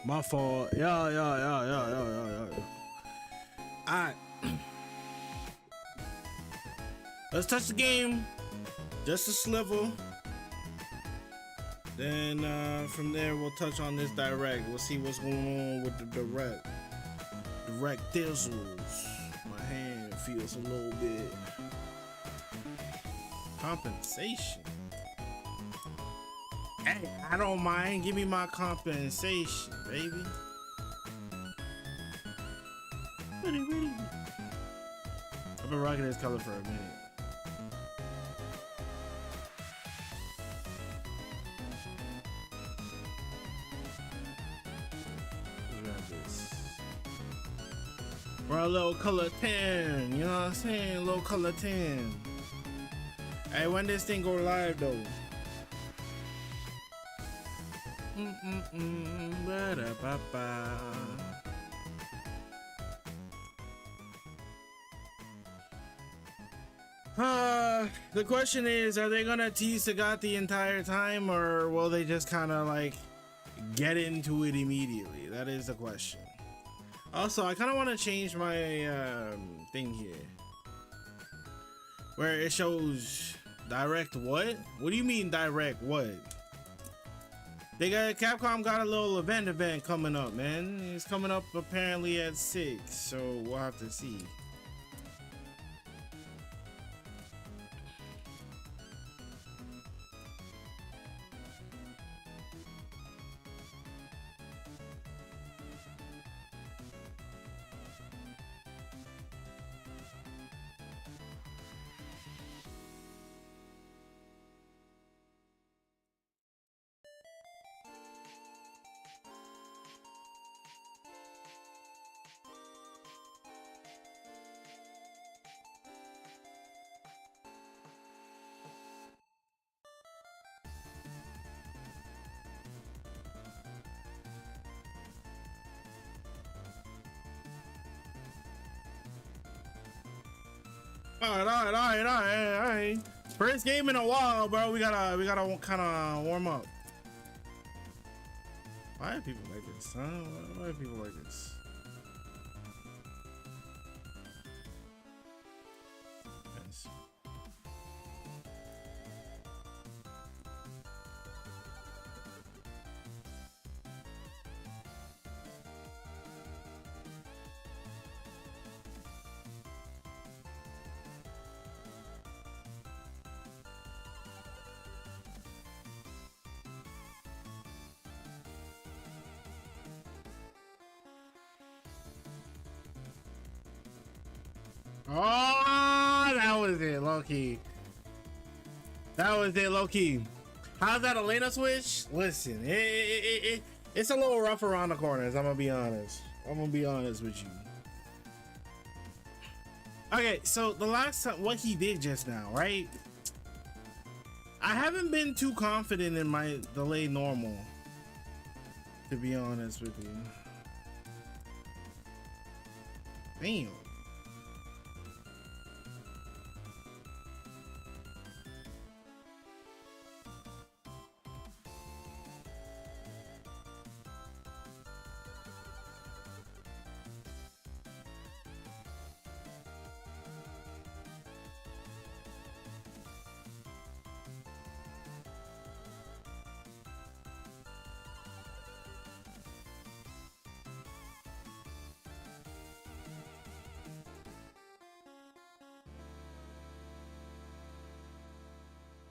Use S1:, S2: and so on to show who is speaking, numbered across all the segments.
S1: My fault. Yeah. Alright. Let's touch the game. Just a sliver. Then from there we'll touch on this direct. We'll see what's going on with the direct. Direct thizzles. My hand feels a little bit. Compensation. Hey, I don't mind. Give me my compensation, baby. Really. I've been rocking this color for a minute. We're a little color 10, you know what I'm saying? A little color 10. Hey, when this thing go live though? Ba-da-ba-ba. The question is, are they gonna tease Sagat the entire time, or will they just kind of like get into it immediately? That is the question. Also, I kind of want to change my thing here, where it shows direct what? What do you mean direct what? They got Capcom got a little event coming up, man. It's coming up apparently at 6, so we'll have to see. All right. First game in a while, bro. We gotta kind of warm up. Why are people like this? Huh? Why are people like this? Yes. Oh, that was it, low key. That was it, low key. How's that Elena switch? Listen, it's a little rough around the corners. I'm gonna be honest. With you. Okay, so the last time, what he did just now, right? I haven't been too confident in my delay normal, to be honest with you. Damn.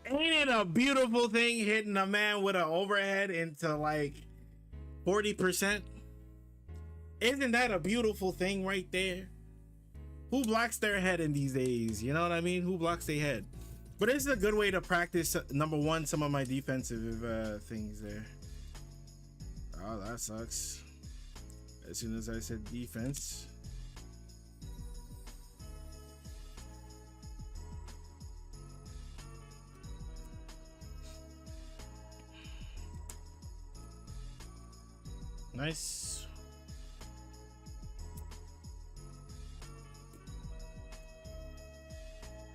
S1: Ain't it a beautiful thing hitting a man with an overhead into like 40%? Isn't that a beautiful thing right there? Who blocks their head in these days? You know what I mean? Who blocks their head? But it's a good way to practice, number one, some of my defensive things there. Oh, that sucks. As soon as I said defense. Nice.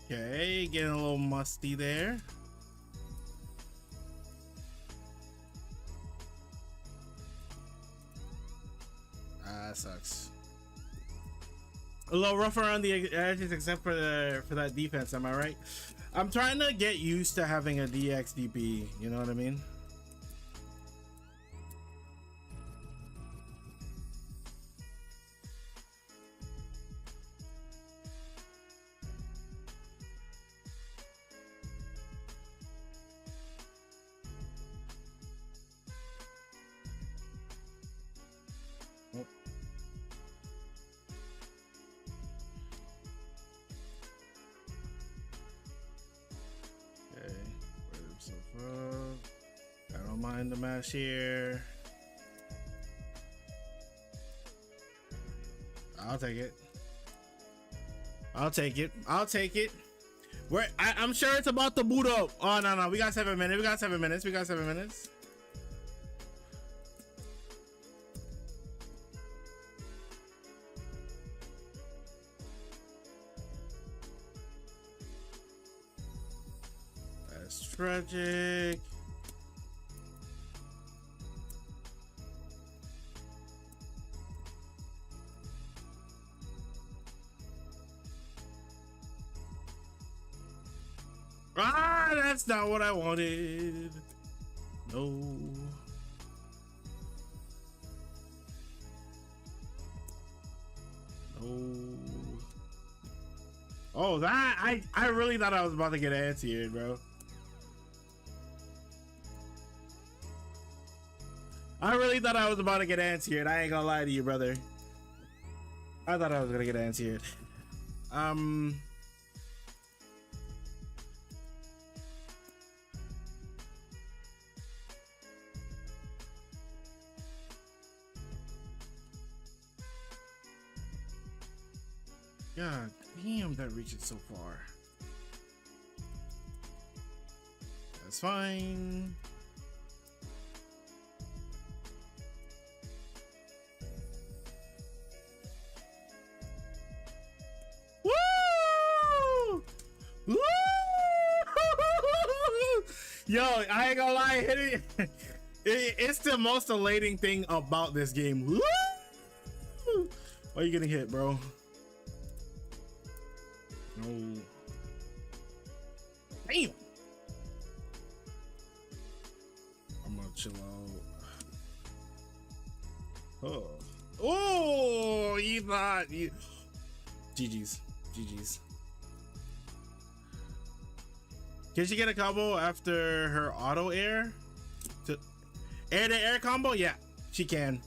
S1: Okay, getting a little musty there. sucks. A little rough around the edges, except for that defense. Am I right? I'm trying to get used to having a DX DP. You know what I mean? I don't mind the mash here. I'll take it. I'll take it. I'll take it. I'm sure it's about to boot up. Oh no, we got 7 minutes. We got 7 minutes. We got 7 minutes. That's tragic. Ah, that's not what I wanted. No. No. Oh, that I really thought I was about to get anti-aired, bro. I really thought I was about to get anti-aired. I ain't gonna lie to you, brother. I thought I was gonna get anti-aired. God damn, that reaches so far. That's fine. Woo! Woo! Yo, I ain't gonna lie, it's the most elating thing about this game. Woo! Why are you getting hit, bro? No. Damn. I'm gonna chill out. Oh. Oh, you thought you. GG's. GG's. Can she get a combo after her auto air? To air to air combo? Yeah, she can.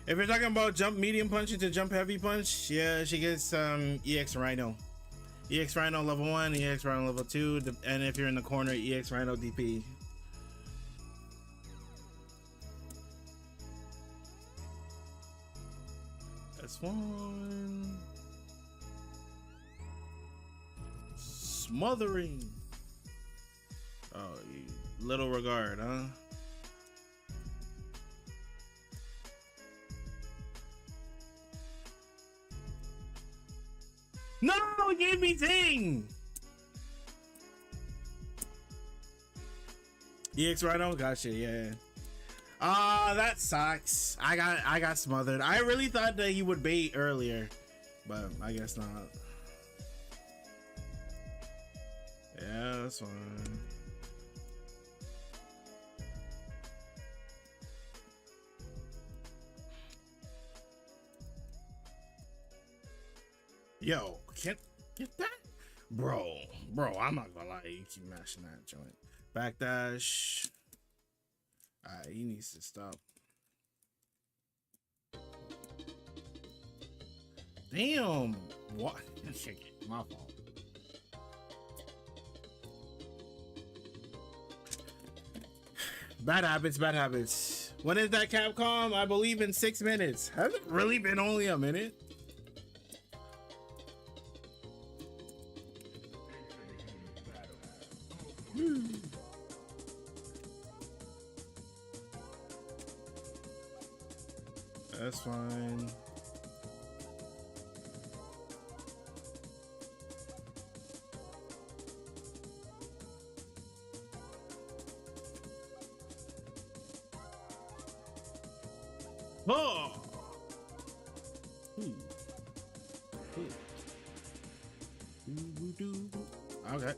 S1: If you're talking about jump medium punch into jump heavy punch, yeah, she gets EX Rhino. EX Rhino level 1, EX Rhino level 2, and if you're in the corner, EX Rhino DP. That's one. Smothering. Oh, little regard, huh? No, it gave me thing. EX Rhino, gotcha, yeah. That sucks. I got smothered. I really thought that he would bait earlier, but I guess not. Yeah, that's fine. Yo, can't get that? Bro, I'm not gonna lie, you keep mashing that joint. Backdash. Alright, he needs to stop. Damn, what? My fault. Bad habits, bad habits. When is that Capcom? I believe in 6 minutes. Has it really been only a minute? That's fine. Oh! Okay.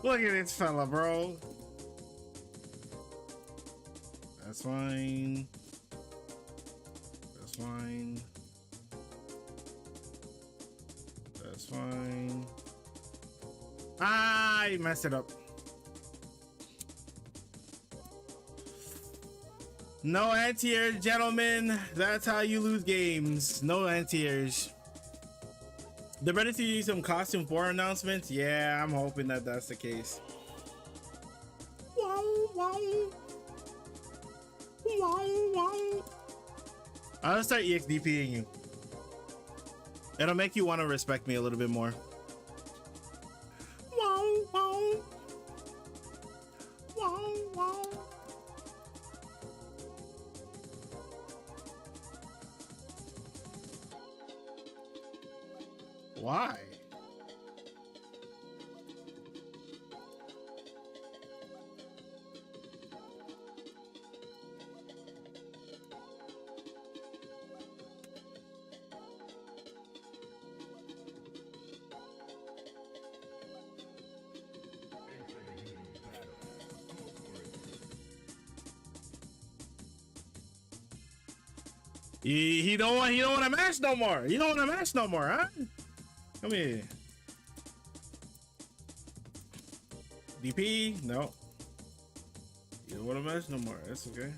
S1: Look at this fella, bro. That's fine. That's fine. That's fine. Ah, you messed it up. No anti-airs, gentlemen. That's how you lose games. No anti-airs. They're ready to use some costume 4 announcements. Yeah, I'm hoping that that's the case. Wow, wow. Wow, wow. I'll start EXDPing you. It'll make you want to respect me a little bit more. Wow, wow. Wow, wow. Why? He don't want to match no more. He don't want to match no more, huh? Come here. DP, no. You don't want to match no more. That's okay.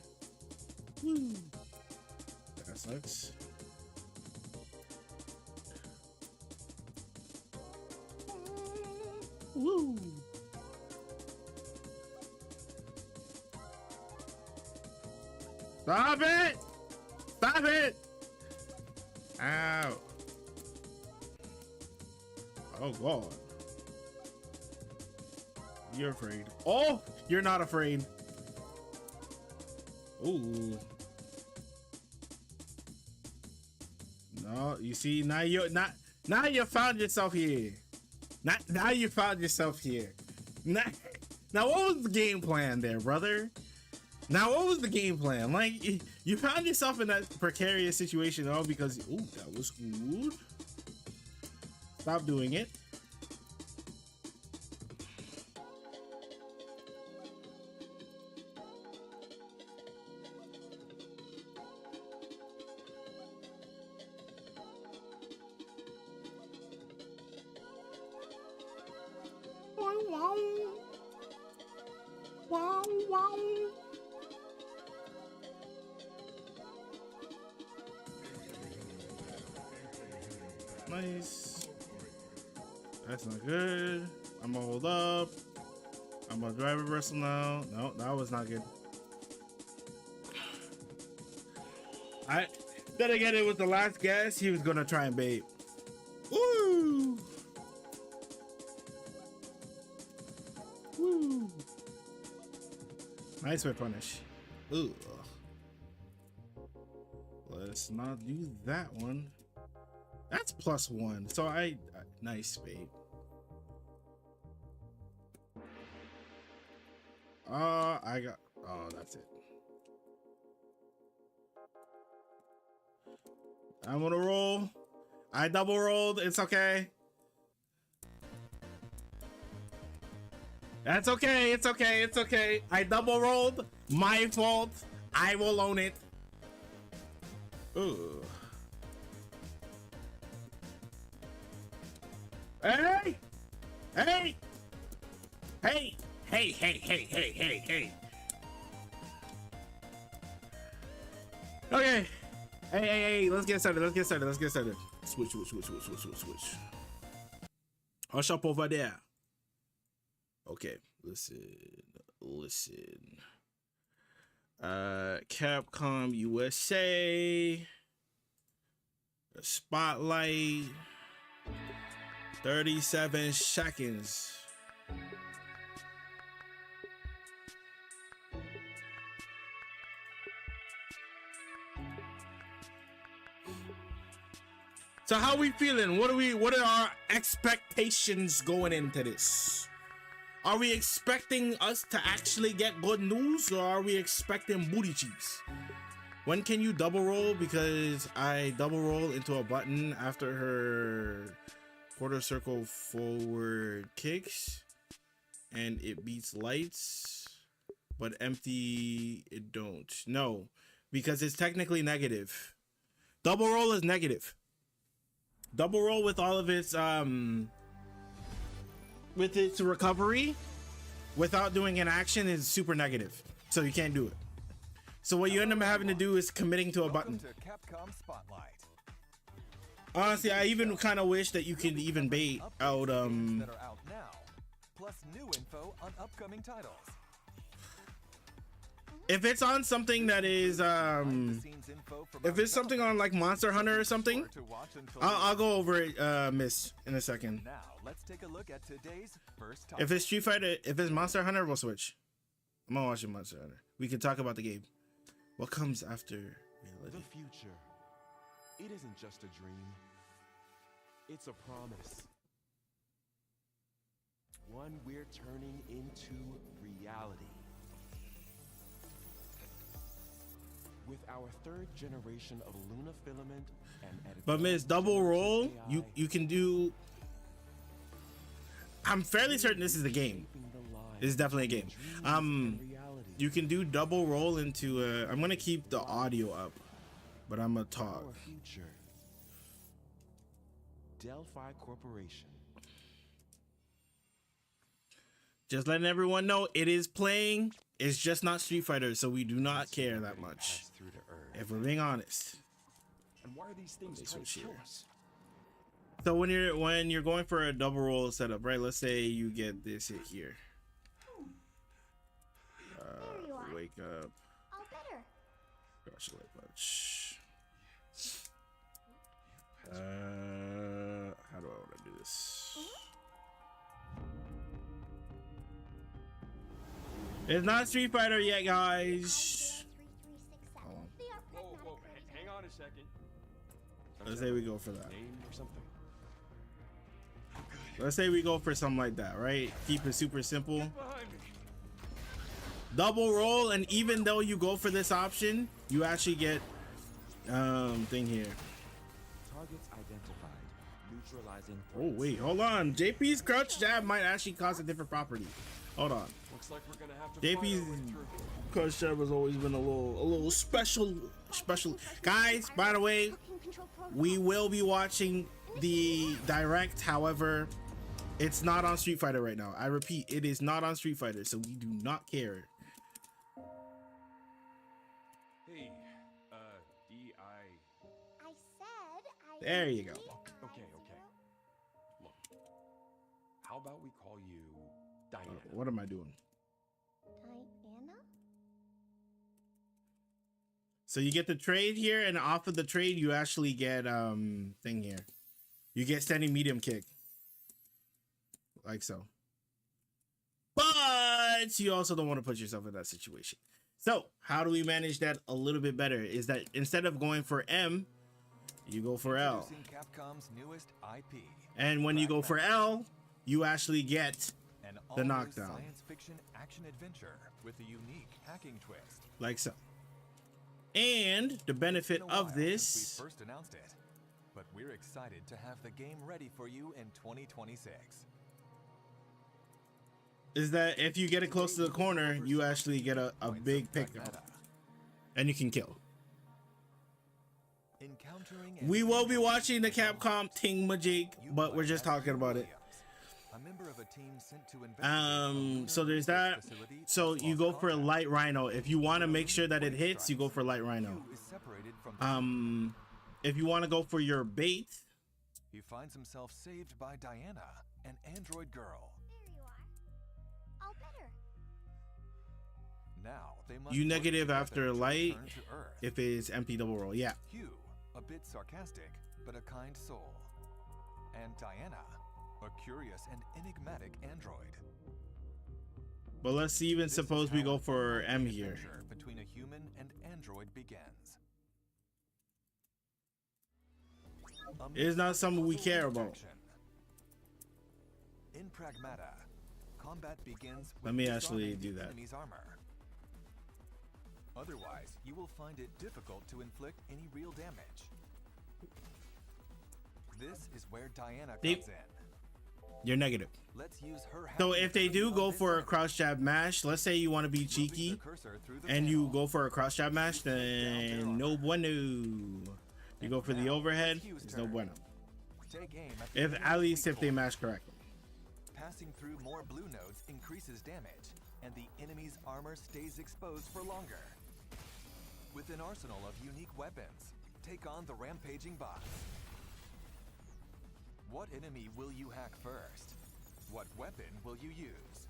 S1: Woo. That sucks. Woo. Stop it! Stop it! Ow. Oh God. You're afraid. Oh, you're not afraid. Ooh. No, you see, now you found yourself here. Now you found yourself here. Now what was the game plan there, brother? Now what was the game plan? Like, you found yourself in that precarious situation all because, ooh, that was good. Stop doing it. Nice. That's not good. I'm gonna hold up. I'm gonna drive reversal now. No, that was not good. Then again, it was the last guess. He was gonna try and bait. Woo! Woo! Nice whip punish. Ooh. Let's not do that one. That's +1. So nice bait. I got. Oh, that's it. I'm gonna roll. I double rolled. It's okay. That's okay. It's okay. It's okay. I double rolled. My fault. I will own it. Ooh. Hey! Hey! Hey! Hey, hey, hey, hey, hey, hey. Okay. Hey, let's get started. Let's get started. Switch. Hush up over there. Okay, listen. Capcom USA. Spotlight. 37 seconds. So how we feeling? What are our expectations going into this? Are we expecting us to actually get good news, or are we expecting booty cheeks? When can you double roll? Because I double roll into a button after her quarter circle forward kicks and it beats lights, but empty it don't. No, because it's technically negative. Double roll is negative. Double roll with all of its recovery without doing an action is super negative. So you can't do it. So what you end up having to do is committing to a button.
S2: To CAPCOM Spotlight.
S1: Honestly, I even kind of wish that you could even bait out
S2: that are out now, plus new info on upcoming titles.
S1: if it's on something that is if it's something on like Monster Hunter or something, I'll go over it, Miss, in a second.
S2: Now let's take a look at today's first topic.
S1: If it's Street Fighter, if it's Monster Hunter, we'll switch. I'm gonna watch Monster Hunter. We can talk about the game. What comes after reality?
S3: The future. It isn't just a dream. It's a promise. One we're turning into reality. With our third generation of Luna filament and
S1: But Miss, double roll, you can do. I'm fairly certain this is the game. This is definitely a game. You can do double roll into I'm gonna keep the audio up, but I'm gonna talk.
S3: Our future. Delphi Corporation.
S1: Just letting everyone know it is playing. It's just not Street Fighter, so we do not care that much. If we're being honest.
S3: And why are these things trying to kill us?
S1: So when you're going for a double roll setup, right? Let's say you get this hit here. Wake up.
S4: All better.
S1: Gosh, like much. How do I want to do this? It's not Street Fighter yet, guys.
S3: Whoa, hang on a second.
S1: Let's say we go for that.
S3: Name or something.
S1: Let's say we go for something like that, right? Keep it super simple.
S3: Behind me.
S1: Double roll, and even though you go for this option, you actually get thing here.
S3: Targets identified. Neutralizing
S1: Oh
S3: threats.
S1: wait, hold on. JP's crouch jab might actually cause a different property. Hold on.
S3: Looks like we're gonna have to
S1: JP's
S3: find our way through.
S1: crouch jab has always been a little special. Guys, by the way, we will be watching the direct. However, it's not on Street Fighter right now. I repeat, it is not on Street Fighter, so we do not care.
S3: Hey, D.I.
S4: I said I.
S1: There you go.
S3: Okay. Look, how about we call you Diana?
S1: What am I doing?
S4: Diana?
S1: So you get the trade here, and off of the trade, you actually get thing here. You get standing medium kick, like so. But you also don't want to put yourself in that situation. So how do we manage that a little bit better? Is that instead of going for M, you go for L.
S2: Introducing Capcom's newest IP.
S1: And when you go for L, you actually get
S2: An
S1: the
S2: all-new
S1: knockdown,
S2: science fiction action adventure with a unique hacking twist.
S1: like so. And the benefit
S2: It's been a
S1: of
S2: while since
S1: this,
S2: we first announced it, but we're excited to have the game ready for you in 2026.
S1: is that if you get it close to the corner, you actually get a big pickup, and you can kill.
S2: Encountering
S1: We will be watching the Capcom Thingamajig, but we're just talking about it.
S2: A member of a team sent to investigate
S1: So there's that. So you go for a light rhino. If you want to make sure that it hits, you go for light rhino.
S2: is separated from
S1: If you want to go for your bait,
S2: he finds himself saved by Diana, an android girl.
S4: There you are. All better.
S2: Now they must
S1: you
S2: work
S1: negative
S2: together
S1: after
S2: to
S1: light
S2: return to Earth.
S1: if it's empty double roll. Yeah.
S2: Hugh, a bit sarcastic, but a kind soul. And Diana, a curious and enigmatic android.
S1: But let's even
S2: This
S1: suppose
S2: is
S1: we
S2: how
S1: go
S2: a
S1: for
S2: thrilling
S1: M here.
S2: adventure between a human and android begins.
S1: It is not something we care about.
S2: Action. In Pragmata, combat begins with
S1: Let me actually
S2: disarming
S1: do
S2: the
S1: that.
S2: enemy's armor. Otherwise, you will find it difficult to inflict any real damage. This is where Diana
S1: They-
S2: comes in.
S1: You're negative.
S2: Let's use her
S1: So
S2: hacking
S1: if they do
S2: ability
S1: go
S2: on this
S1: for a
S2: enemy.
S1: cross jab mash, let's say you want to be
S2: Moving
S1: cheeky
S2: the cursor through the
S1: and you
S2: panel.
S1: go for a cross jab mash, then no bueno. You go for the overhead, it's no bueno.
S2: Take aim at the
S1: If
S2: enemy's
S1: at least
S2: weak
S1: if they
S2: point.
S1: mash correctly.
S2: Passing through more blue nodes increases damage, and the enemy's armor stays exposed for longer. With an arsenal of unique weapons, take on the rampaging boss. What enemy will you hack first? What weapon will you use?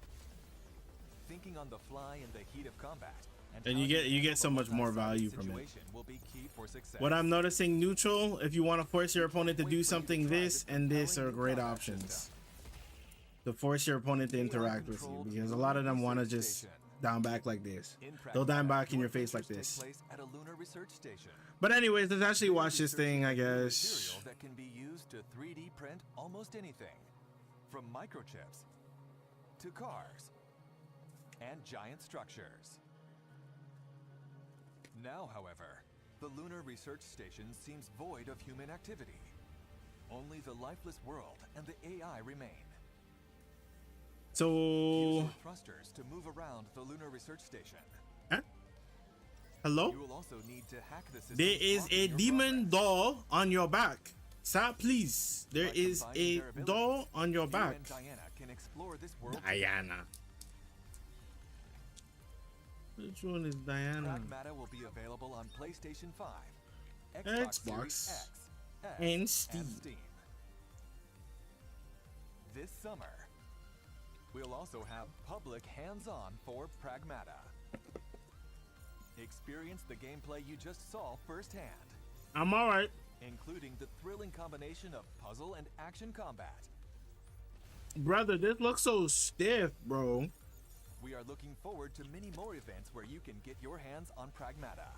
S2: Thinking on the fly in the heat of combat,
S1: And
S2: how
S1: you get
S2: handle
S1: so
S2: the
S1: much more
S2: one-sided
S1: value from it.
S2: situation will be key for success.
S1: What I'm noticing neutral, if you want to force your opponent to do something, this and this are great options. To force your opponent to interact with you, because a lot of them want to just down back like this. They'll down back in your face like this.
S2: At a lunar research station.
S1: But anyways, let's actually watch this thing, I
S2: Material
S1: guess.
S2: that can be used to 3D print almost anything, from microchips to cars and giant structures. Now, however, the lunar research station seems void of human activity. Only the lifeless world and the AI remain. Use
S1: So,
S2: your thrusters to move around the lunar research station.
S1: hello?
S2: You will also need to hack the system.
S1: There is a demon doll on your back. Stop, please. There
S2: By
S1: is
S2: combining
S1: a
S2: their abilities,
S1: doll on your
S2: You
S1: back.
S2: and Diana can explore this world.
S1: Diana. Which one is Diana?
S2: Pragmata will be available on PlayStation 5,
S1: Xbox,
S2: Series X, S,
S1: and Steam.
S2: This summer, we'll also have public hands-on for Pragmata. Experience the gameplay you just saw firsthand,
S1: I'm alright.
S2: including the thrilling combination of puzzle and action combat.
S1: Brother, this looks so stiff, bro.
S2: We are looking forward to many more events where you can get your hands on Pragmata.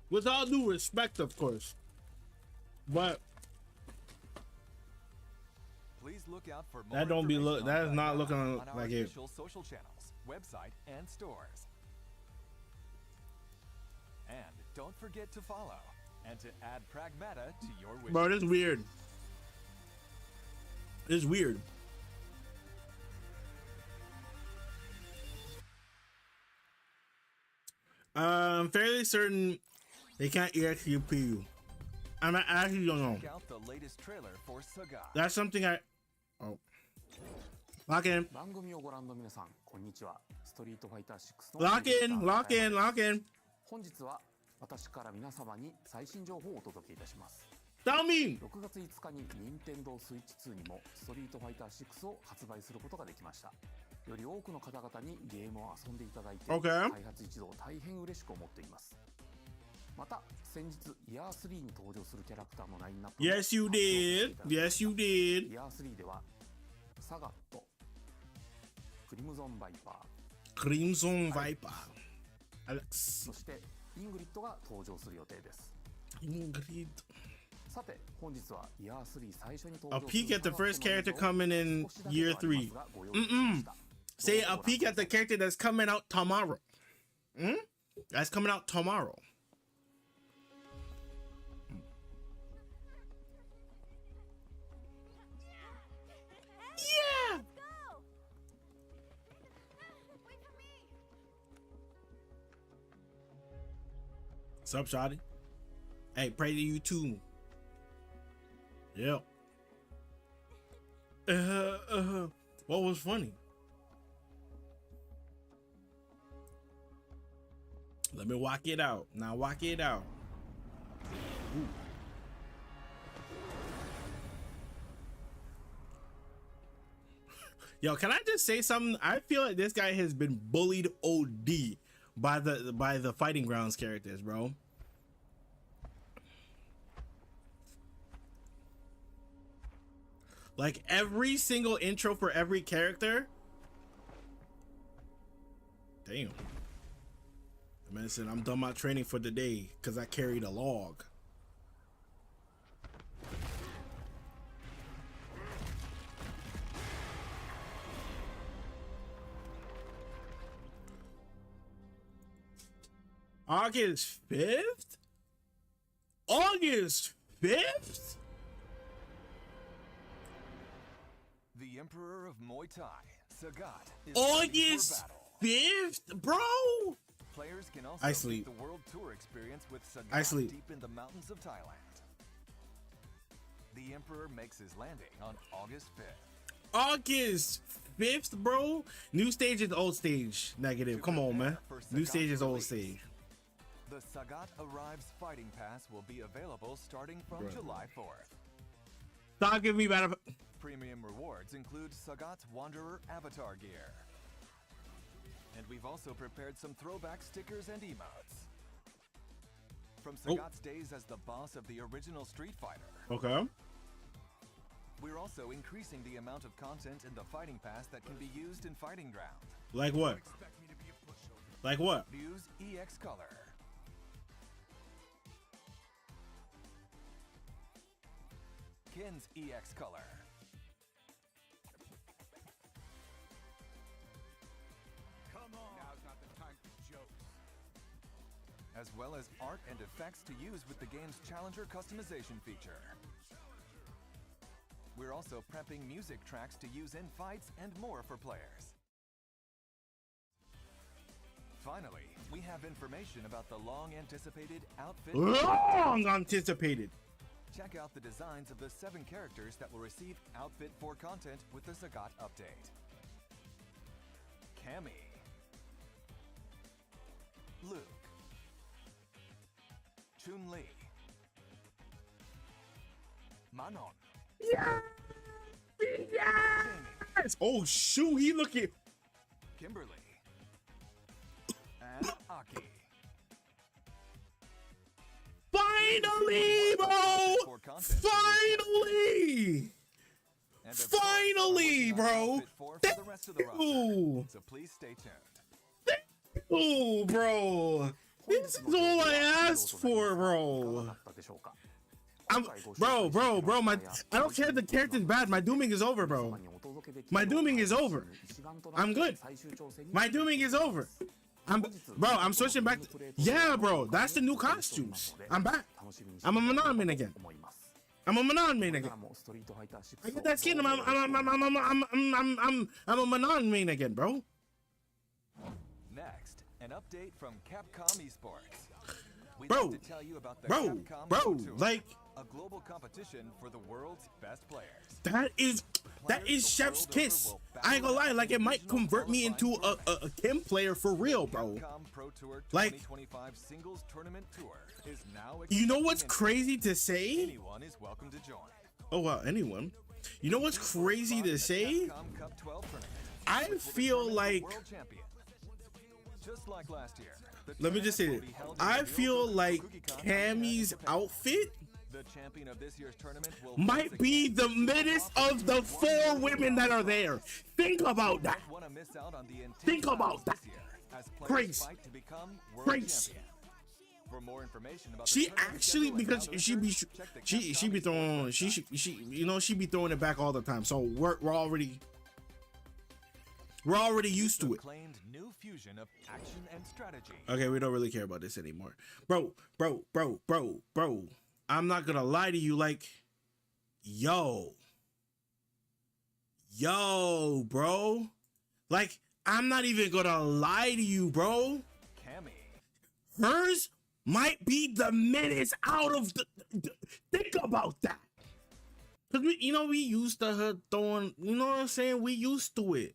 S1: With all due respect, of course. But
S2: Please look out for more
S1: That don't be
S2: information
S1: that
S2: on
S1: is not
S2: Pragmata
S1: looking
S2: on our
S1: like it.
S2: official social channels, website, and stores. And don't forget to follow and to add Pragmata to your wish.
S1: bro, this is weird. It's weird. I'm fairly certain they can't EXP you. I actually don't know.
S2: Check out the latest trailer for Saga.
S1: That's something I. Oh. Lock in.
S5: 番組をご覧の皆さん、こんにちは。ストリートファイター6の
S1: Lock in. Lock in. Lock in.
S5: 本日は私から皆様に最新情報をお届けいたします。
S1: Tell me.
S5: 6月5日に任天堂スイッチ2にもストリートファイター6を発売することができました。より多くの方々にゲームを遊んでいただいて、
S1: Okay.
S5: 開発一同大変嬉しく思っています。また先日イヤー3に登場するキャラクターのラインナップも
S1: Yes, you
S5: 発表させてい
S1: did.
S5: ただきま
S1: Yes,
S5: した
S1: you did.
S5: イヤー3ではサガット、クリムゾンバイパー、
S1: Crimson Viper. Alex.
S5: そしてイングリッドが登場する予定です。
S1: Ingrid.
S5: さて本日はイヤー3最初に登
S1: A
S5: 場する
S1: peek at the first character coming in
S5: 少しだけで
S1: year
S5: はあります
S1: 3.
S5: がご用意しました。
S1: Say a peek at the character that's coming out tomorrow. Hmm? That's coming out tomorrow. Yeah.
S4: Go! Wait for me!
S1: Sup, Shotty? Hey, pray to you too. Yep. What was funny? Let me walk it out. Now walk it out. Ooh. Yo, can I just say something? I feel like this guy has been bullied OD by the Fighting Grounds characters, bro. Like every single intro for every character. Damn. The man said, I'm done my training for the day because I carried a log. August 5th? August 5th?
S2: The Emperor of Muay Thai, Sagat, is ready
S1: August
S2: for battle.
S1: 5th, bro?
S2: Players can also
S1: I
S2: get
S1: sleep.
S2: the World Tour experience with Sagat
S1: I sleep.
S2: deep in the mountains of Thailand. The Emperor makes his landing on August 5th.
S1: August 5th, bro? New stage is old stage. Negative.
S2: To
S1: Come on, man.
S2: prepare for
S1: New
S2: Sagat's
S1: stage is old
S2: release,
S1: stage.
S2: The Sagat Arrives Fighting Pass will be available starting from
S1: Bruh.
S2: July 4th.
S1: Stop giving me better.
S2: Premium rewards include Sagat's Wanderer avatar gear. And we've also prepared some throwback stickers and emotes. From Sagat's days as the boss of the original Street Fighter,
S1: Okay.
S2: we're also increasing the amount of content in the Fighting Pass that can be used in Fighting Ground.
S1: Like what? Like what?
S2: Use EX Color. Kin's EX Color. As well as art and effects to use with the game's Challenger customization feature. We're also prepping music tracks to use in fights and more for players. Finally, we have information about the long-anticipated outfit.
S1: Long anticipated.
S2: Check out the designs of the 7 characters that will receive Outfit 4 content with the Sagat update. Cammy, Luke, Chun-Li, Manon,
S1: Yes! Yes! Oh shoot, he looking.
S2: Kimberly, and Aki.
S1: Finally, bro! Finally!
S2: And of course,
S1: Finally,
S2: we're working on
S1: bro!
S2: Outfit 4 for the rest of the roster,
S1: Ooh.
S2: so please stay tuned.
S1: Oh, bro! This is all I asked for, bro. Bro, I don't care if the character's bad. My dooming is over, bro. My dooming is over. I'm good. My dooming is over. I'm switching back. Yeah, bro, that's the new costumes. I'm back. I'm a Manon main again. I'm a Manon main again. I get that skin. I'm a Manon main again, bro.
S2: Next, an update from Capcom Esports. We'd
S1: Bro,
S2: like to tell you about the
S1: bro,
S2: Capcom
S1: bro,
S2: Pro Tour,
S1: like
S2: a global competition for the world's best players.
S1: that is chef's kiss. I ain't gonna lie, like it might convert me into a Kim player for real, bro.
S2: Capcom Pro Tour
S1: Like-
S2: 2025 Singles Tournament Tour is now
S1: You know what's
S2: exploding
S1: crazy to say?
S2: Anyone is welcome to join.
S1: Oh wow, anyone. You know what's crazy to say?
S2: Capcom Cup 12 tournament,
S1: I
S2: which will
S1: feel
S2: determine the
S1: like,
S2: world champion. Just like last year, the
S1: let me just say
S2: tournament
S1: this.
S2: will be held in
S1: I
S2: the
S1: feel
S2: Ryokan
S1: like
S2: Rokugan
S1: Cammy's
S2: International
S1: outfit
S2: The champion of this year's tournament will
S1: might be the middest of the 4 women that are there. Think about that.
S2: Want to miss out on the intense
S1: Think about
S2: battles this
S1: that.
S2: year as players
S1: Grace.
S2: fight to become world
S1: Grace.
S2: champion. For more information about
S1: She
S2: the tournament
S1: actually,
S2: schedule and
S1: because
S2: how to
S1: she
S2: enter,
S1: be
S2: check the
S1: she be
S2: Capcom
S1: throwing
S2: Esports website.
S1: she you know she be throwing it back all the time. So we're already used to it.
S2: Acclaimed new fusion of action and strategy.
S1: Okay, we don't really care about this anymore. Bro. I'm not gonna lie to you, like, yo, bro. Like, I'm not even gonna lie to you, bro.
S2: Cammy,
S1: Hers might be the minutes out of the think about that. Cause we used to her throwing, you know what I'm saying? We used to it.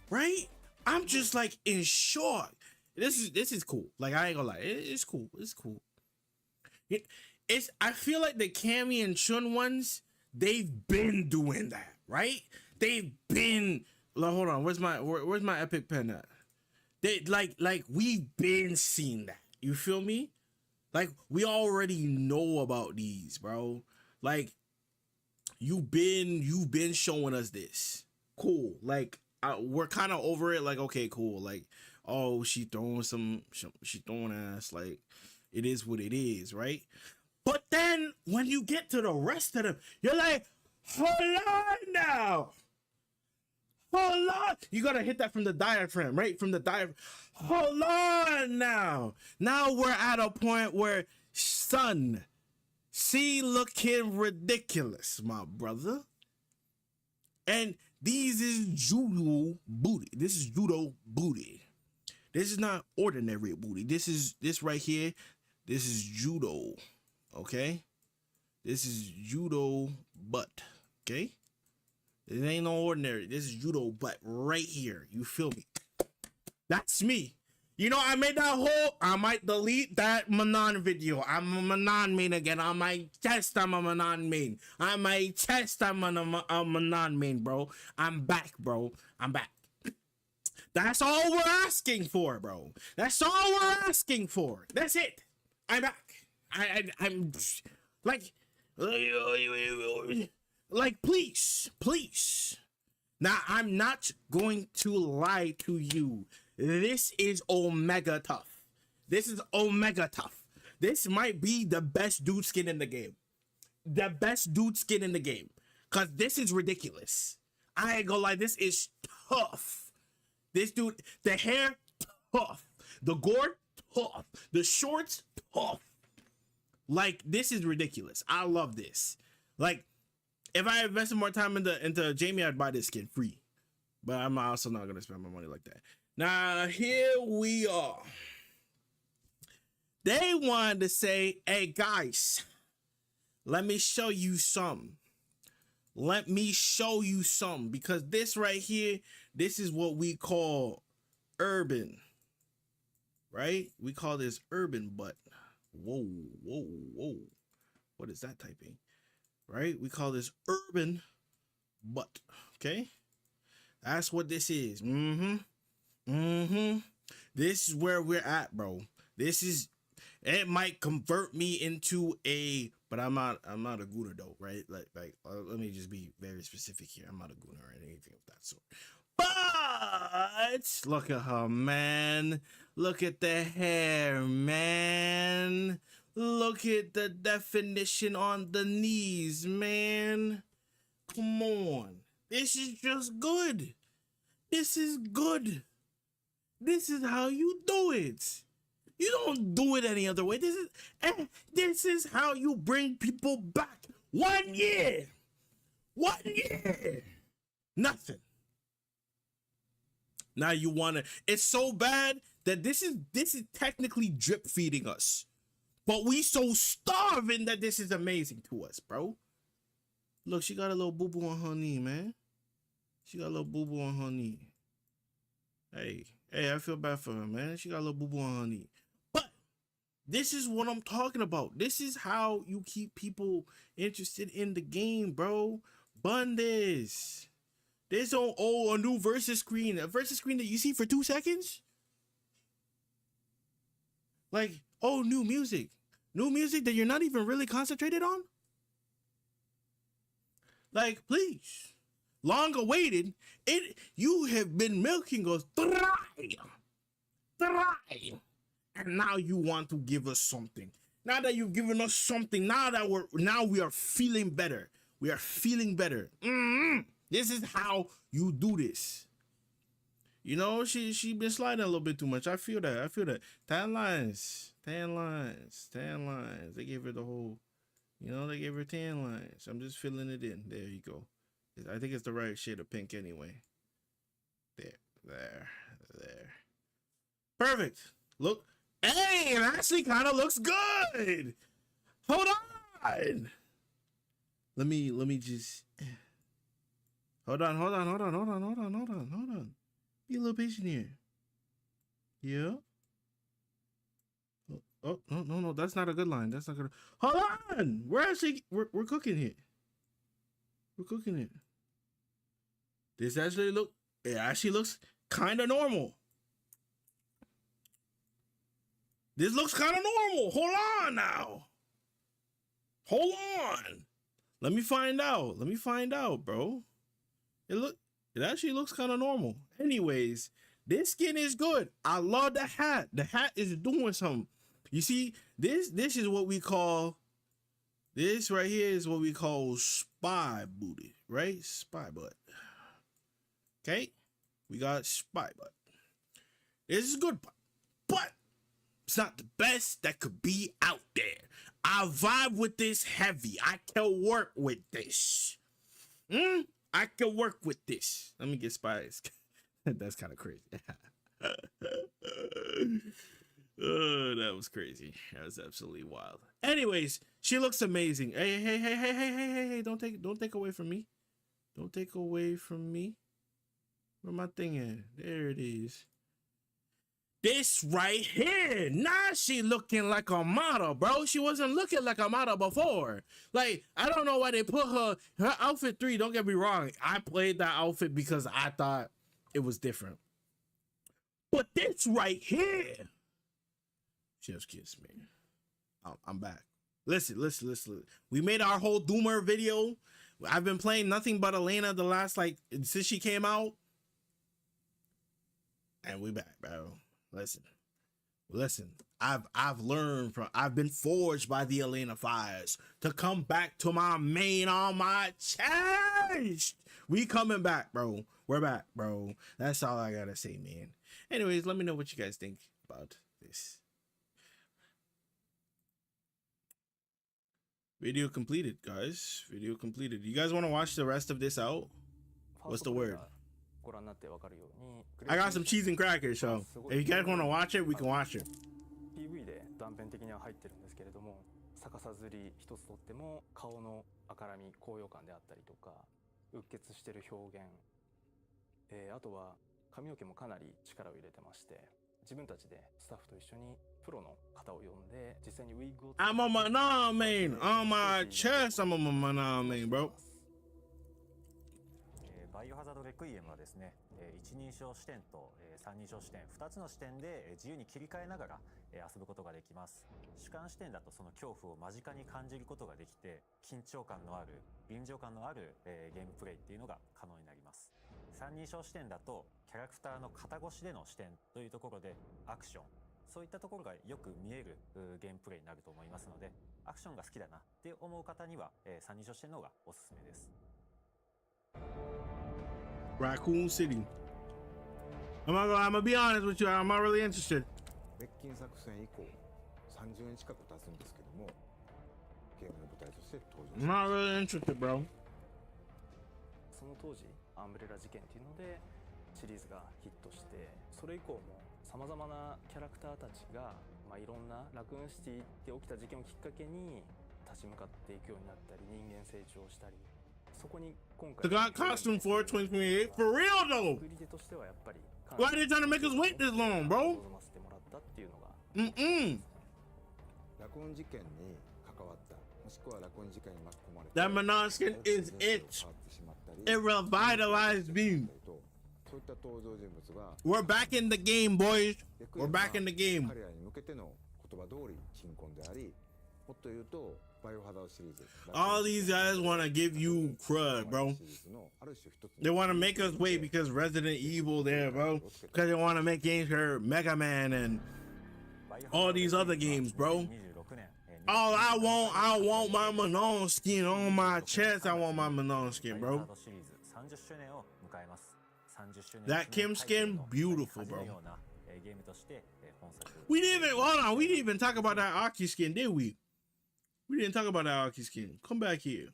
S1: Right? I'm just like in shock. This is cool. Like, I ain't gonna lie. It's cool. I feel like the Cammy and Chun ones, they've been doing that, right? They've been, like, hold on, where's my epic pen at? They like we've been seeing that. You feel me? Like, we already know about these, bro. Like, you've been showing us this. Cool. Like, we're kind of over it. Like, okay, cool. Like, oh, she throwing ass. Like, it is what it is, right? But then when you get to the rest of them, you're like, hold on now. Hold on. You gotta hit that from the diaphragm, right? From the diaphragm. Hold on now. Now we're at a point where, son, see looking ridiculous, my brother. And these is judo booty. This is judo booty. This is not ordinary booty. This right here. This is judo. Okay? This is judo butt. Okay? It ain't no ordinary. This is judo butt right here. You feel me? That's me. You know, I made that whole, I might delete that Manon video. I'm a Manon main again. On my chest, I'm a Manon main. On my chest, I'm a Manon main, bro. I'm back, bro. I'm back. That's all we're asking for, bro. That's all we're asking for. That's it. I'm back. I'm like, please. Now, I'm not going to lie to you. This is Omega Tough. This is Omega Tough. This might be the best dude skin in the game. The best dude skin in the game. Because this is ridiculous. I ain't gonna lie, this is tough. This dude, the hair, tough. The gore, tough. The shorts, tough. Like, this is ridiculous. I love this. Like, if I invested more time into Jamie, I'd buy this skin free. But I'm also not gonna spend my money like that. Now, here we are. They wanted to say, hey, guys, let me show you some. Let me show you some. Because this right here, this is what we call urban. Right? We call this urban butt. Whoa. What is that typing? Right? We call this urban butt. Okay? That's what this is. This is where we're at, bro. This is, it might convert me into a, but I'm not a gooner though, right? Like let me just be very specific here. I'm not a gooner or anything of that sort. But look at her, man. Look at the hair, man. Look at the definition on the knees, man. Come on. This is just good. This is good. This is how you do it. You don't do it any other way. This is how you bring people back. 1 year. 1 year. Nothing. Now you wanna, it's so bad that this is technically drip feeding us. But we so starving that this is amazing to us, bro. Look, she got a little boo-boo on her knee, man. She got a little boo-boo on her knee. Hey, I feel bad for her, man. She got a little boo-boo on her knee. But this is what I'm talking about. This is how you keep people interested in the game, bro. Bun this. There's a new versus screen. A versus screen that you see for 2 seconds? Like, oh, new music. New music that you're not even really concentrated on? Like, please. Long awaited. You have been milking us dry. And now you want to give us something. Now that you've given us something, now we are feeling better. We are feeling better. This is how you do this. You know, she been sliding a little bit too much. I feel that. Tan lines. They gave her the whole, they gave her tan lines. I'm just filling it in. There you go. I think it's the right shade of pink anyway. There. Perfect. Look. Hey, it actually kind of looks good. Hold on. Let me just. Hold on. Be a little patient here. Yeah. Oh, no. That's not a good line. That's not good. Hold on. We're cooking here. We're cooking it. It actually looks kind of normal. This looks kind of normal. Hold on now. Hold on. Let me find out, bro. It actually looks kind of normal. Anyways, this skin is good. I love the hat. The hat is doing something. You see, this is what we call, this right here is what we call spy booty, right? Spy butt. Okay, we got Spy Butt. This is good, but it's not the best that could be out there. I vibe with this heavy. I can work with this. I can work with this. Let me get Spies. That's kind of crazy. Oh, that was crazy. That was absolutely wild. Anyways, she looks amazing. Hey, don't take away from me. Don't take away from me. Where my thing at? There it is. This right here. Now she looking like a model, bro. She wasn't looking like a model before. Like, I don't know why they put her outfit 3. Don't get me wrong. I played that outfit because I thought it was different. But this right here. Chef's kiss, man. I'm back. Listen. We made our whole Doomer video. I've been playing nothing but Elena the last, since she came out. And we back, bro. Listen. I've learned I've been forged by the Elena fires to come back to my main on my chest. We coming back, bro. We're back, bro. That's all I gotta say, man. Anyways, let me know what you guys think about this. Video completed, guys. Video completed. You guys want to watch the rest of this out? What's the word? I got some cheese and crackers, so if you guys want to watch it, we can watch it.
S6: PV で断片的には入ってるんですけれども、逆さずり一つとっても顔の赤らみ、高揚感であったりとか、うっ血してる表現、あとは髪の毛もかなり力を入れてまして、自分たちでスタッフと一緒にプロの方を呼んで実際にウィッグを
S1: I'm on my man. On my chest, I'm on my man, bro.
S7: バイオハザードレクイエムはですね、一人称視点と三人称視点2つの視点で自由に切り替えながら遊ぶことができます。主観視点だとその恐怖を間近に感じることができて、緊張感のある臨場感のあるゲームプレイっていうのが可能になります。三人称視点だとキャラクターの肩越しでの視点というところでアクション、そういったところがよく見えるゲームプレイになると思いますので、アクションが好きだなって思う方には三人称視点の方がおすすめです。
S1: Raccoon City. I'm gonna be honest with you. I'm not really interested.
S8: 滅菌作戦以降30年近く経つんですけども、ゲームの舞台として登場し
S1: I'm
S8: ま
S1: not really interested, bro.
S6: その当時アンブレラ事件っていうのでシリーズがヒットして、それ以降もさまざまなキャラクターたちが、いろんなラクーンシティで起きた事件をきっかけに立ち向かっていくようになったり、人間成長したり、そこに今回
S1: The God costume for 2028 for real though.
S6: 作り手としてはやっぱり
S1: Why are they trying to make us wait this long, bro?
S6: 望ませてもらったっていうのが
S8: ラクーン事件に関わった、もしくはラクーン事件に巻き込まれ
S1: That Manon skin is it. It revitalized me.
S8: そういった登場人物が
S1: We're back in the game, boys. We're back in the game.
S8: 彼らに向けての言葉通り鎮魂であり、もっと言うとバイオハザードシリーズ
S1: All these guys want to give you crud, bro. They want to make us wait because Resident Evil there, bro. Because they want to make games for Mega Man and all these other games, bro. All I want my Manon skin on my chest. I want my Manon skin, bro. That Kim skin, beautiful, bro. We didn't even talk about that Aki skin, did we? We didn't talk about that Aki skin. Come back here.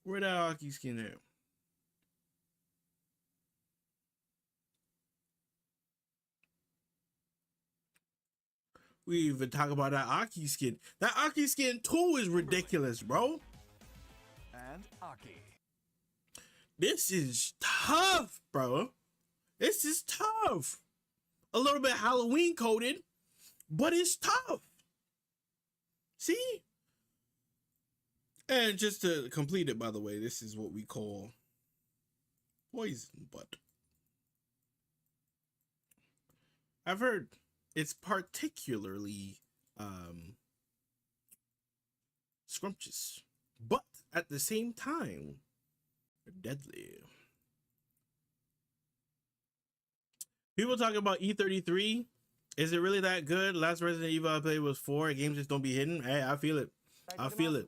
S1: Where that Aki skin at? We even talk about that Aki skin. That Aki skin too is ridiculous, bro.
S2: And Aki.
S1: This is tough, bro. This is tough. A little bit Halloween coded, but it's tough. See? And just to complete it, by the way, this is what we call poison butt. I've heard it's particularly scrumptious, but at the same time, deadly. People talk about E33. Is it really that good? Last Resident Evil I played was 4. Games just don't be hidden. Hey, I feel it. I feel it.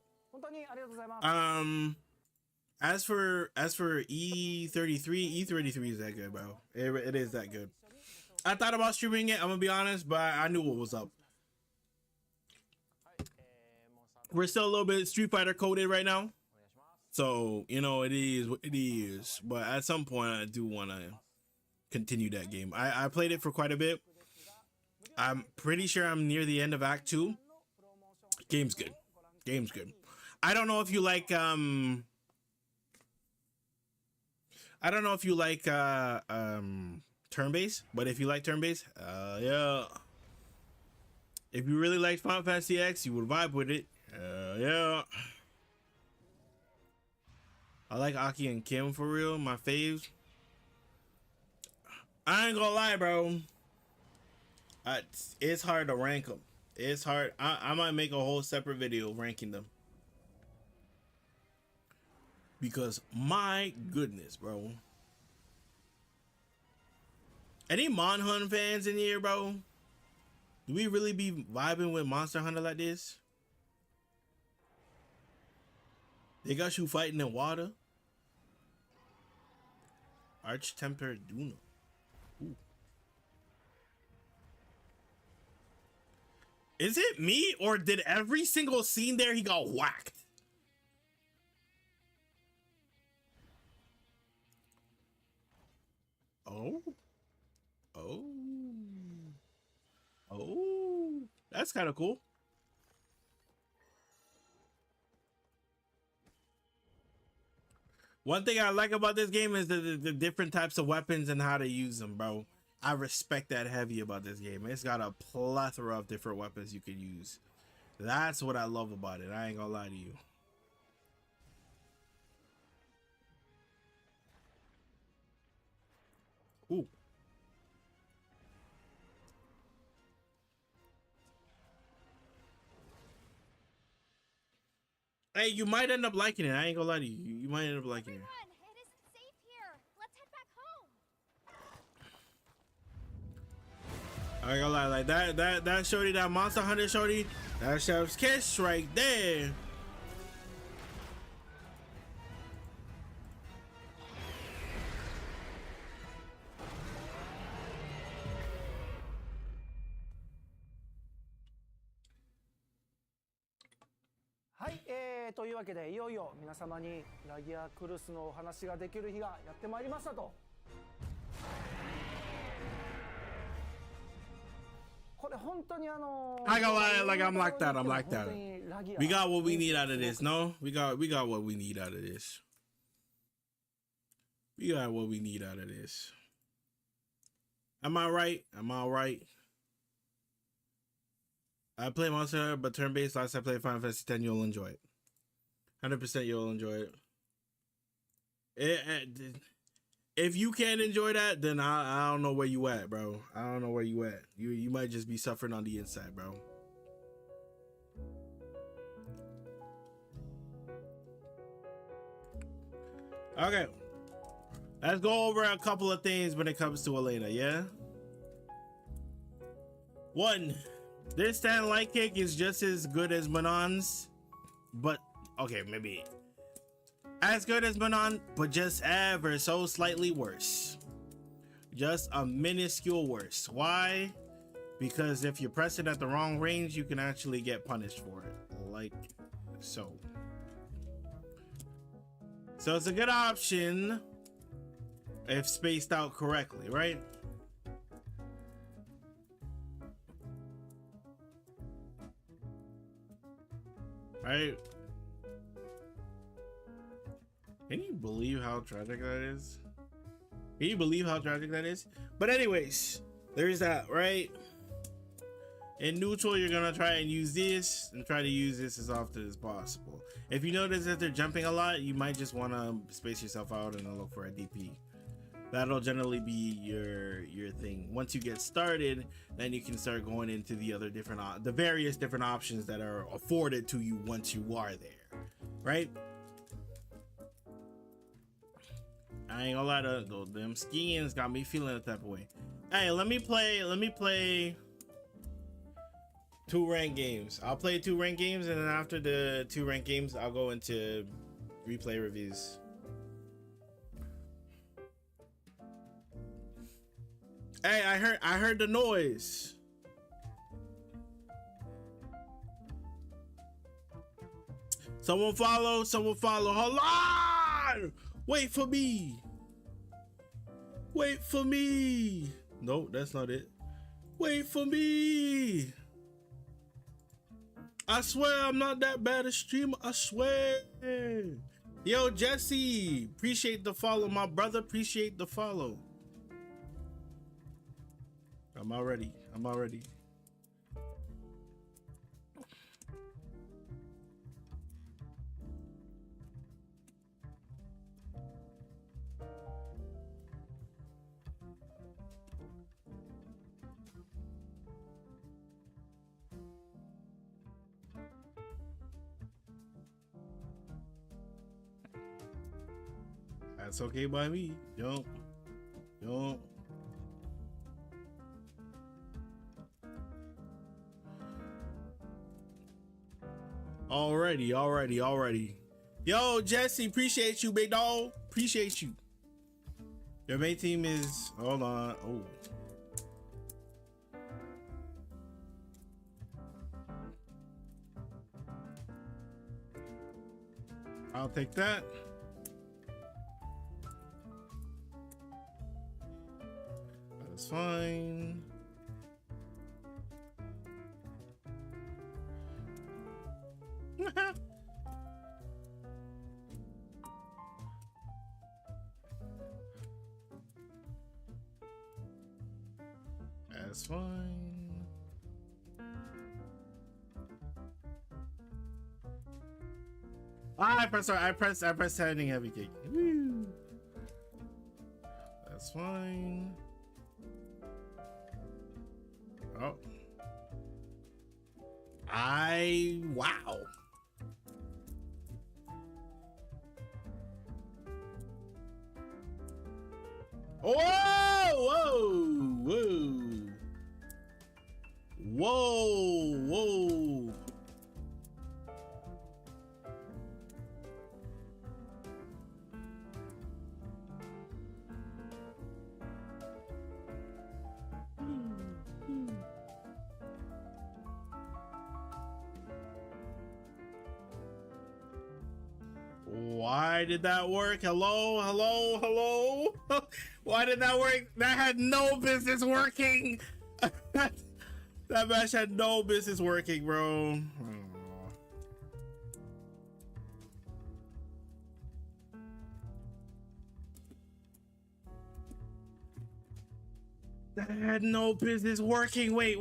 S1: As for E33, E33 is that good, bro. It is that good. I thought about streaming it, I'm gonna be honest, but I knew what was up. We're still a little bit Street Fighter coded right now, so you know it is what it is. But at some point, I do want to continue that game. I played it for quite a bit. I'm pretty sure I'm near the end of Act 2. Game's good. Game's good. I don't know if you like I don't know if you like turn-based, but if you like turn-based, yeah. If you really like Final Fantasy X, you would vibe with it. Yeah. I like Aki and Kim for real, my faves. I ain't gonna lie, bro. It's hard to rank them. It's hard. I might make a whole separate video ranking them. Because my goodness, bro. Any Monhun fans in here, bro? Do we really be vibing with Monster Hunter like this? They got you fighting in water? Arch Temper Duno. Ooh. Is it me, or did every single scene there he got whacked? Oh. Oh. Oh. That's kind of cool. One thing I like about this game is the different types of weapons and how to use them, bro. I respect that heavy about this game. It's got a plethora of different weapons you can use. That's what I love about it. I ain't gonna lie to you. Ooh. Hey, you might end up liking it. I ain't gonna lie to you. You might end up liking it.
S4: It isn't safe here. Let's head back home.
S1: I ain't gonna lie, like that shorty, that Monster Hunter shorty, that chef's kiss right there.
S9: はい、というわけでいよいよ皆様にラギアクルスのお話ができる日がやってまいりましたと。これ本当に
S1: I gotta lie, like I'm like that. I'm like that. We got what we need out of this, no? We got what we need out of this. We got what we need out of this. Am I right? Am I right? I play Monster Hunter, but turn-based. Last I played Final Fantasy X, you'll enjoy it. 100% you'll enjoy it. If you can't enjoy that, then I don't know where you at, bro. I don't know where you at. You might just be suffering on the inside, bro. Okay. Let's go over a couple of things when it comes to Elena, yeah? 1. This stand light kick is just as good as Manon's, but okay, maybe as good as Manon, but just ever so slightly worse. Just a minuscule worse. Why? Because if you press it at the wrong range, you can actually get punished for it, like so. So it's a good option if spaced out correctly, right? Right? Can you believe how tragic that is? Can you believe how tragic that is? But anyways, there's that, right? In neutral, you're gonna try and use this and try to use this as often as possible. If you notice that they're jumping a lot, you might just want to space yourself out and look for a DP. That'll generally be your thing. Once you get started, then you can start going into the other different the various different options that are afforded to you once you are there, right? I ain't gonna lie to them skins got me feeling that type of way. Hey, let me play 2 ranked games. I'll play 2 ranked games, and then after the 2 ranked games, I'll go into replay reviews. Hey, I heard the noise. Someone follow. Hold on. Wait for me. No, that's not it. Wait for me. I swear I'm not that bad a streamer. I swear. Yo, Jesse, appreciate the follow, my brother. Appreciate the follow. I'm already. That's okay by me. Jump. Already. Yo, Jesse, appreciate you, big dog. Appreciate you. Your main team is, hold on. Oh. I'll take that. That's fine. That's fine. I press handing heavy kick. Woo. That's fine. Oh. Wow. Whoa. Why did that work? Hello? Why did that work? That had no business working. That match had no business working, bro. That had no business working. Wait.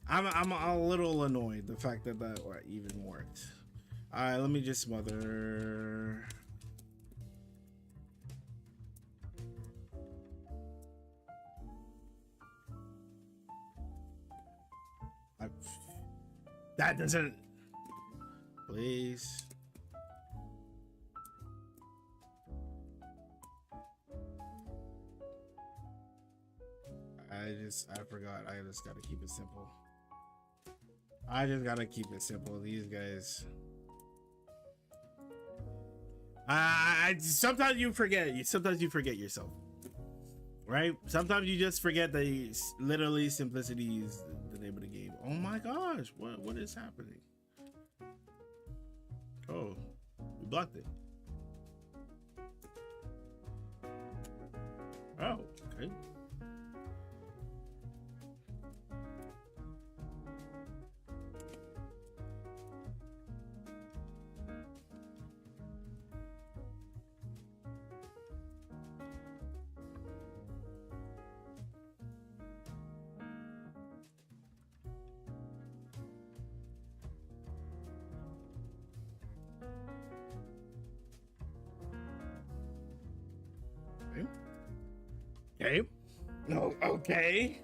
S1: I'm a little annoyed the fact that even worked. All right, let me just smother. That doesn't. Please. I forgot. I just gotta keep it simple. These guys. Sometimes you forget. Sometimes you forget yourself. Right? Sometimes you just forget that literally simplicity is the name of the game. Oh my gosh, what is happening? Oh, we blocked it. Oh, okay. Okay. No, okay.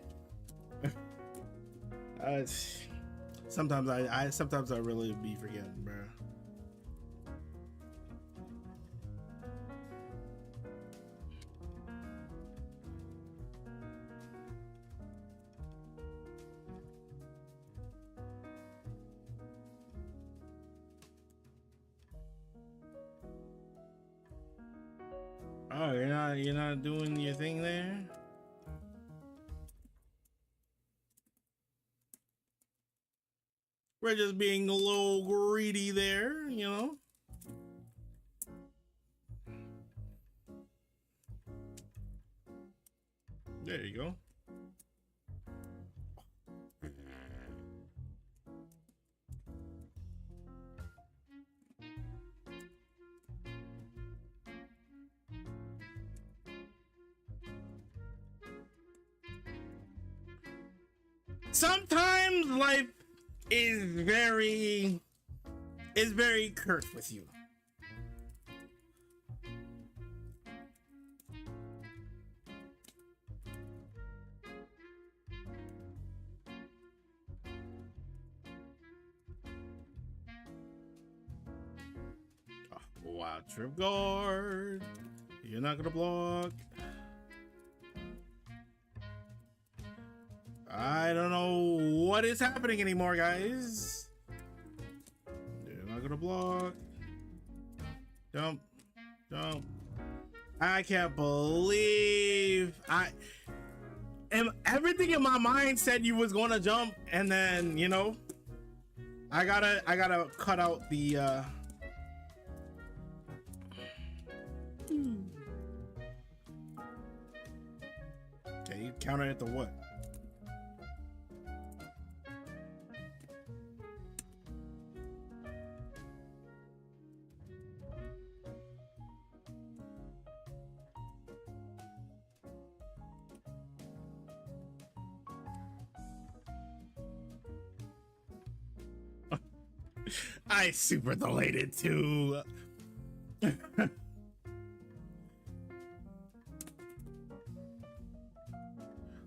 S1: Sometimes I really be forgetting, bro. Oh, you're not doing your thing there? We're just being a little greedy there, you know? There you go. Sometimes life is very curt with you. Oh, wow, trip guard. You're not gonna block. I don't know what is happening anymore, guys. You're not gonna block. Jump. I can't believe everything in my mind said you was gonna jump, and then I gotta cut out the okay, you counter it to what? I super delayed it too.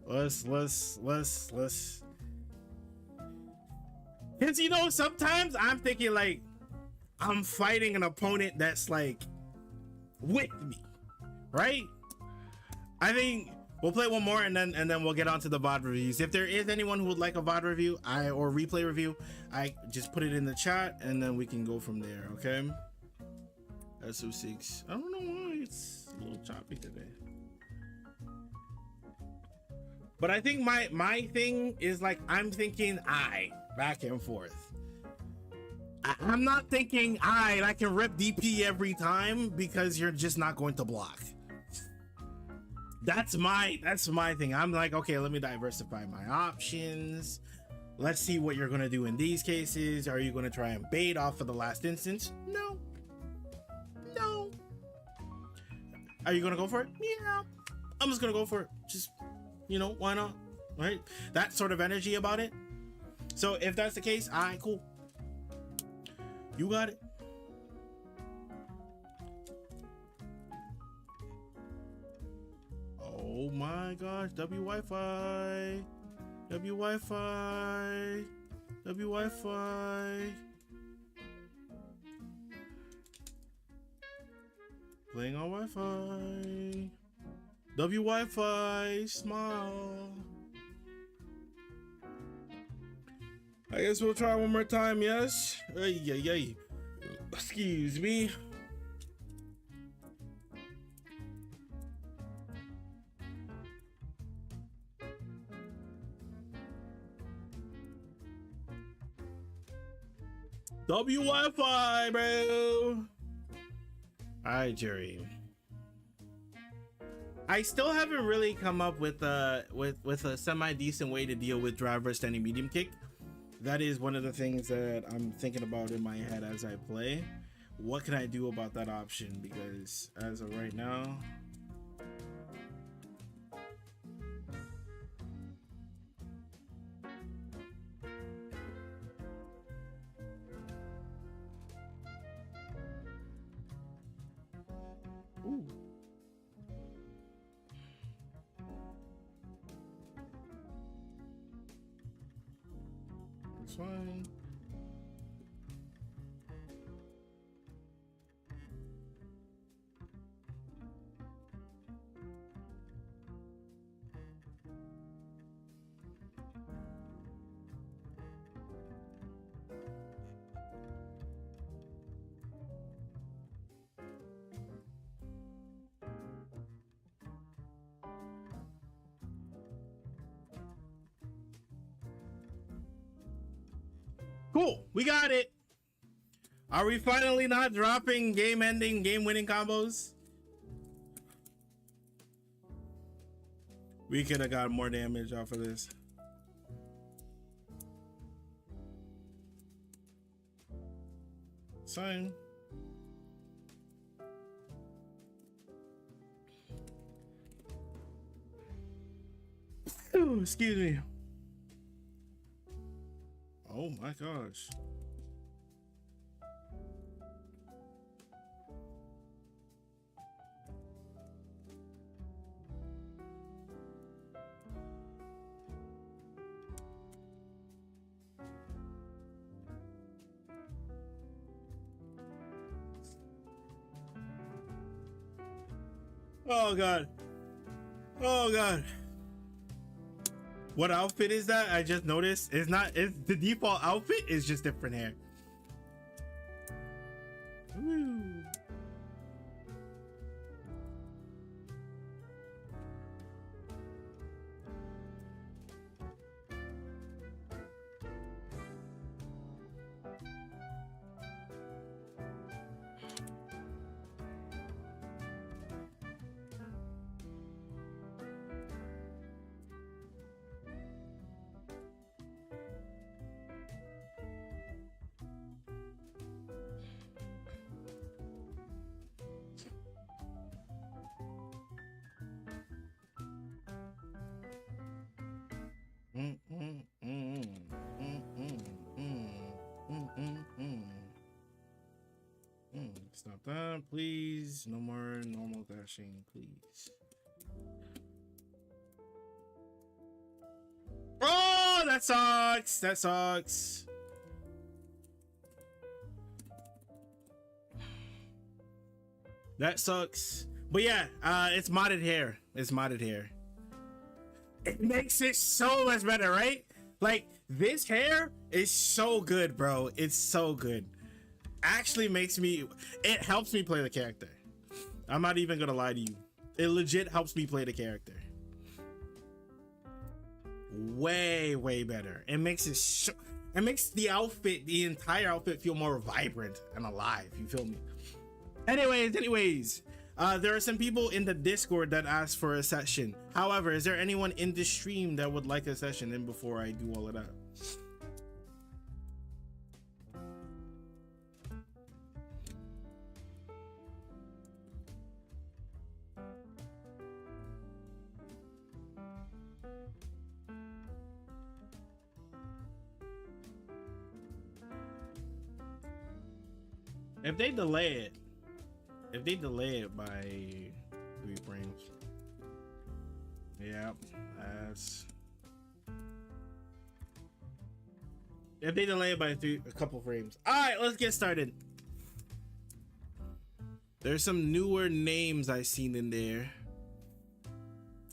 S1: Let's. Cause sometimes I'm thinking like I'm fighting an opponent that's like with me, right? I think we'll play one more and then we'll get on to the VOD reviews. If there is anyone who would like a VOD review, or replay review, I just put it in the chat and then we can go from there, okay? SO6. I don't know why it's a little choppy today. But I think my thing is like I'm thinking back and forth. I'm not thinking I can rip DP every time because you're just not going to block. That's my thing. I'm like, okay, let me diversify my options. Let's see what you're gonna do in these cases. Are you gonna try and bait off of the last instance? No. Are you gonna go for it? Yeah. I'm just gonna go for it. Just, why not? Right? That sort of energy about it. So if that's the case, cool. You got it. Oh my gosh, W Wi-Fi. Playing on Wi-Fi. W Wi-Fi, smile. I guess we'll try one more time, yes? Ay. Excuse me. W Wi-Fi, bro. Alright, Jerry. I still haven't really come up with a semi-decent way to deal with driver standing medium kick. That is one of the things that I'm thinking about in my head as I play. What can I do about that option? Because as of right now, ooh. It's fine. Cool, we got it. Are we finally not dropping game-ending, game-winning combos? We could have got more damage off of this. Sign. Ooh, excuse me. Oh my gosh. Oh god. Oh god. What outfit is that? I just noticed. It's the default outfit is just different hair. Woo. Stop that, please. No more normal dashing, please. Oh, that sucks. That sucks. That sucks. But yeah, it's modded hair. It's modded hair. It makes it so much better, right? Like, this hair is so good, bro. It's so good. Actually makes me, it helps me play the character. I'm not even gonna lie to you. It legit helps me play the character. Way better. It makes it it makes the outfit, the entire outfit, feel more vibrant and alive. You feel me? Anyways, there are some people in the Discord that asked for a session. However, is there anyone in the stream that would like a session? And before I do all of that, if they delay it by 3 frames, yeah, that's, if they delay it by a couple frames. All right, let's get started. There's some newer names I seen in there,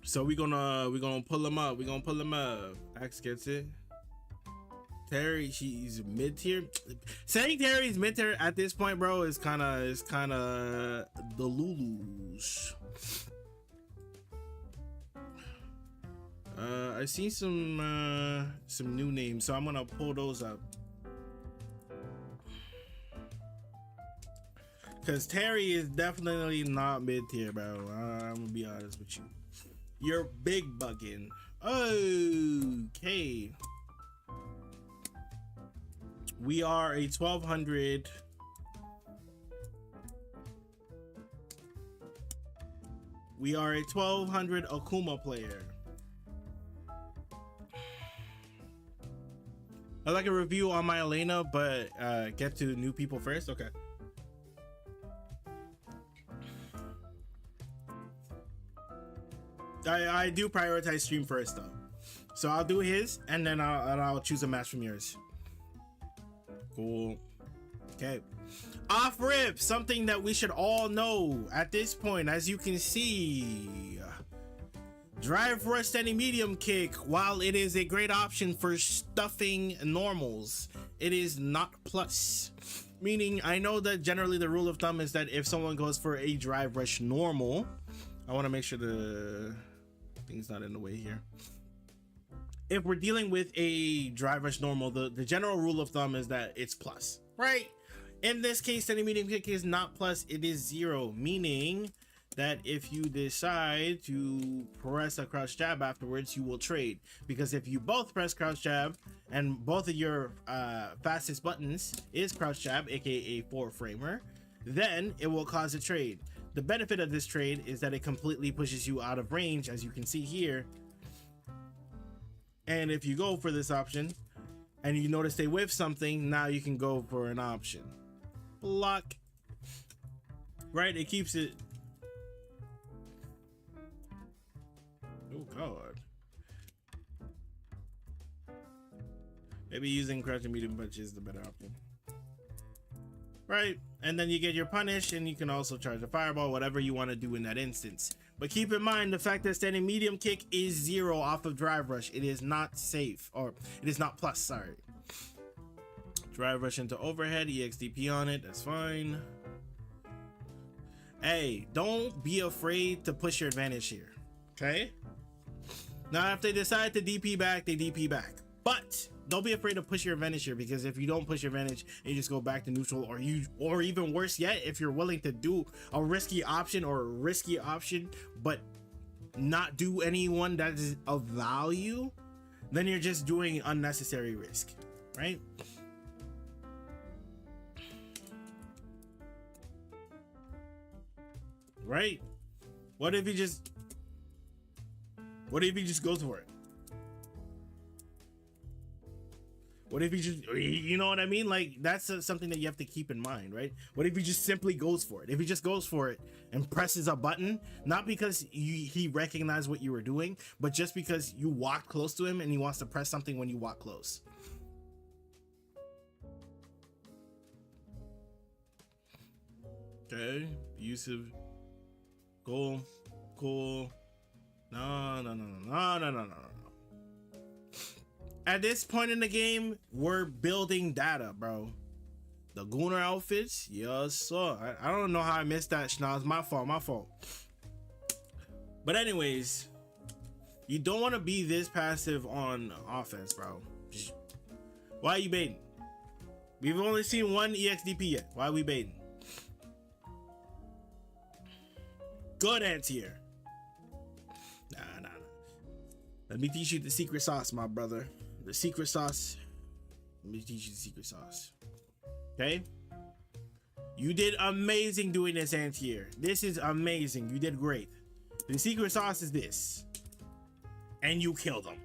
S1: so we're gonna pull them up. Axe gets it. Terry, she's mid tier. Saying Terry's mid tier at this point, bro, is kind of the Lulus. I see some new names, so I'm gonna pull those up. Cause Terry is definitely not mid tier, bro. I'm gonna be honest with you. You're big bugging. Okay. We are a 1200. We are a 1200 Akuma player. I'd like a review on my Elena, but get to new people first. Okay. I do prioritize stream first though, so I'll do his and then I'll choose a match from yours. Cool. Okay. Off rip, something that we should all know at this point. As you can see, drive for a steady medium kick, while it is a great option for stuffing normals, it is not plus. Meaning, I know that generally the rule of thumb is that if someone goes for a drive rush normal, I want to make sure the thing's not in the way here. if we're dealing with a drive rush normal, the general rule of thumb is that it's plus, right? In this case, steady medium kick is not plus, it is 0, meaning that if you decide to press a crouch jab afterwards, you will trade. Because if you both press crouch jab and both of your fastest buttons is crouch jab, aka 4-framer, then it will cause a trade. The benefit of this trade is that it completely pushes you out of range, as you can see here. And if you go for this option and you notice they whiff something, now you can go for an option. Block. Right? It keeps it. Oh god. Maybe using crouching medium punch is the better option. Right? And then you get your punish, and you can also charge a fireball, whatever you want to do in that instance. But keep in mind the fact that standing medium kick is 0 off of drive rush. It is not safe, or it is not plus, sorry. Drive rush into overhead, EXDP on it, that's fine. Hey, don't be afraid to push your advantage here, okay? Now, if they decide to DP back, they DP back. But don't be afraid to push your advantage here, because if you don't push your advantage and you just go back to neutral, or even worse yet, if you're willing to do a risky option but not do anyone that is of value, then you're just doing unnecessary risk, right? Right? What if he just goes for it? What if he just, you know what I mean? Like, that's something that you have to keep in mind, right? What if he just simply goes for it? If he just goes for it and presses a button, not because he recognized what you were doing, but just because you walked close to him and he wants to press something when you walk close. Okay, abusive. Cool. No. At this point in the game, we're building data, bro. The Gunnar outfits, yes sir. I don't know how I missed that, Schnoz. My fault. But anyways, you don't want to be this passive on offense, bro. Why are you baiting? We've only seen one EXDP yet. Why are we baiting? Good anti-air. Nah. Let me teach you the secret sauce, my brother. The secret sauce. Let me teach you the secret sauce. Okay? You did amazing doing this anti-air. This is amazing. You did great. The secret sauce is this. And you killed them.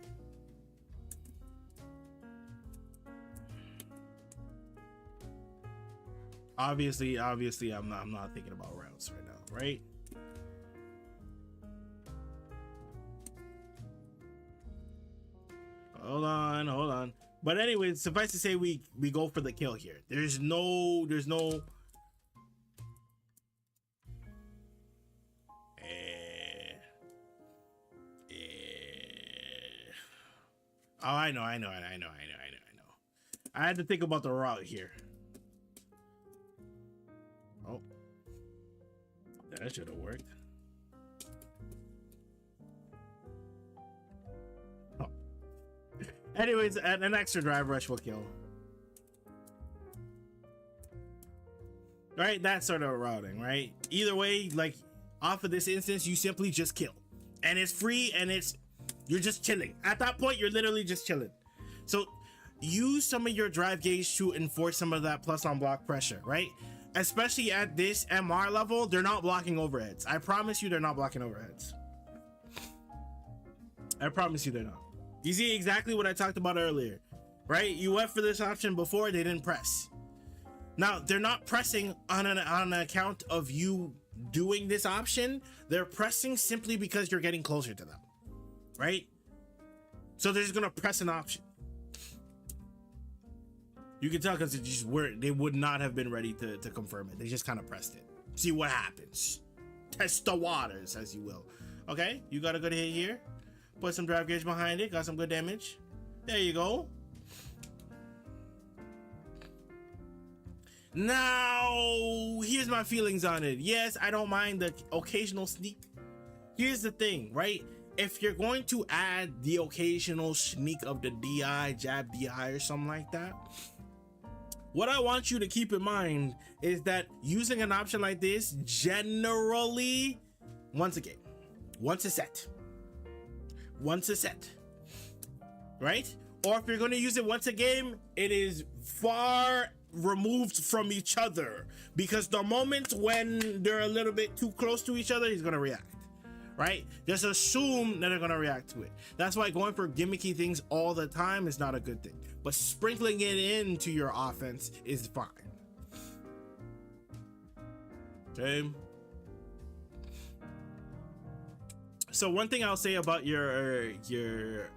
S1: Obviously, I'm not thinking about routes right now, right? Hold on. But anyway, suffice to say, we go for the kill here. There's no. Oh, I know. I had to think about the route here. Oh, that should have worked. Anyways, an extra drive rush will kill. Right? That sort of routing, right? Either way, like, off of this instance, you simply just kill. And it's free, and you're just chilling. At that point, you're literally just chilling. So, use some of your drive gauge to enforce some of that plus on block pressure, right? Especially at this MR level, they're not blocking overheads. I promise you they're not blocking overheads. I promise you they're not. You see exactly what I talked about earlier, right? You went for this option before, they didn't press. Now, they're not pressing on an account of you doing this option. They're pressing simply because you're getting closer to them, right? So they're just gonna press an option. You can tell because they would not have been ready to confirm it. They just kind of pressed it. See what happens. Test the waters, as you will. Okay, you got a good hit here. Put some drive gauge behind it. Got some good damage. There you go. Now, here's my feelings on it. Yes, I don't mind the occasional sneak. Here's the thing, right? if you're going to add the occasional sneak of the DI, jab DI or something like that, what I want you to keep in mind is that using an option like this generally once a game, once a set, right? Or if you're going to use it once a game, it is far removed from each other, because the moment when they're a little bit too close to each other, he's going to react, right? Just assume that they're going to react to it. That's why going for gimmicky things all the time is not a good thing, but sprinkling it into your offense is fine. Okay. So one thing I'll say about your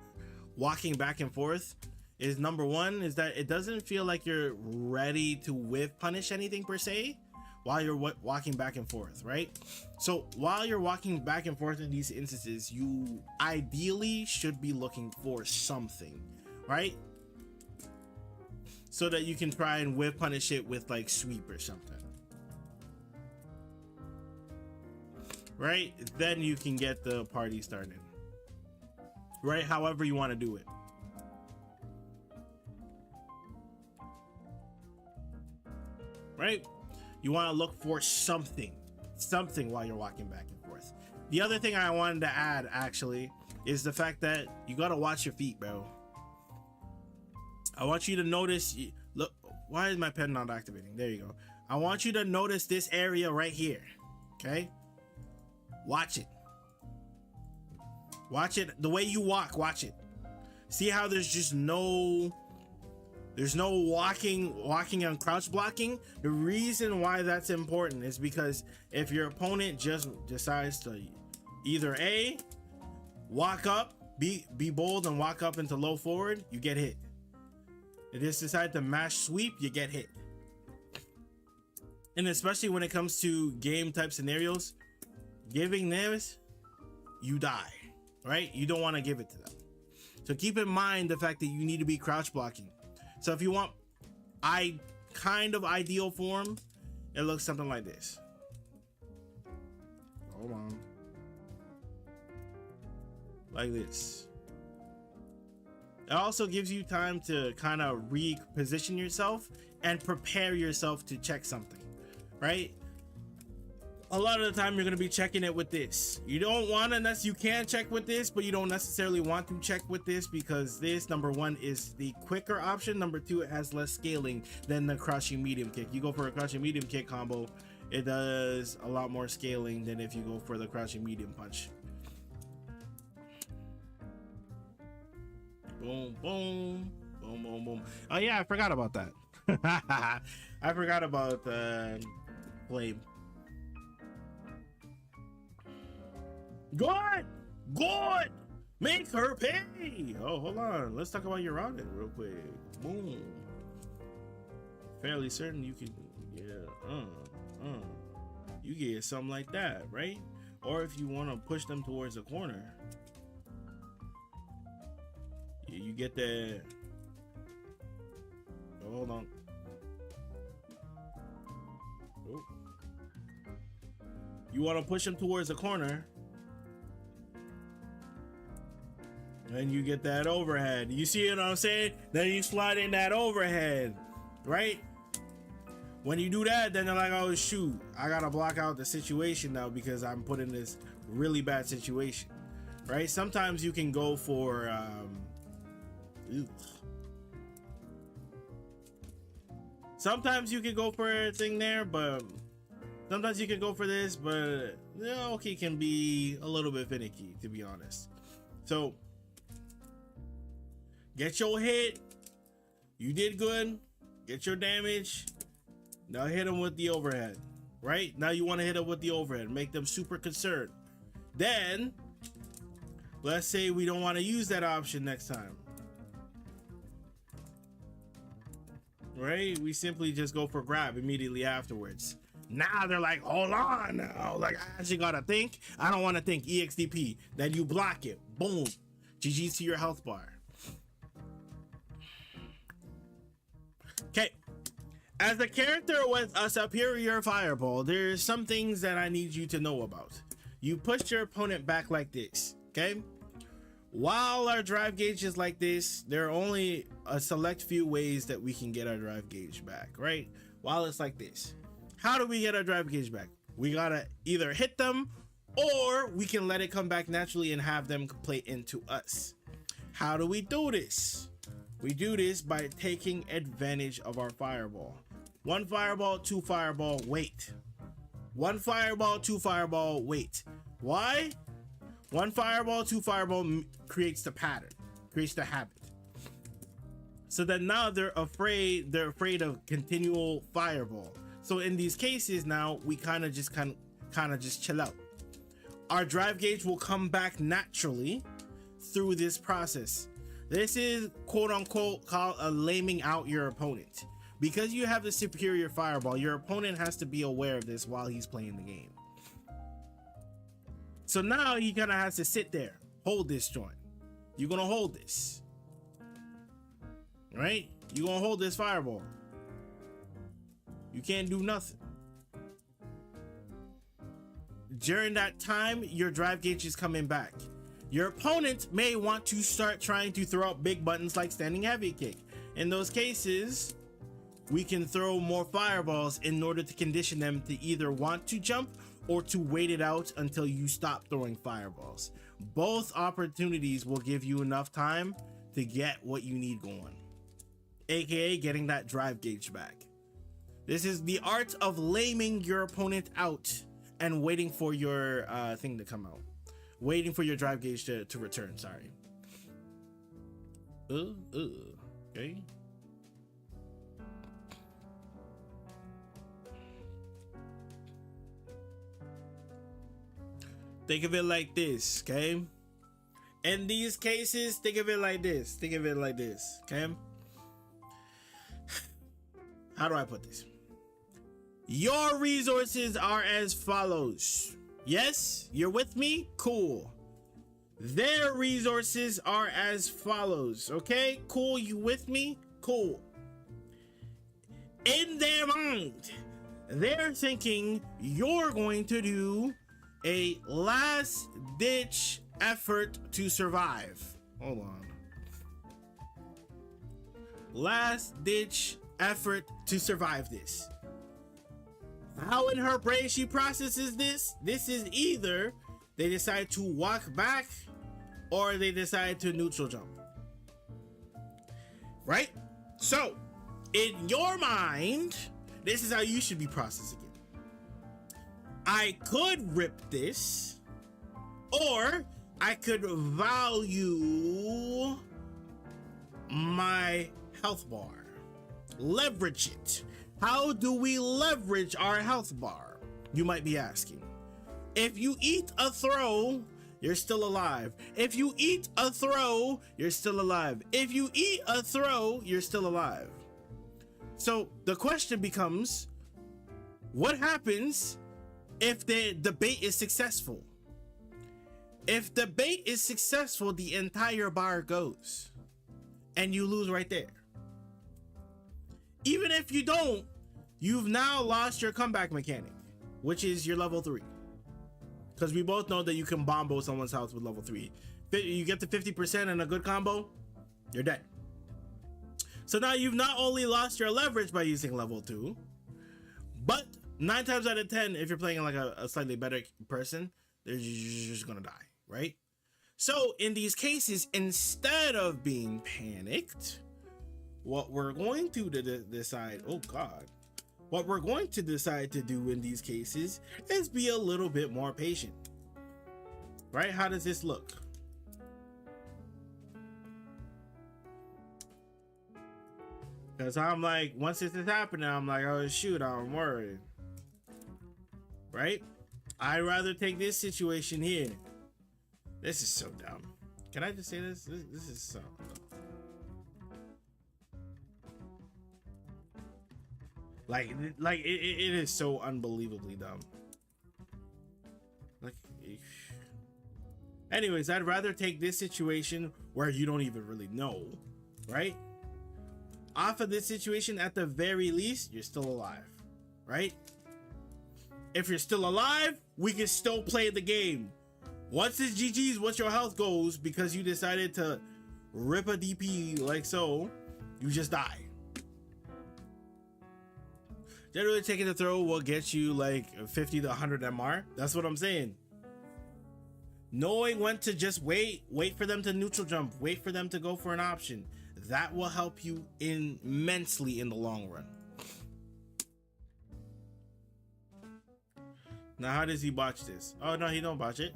S1: walking back and forth is, number one, is that it doesn't feel like you're ready to whiff punish anything per se while you're walking back and forth, right? So while you're walking back and forth in these instances, you ideally should be looking for something, right? So that you can try and whiff punish it with like sweep or something, right? Then you can get the party started, right? However you want to do it. Right? You want to look for something while you're walking back and forth. The other thing I wanted to add actually is the fact that you got to watch your feet, bro. I want you to notice, look, why is my pen not activating? There you go. I want you to notice this area right here. Okay? Watch it. Watch it. The way you walk, watch it. See how there's just no walking and crouch blocking? The reason why that's important is because if your opponent just decides to either A, walk up, be bold and walk up into low forward, you get hit. If they just decide to mash sweep, you get hit. And especially when it comes to game type scenarios, giving this, you die, right? You don't want to give it to them. So keep in mind the fact that you need to be crouch blocking. So if you want kind of ideal form, it looks something like this. Hold on. Like this. It also gives you time to kind of reposition yourself and prepare yourself to check something, right? A lot of the time you're going to be checking it with this. You don't want to, you can check with this, but you don't necessarily want to check with this because this, number one, is the quicker option. Number two, it has less scaling than the crouching medium kick. You go for a crouching medium kick combo, it does a lot more scaling than if you go for the crouching medium punch. Boom, boom, boom, boom, boom. Oh yeah, I forgot about that. I forgot about flame. Good. Make her pay. Oh, hold on. Let's talk about your audit real quick. Boom. Fairly certain you can, yeah. You get something like that, right? Or if you want to push them towards a corner, you get that. Oh, hold on. Oh. You want to push them towards a corner, and you get that overhead. You see what I'm saying? Then you slide in that overhead, right? When you do that, then they're like, oh shoot, I gotta block out the situation now because I'm put in this really bad situation, right? Sometimes you can go for sometimes you can go for a thing there, but sometimes you can go for this, but okay, can be a little bit finicky, to be honest. So get your hit. You did good. Get your damage. Now hit them with the overhead, right? Now you want to hit them with the overhead. Make them super concerned. Then, let's say we don't want to use that option next time. Right? We simply just go for grab immediately afterwards. Now they're like, hold on now. Like, I actually gotta think. I don't want to think. EXDP. Then you block it. Boom. GG's to your health bar. Okay. As a character with a superior fireball, there's some things that I need you to know about. You push your opponent back like this. Okay. While our drive gauge is like this, there are only a select few ways that we can get our drive gauge back, right? While it's like this, how do we get our drive gauge back? We gotta either hit them or we can let it come back naturally and have them play into us. How do we do this? We do this by taking advantage of our fireball. 1 fireball, 2 fireball, wait. 1 fireball, 2 fireball, wait. Why? 1 fireball, 2 fireball creates the pattern, creates the habit. So that now they're afraid of continual fireball. So in these cases now we kind of just chill out. Our drive gauge will come back naturally through this process. This is quote unquote called a laming out your opponent. Because you have the superior fireball, your opponent has to be aware of this while he's playing the game. So now he kind of has to sit there, hold this joint. You're gonna hold this, right? You're gonna hold this fireball. You can't do nothing. During that time, your drive gauge is coming back. Your opponent may want to start trying to throw out big buttons like standing heavy kick. In those cases, we can throw more fireballs in order to condition them to either want to jump or to wait it out until you stop throwing fireballs. Both opportunities will give you enough time to get what you need going, aka getting that drive gauge back. This is the art of laming your opponent out and waiting for your thing to come out. Waiting for your drive gauge to return, sorry. Okay. Think of it like this, okay? In these cases, think of it like this. Think of it like this, okay? How do I put this? Your resources are as follows. Yes, you're with me? Cool. Their resources are as follows. Okay, cool. You with me? Cool. In their mind, they're thinking you're going to do a last ditch effort to survive. Hold on. Last ditch effort to survive this. How in her brain she processes this is either they decide to walk back or they decide to neutral jump. Right? So, in your mind, this is how you should be processing it. I could rip this, or I could value my health bar. Leverage it. How do we leverage our health bar? You might be asking. If you eat a throw, you're still alive. If you eat a throw, you're still alive. If you eat a throw, you're still alive. So the question becomes, what happens if the bait is successful? If the bait is successful, the entire bar goes and you lose right there. Even if you don't, you've now lost your comeback mechanic, which is your level 3. Because we both know that you can bombo someone's house with level 3. You get to 50% and a good combo, you're dead. So now you've not only lost your leverage by using level 2, but 9 times out of 10, if you're playing like a slightly better person, you're just gonna die, right? So in these cases, instead of being panicked, what we're going to decide, oh God, what we're going to decide to do in these cases is be a little bit more patient, right? How does this look? Because I'm like, once this is happening, I'm like, oh shoot, I'm worried, right? I'd rather take this situation here. This is so dumb. Can I just say this? This is so dumb. Like it is so unbelievably dumb. Like, anyways, I'd rather take this situation where you don't even really know, right? Off of this situation, at the very least, you're still alive, right? If you're still alive, we can still play the game. Once it's GG's, once your health goes because you decided to rip a DP like so, you just die. Generally taking the throw will get you like 50 to 100 MR. That's what I'm saying. Knowing when to just wait for them to neutral jump, wait for them to go for an option. That will help you immensely in the long run. Now, how does he botch this? Oh, no, he don't botch it.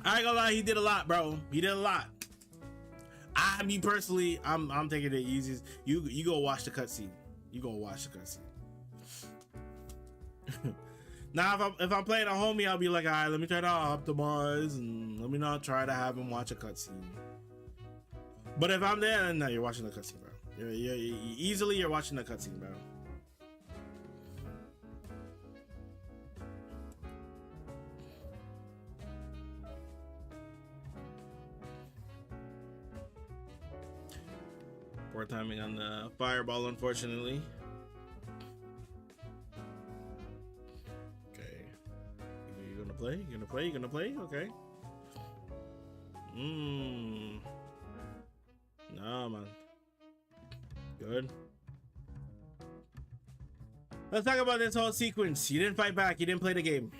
S1: I ain't gonna lie, he did a lot, bro. He did a lot. Me personally, I'm taking it easy. You go watch the cutscene. You go watch the cutscene. Now, if I'm playing a homie, I'll be like, all right, let me try to optimize and let me not try to have him watch a cutscene. But if I'm there, no, you're watching the cutscene, bro. You're watching the cutscene, bro. Poor timing on the fireball, unfortunately. Okay. You're gonna play? You're gonna play? You're gonna play? Okay. Nah, man. Good. Let's talk about this whole sequence. You didn't fight back. You didn't play the game.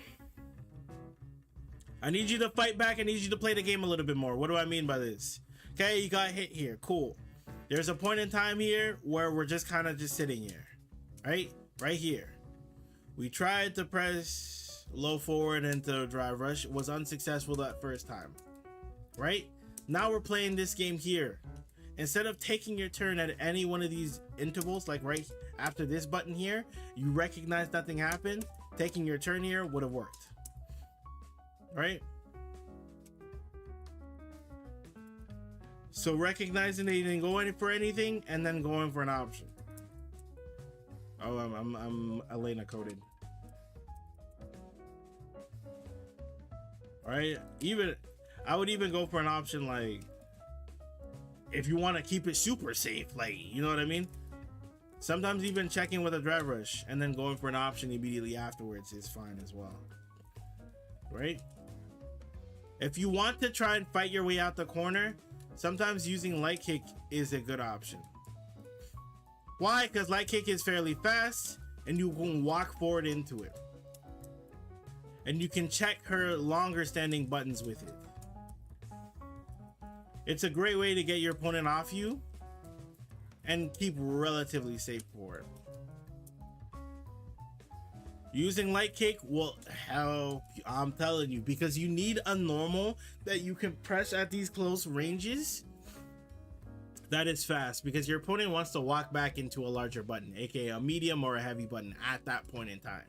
S1: I need you to fight back. I need you to play the game a little bit more. What do I mean by this? Okay, you got hit here. Cool. There's a point in time here where we're just kind of just sitting here. Right? Right here. We tried to press low forward into drive rush. It was unsuccessful that first time. Right? Now we're playing this game here. Instead of taking your turn at any one of these intervals, like right after this button here, you recognize nothing happened, taking your turn here would have worked. Right? So recognizing that you didn't go in for anything and then going for an option. Oh, I'm Elena coded. All right, I would even go for an option like, if you want to keep it super safe, like, you know what I mean? Sometimes even checking with a drive rush and then going for an option immediately afterwards is fine as well. Right? If you want to try and fight your way out the corner, sometimes using light kick is a good option. Why? Because light kick is fairly fast and you can walk forward into it. And you can check her longer standing buttons with it. It's a great way to get your opponent off you and keep relatively safe for it. Using light kick will help, I'm telling you, because you need a normal that you can press at these close ranges that is fast, because your opponent wants to walk back into a larger button, aka a medium or a heavy button at that point in time.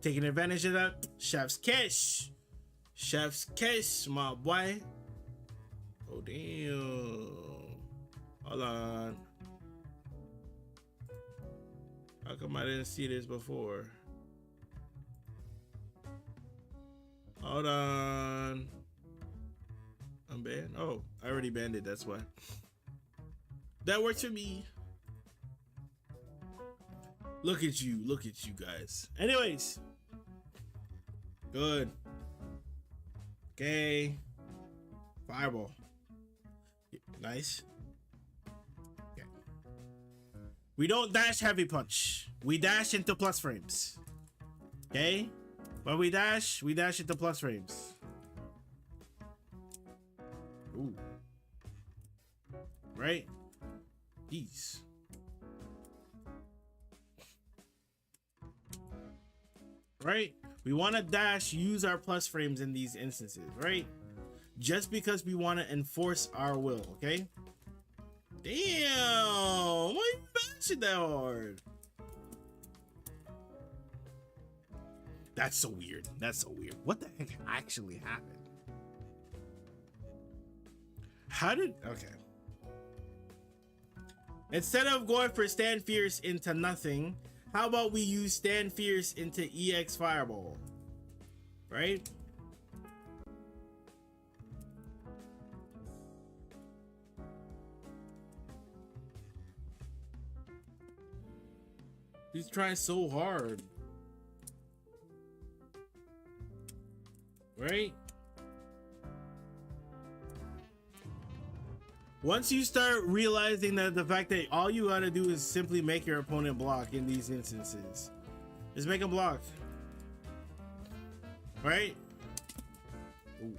S1: Taking advantage of that, chef's kiss. Chef's kiss, my boy. Oh, damn. Hold on. How come I didn't see this before? Hold on. I'm banned? Oh, I already banned it, that's why. That works for me. Look at you guys. Anyways. Good. Okay. Fireball. Nice. Okay. We don't dash heavy punch. We dash into plus frames. Okay? When we dash into plus frames. Ooh. Right? Jeez. Right? We want to dash, use our plus frames in these instances, right? Just because we want to enforce our will, okay? Damn! Why you bashing that hard? That's so weird. That's so weird. What the heck actually happened? How did... Okay. Instead of going for Stand Fierce into nothing, how about we use Stand Fierce into EX Fireball? Right? He's trying so hard. right? Once you start realizing that the fact that all you gotta do is simply make your opponent block in these instances, just make them block, right? Ooh.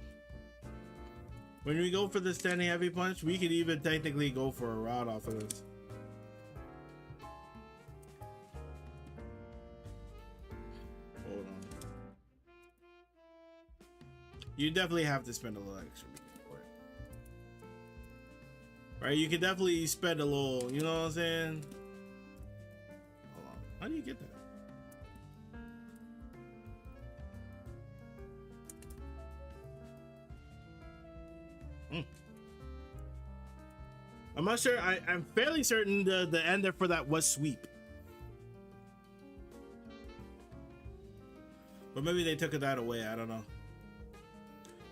S1: When we go for the standing heavy punch, we could even technically go for a rod off of this. Hold on. You definitely have to spend a little extra for it. Right? You can definitely spend a little, you know what I'm saying? Hold on. How do you get that? I'm not sure. I'm fairly certain the ender for that was sweep. But maybe they took that away. I don't know.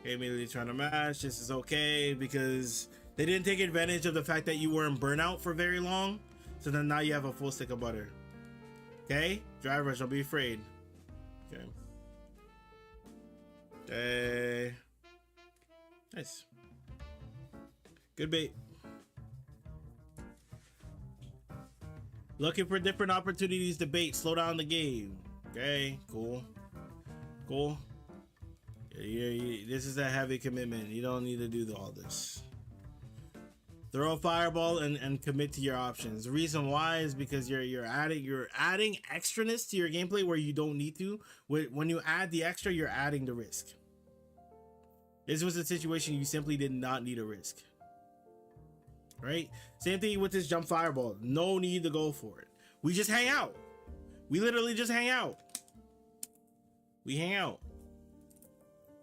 S1: Okay, immediately trying to match. This is okay because they didn't take advantage of the fact that you were in burnout for very long. So then now you have a full stick of butter. Okay? Drive rush, don't be afraid. Okay. Okay. Nice. Good bait. Looking for different opportunities to bait. Slow down the game. Okay, cool. Cool. Yeah, this is a heavy commitment. You don't need to do all this. Throw a fireball and commit to your options. The reason why is because you're adding extraness to your gameplay where you don't need to. When you add the extra, you're adding the risk. This was a situation you simply did not need a risk. Right? Same thing with this jump fireball. No need to go for it. We just hang out. We literally just hang out. We hang out.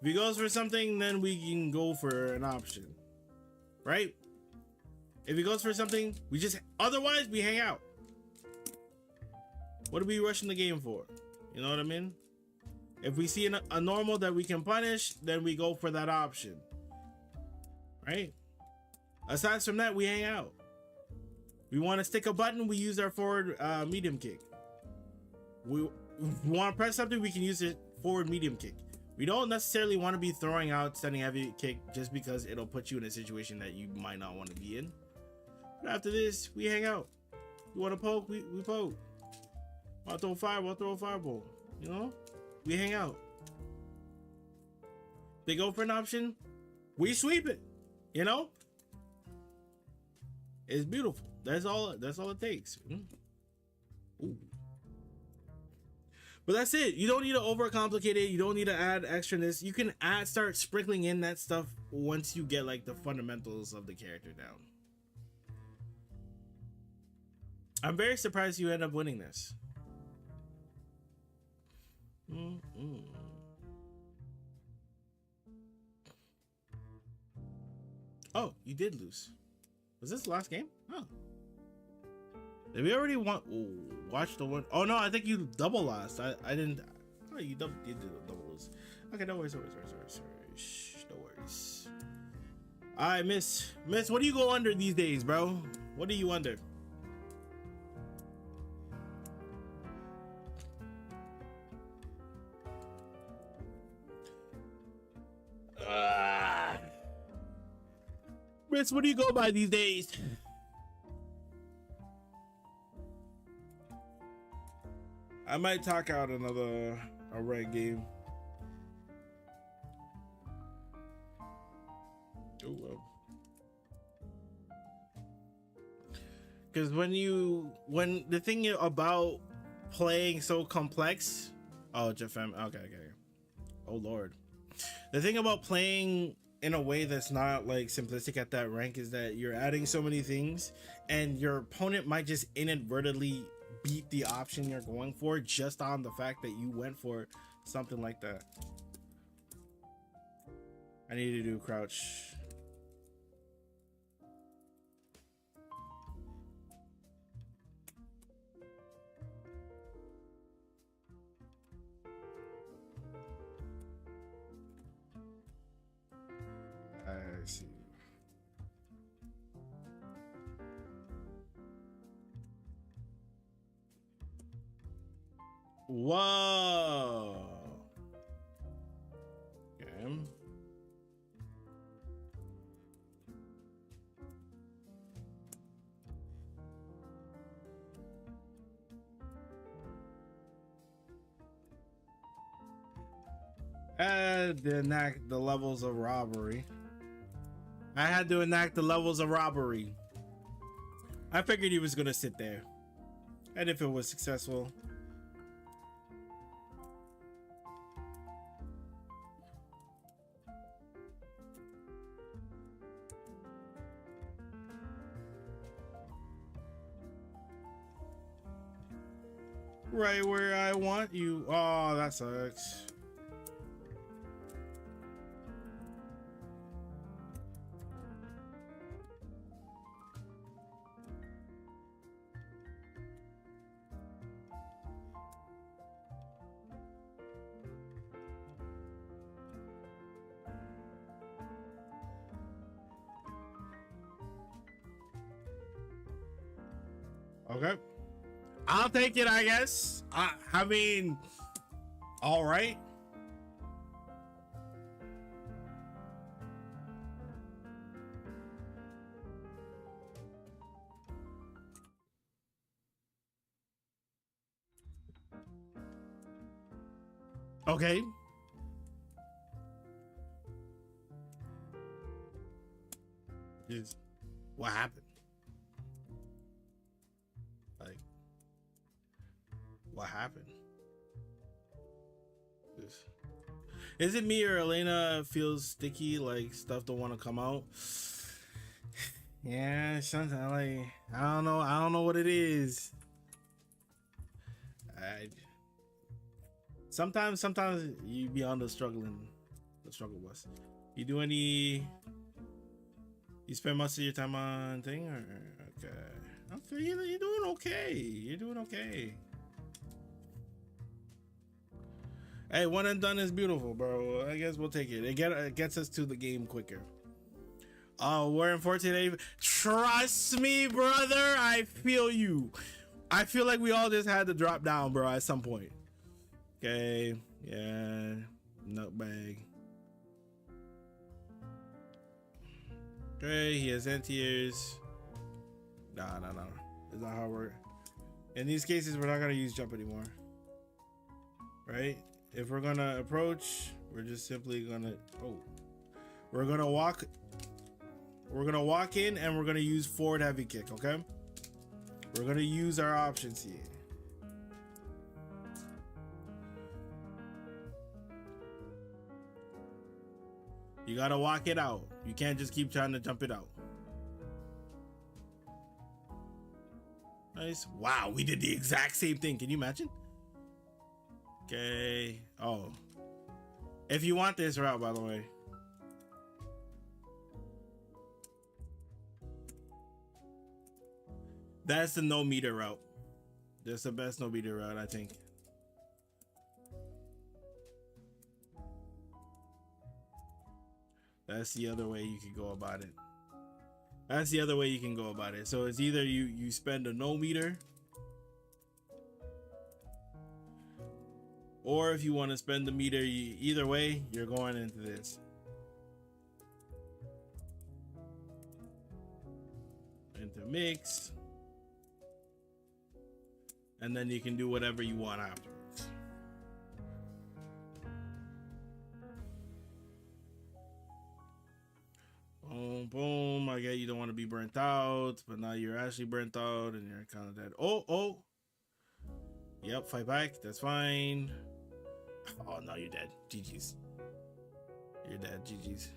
S1: If he goes for something, then we can go for an option. Right? If he goes for something, we just... Otherwise, we hang out. What are we rushing the game for? You know what I mean? If we see a normal that we can punish, then we go for that option. Right? Aside from that, we hang out. We want to stick a button, we use our forward medium kick. We want to press something, we can use it forward medium kick. We don't necessarily want to be throwing out standing heavy kick just because it'll put you in a situation that you might not want to be in. But after this, we hang out. You want to poke, we poke. Want to throw a fireball, throw a fireball. You know? We hang out. They go for an option, we sweep it. You know? It's beautiful. That's all it takes. Ooh. But that's it. You don't need to overcomplicate it. You don't need to add extraness. You can start sprinkling in that stuff once you get like the fundamentals of the character down. I'm very surprised you end up winning this. Oh, you did lose. Was this the last game? Oh. Did we already watch the one? Oh no, I think you double lost. I didn't. Oh, you did double lose. Okay, no worries. No worries. All right, Miss, what do you go under these days, bro? What are you under? Miss, what do you go by these days? I might talk out a red game. Oh well. Because when the thing about playing so complex, oh JFM, okay. Oh Lord, the thing about playing in a way that's not like simplistic at that rank is that you're adding so many things, and your opponent might just inadvertently beat the option you're going for just on the fact that you went for something like that. I need to do crouch. I see. Whoa. Okay. I had to enact the levels of robbery. I had to enact the levels of robbery. I figured he was gonna sit there. And if it was successful. Right where I want you. Oh, that sucks. Okay. I'll take it, I guess. I mean, all right. Okay. Jeez. What happened? Like, what happened? Is it me or Elena feels sticky, like stuff don't want to come out? Yeah, sometimes like I don't know what it is. Sometimes you be on the struggle bus. You do any? You spend most of your time on thing, or okay, you're doing okay. You're doing okay. Hey, one and done is beautiful, bro. I guess we'll take it. It gets us to the game quicker. Oh, we're in 14. Trust me, brother. I feel you. I feel like we all just had to drop down, bro, at some point. Okay. Yeah. Nutbag. Okay. He has anti-airs. No. It's not how it works. In these cases, we're not going to use jump anymore. Right? If we're gonna approach, we're just simply gonna we're gonna walk in and we're gonna use forward heavy kick. Okay, we're gonna use our options here. You gotta walk it out. You can't just keep trying to jump it out. Nice. Wow, we did the exact same thing. Can you imagine? Okay. Oh. If you want this route, by the way. That's the no meter route. That's the best no meter route, I think. That's the other way you can go about it. That's the other way you can go about it. So it's either you spend a no meter, or if you want to spend the meter, either way, you're going into this. Into mix. And then you can do whatever you want afterwards. Boom, boom. I get you don't want to be burnt out, but now you're actually burnt out and you're kind of dead. Oh. Yep, fight back. That's fine. Oh, no, you're dead. GG's. You're dead. GG's.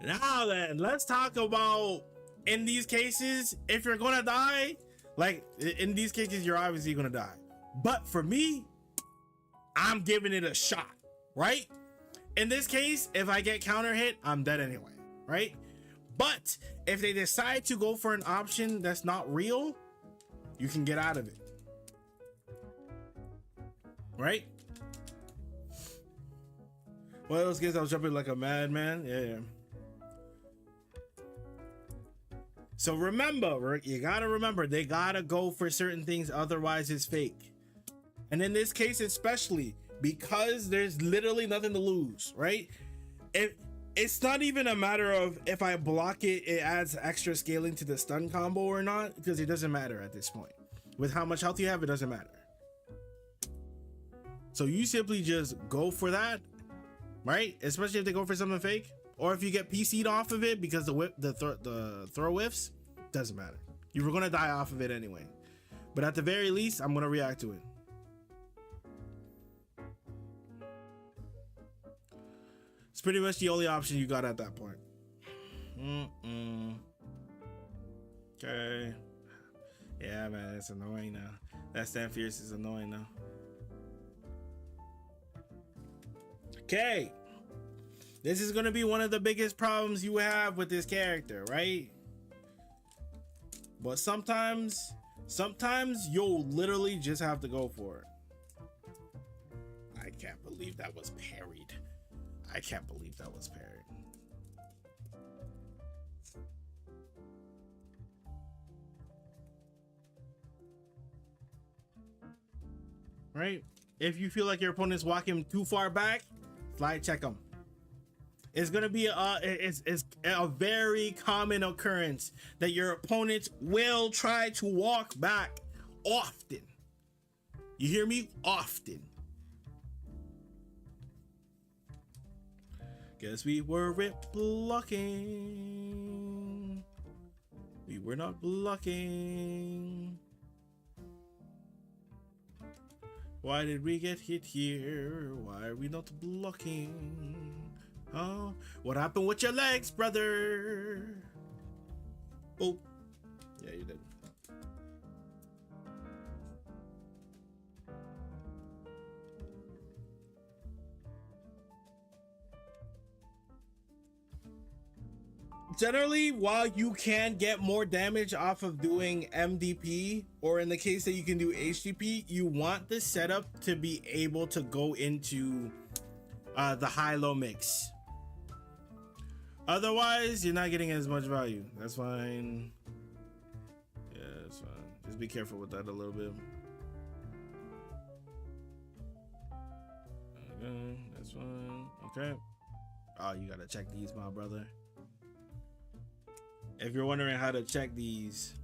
S1: Now then, let's talk about, in these cases, if you're gonna die, like, in these cases, you're obviously gonna die. But for me, I'm giving it a shot, right? In this case, if I get counter hit, I'm dead anyway, right? But if they decide to go for an option that's not real, you can get out of it. Right? One of those games I was jumping like a madman. Yeah. So remember, you gotta remember, they gotta go for certain things, otherwise it's fake. And in this case, especially because there's literally nothing to lose, right? It's not even a matter of if I block it, it adds extra scaling to the stun combo or not, because it doesn't matter at this point. With how much health you have, it doesn't matter. So you simply just go for that, right? Especially if they go for something fake, or if you get PC'd off of it because the throw whiffs, doesn't matter. You were gonna die off of it anyway. But at the very least, I'm gonna react to it. It's pretty much the only option you got at that point. Okay. Yeah, man, it's annoying now. That Stand Fierce is annoying now. Okay. This is gonna be one of the biggest problems you have with this character, right? But sometimes you'll literally just have to go for it. I can't believe that was parried. I can't believe that was parried. Right? If you feel like your opponent's walking too far back, slide check them. It's gonna be it's a very common occurrence that your opponent will try to walk back often. You hear me? Often. Guess we were blocking. We were not blocking. Why did we get hit here? Why are we not blocking? Oh, what happened with your legs, brother? Oh, yeah, you did. Generally, while you can get more damage off of doing MDP, or in the case that you can do HDP, you want the setup to be able to go into the high-low mix. Otherwise, you're not getting as much value. That's fine. Yeah, that's fine. Just be careful with that a little bit. Okay, that's fine. Okay. Oh, you gotta check these, my brother. If you're wondering how to check these,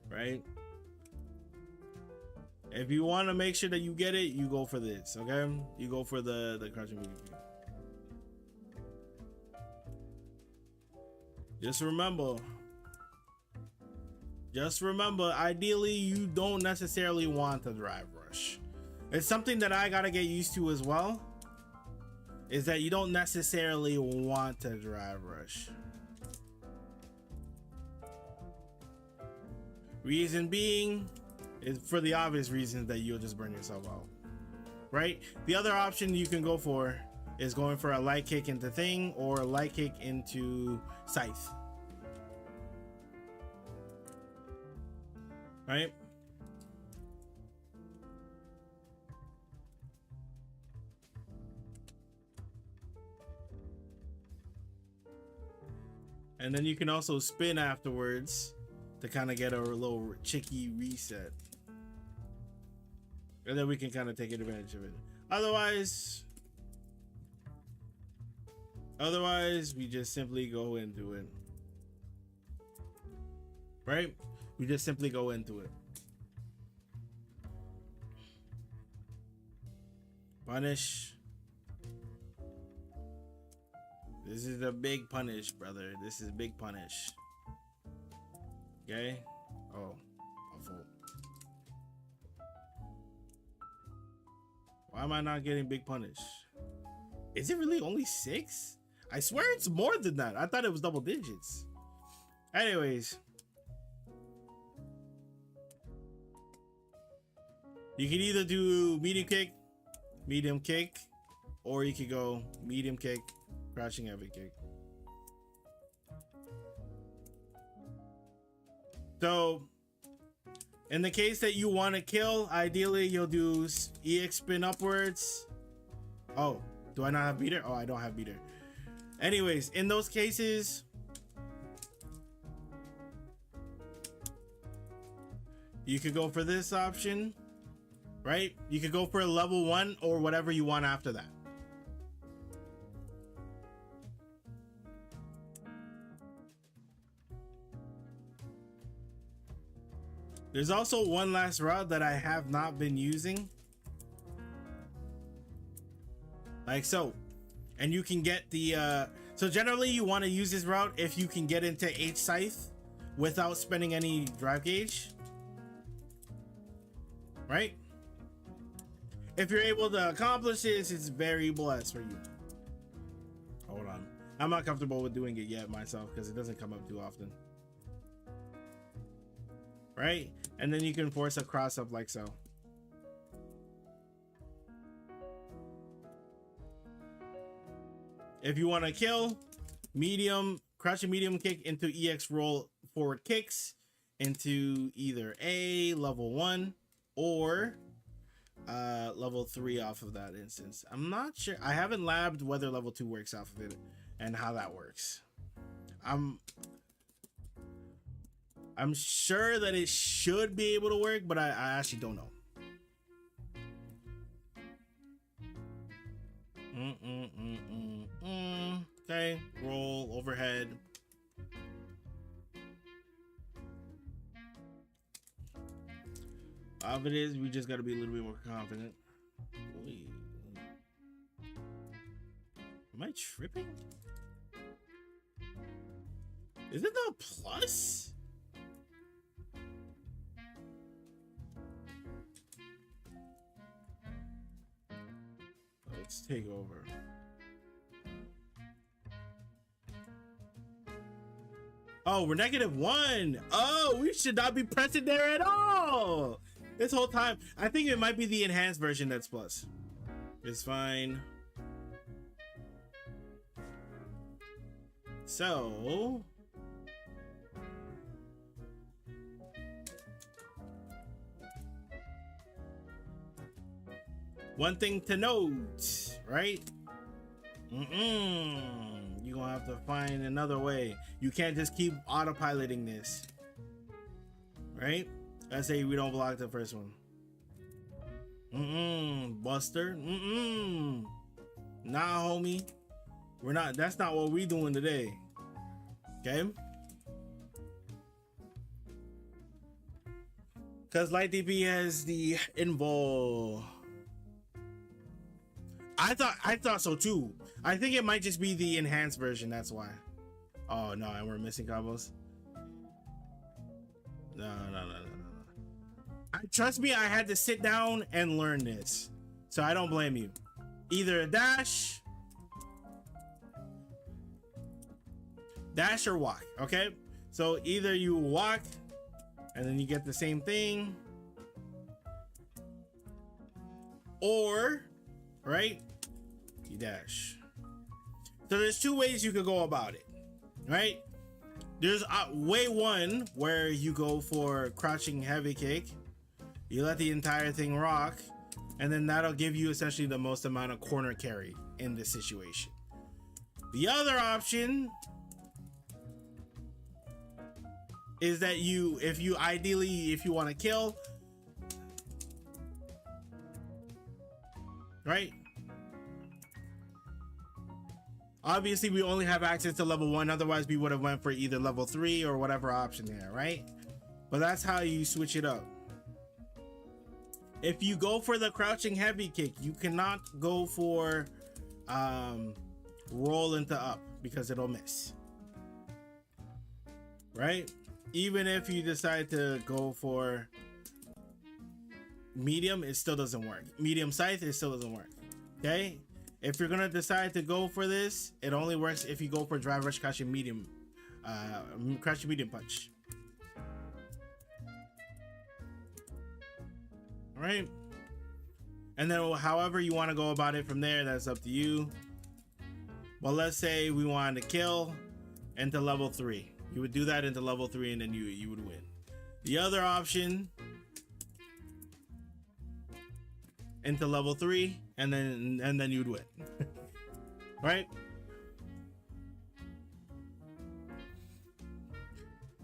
S1: right? If you want to make sure that you get it, you go for this, okay? You go for the crouching BDP. Just remember, ideally, you don't necessarily want the drive rush. It's something that I gotta get used to as well, is that you don't necessarily want to drive rush. Reason being is for the obvious reasons that you'll just burn yourself out, right? The other option you can go for is going for a light kick into Thing or a light kick into Scythe, right? And then you can also spin afterwards to kind of get a little cheeky reset. And then we can kind of take advantage of it. Otherwise, we just simply go into it. Right? We just simply go into it. Punish. This is a big punish, brother. This is big punish. Okay? Oh, my fault. Why am I not getting big punish? Is it really only 6? I swear it's more than that. I thought it was double digits. Anyways. You can either do medium kick, or you could go medium kick, crouching heavy kick. So, in the case that you want to kill, ideally you'll do EX spin upwards. Oh, do I not have beater? Oh, I don't have beater. Anyways, in those cases, you could go for this option, right? You could go for a level 1 or whatever you want after that. There's also one last route that I have not been using. Like so. And you can get the so generally you want to use this route if you can get into H Scythe without spending any drive gauge. Right? If you're able to accomplish this, it's very blessed for you. Hold on. I'm not comfortable with doing it yet myself because it doesn't come up too often. Right? And then you can force a cross up like so. If you want to kill, medium, crouch a medium kick into EX roll forward kicks into either A, level 1, or level 3 off of that instance. I'm not sure. I haven't labbed whether level 2 works off of it and how that works. I'm sure that it should be able to work, but I actually don't know. Okay, roll overhead. Of it is, we just got to be a little bit more confident. Wait. Am I tripping? Is it the plus? Let's take over. Oh, we're -1. Oh, we should not be pressing there at all. This whole time. I think it might be the enhanced version that's plus. It's fine. So. One thing to note, right? You're gonna have to find another way. You can't just keep autopiloting this, right? Let's say we don't block the first one. Buster. Nah, homie. We're not. That's not what we doing today. Okay. Because Light DP has the invul. I thought so too. I think it might just be the enhanced version. That's why. Oh no, and we're missing combos. No. Trust me, I had to sit down and learn this, so I don't blame you. Either a dash or walk. Okay, so either you walk and then you get the same thing, or right, you dash. So there's two ways you could go about it, right? There's way one where you go for crouching heavy kick. You let the entire thing rock, and then that'll give you essentially the most amount of corner carry in this situation. The other option is that if you want to kill, right? Obviously, we only have access to level 1. Otherwise, we would have went for either level 3 or whatever option there, right? But that's how you switch it up. If you go for the crouching heavy kick, you cannot go for roll into up because it'll miss. Right? Even if you decide to go for medium, it still doesn't work. Medium scythe, it still doesn't work. Okay? If you're gonna decide to go for this, it only works if you go for drive rush crouching medium punch. Right? And then however you want to go about it from there, that's up to you. Well, let's say we wanted to kill into level 3. You would do that into level 3 and then you would win. The other option, into level 3 and then you'd win. Right?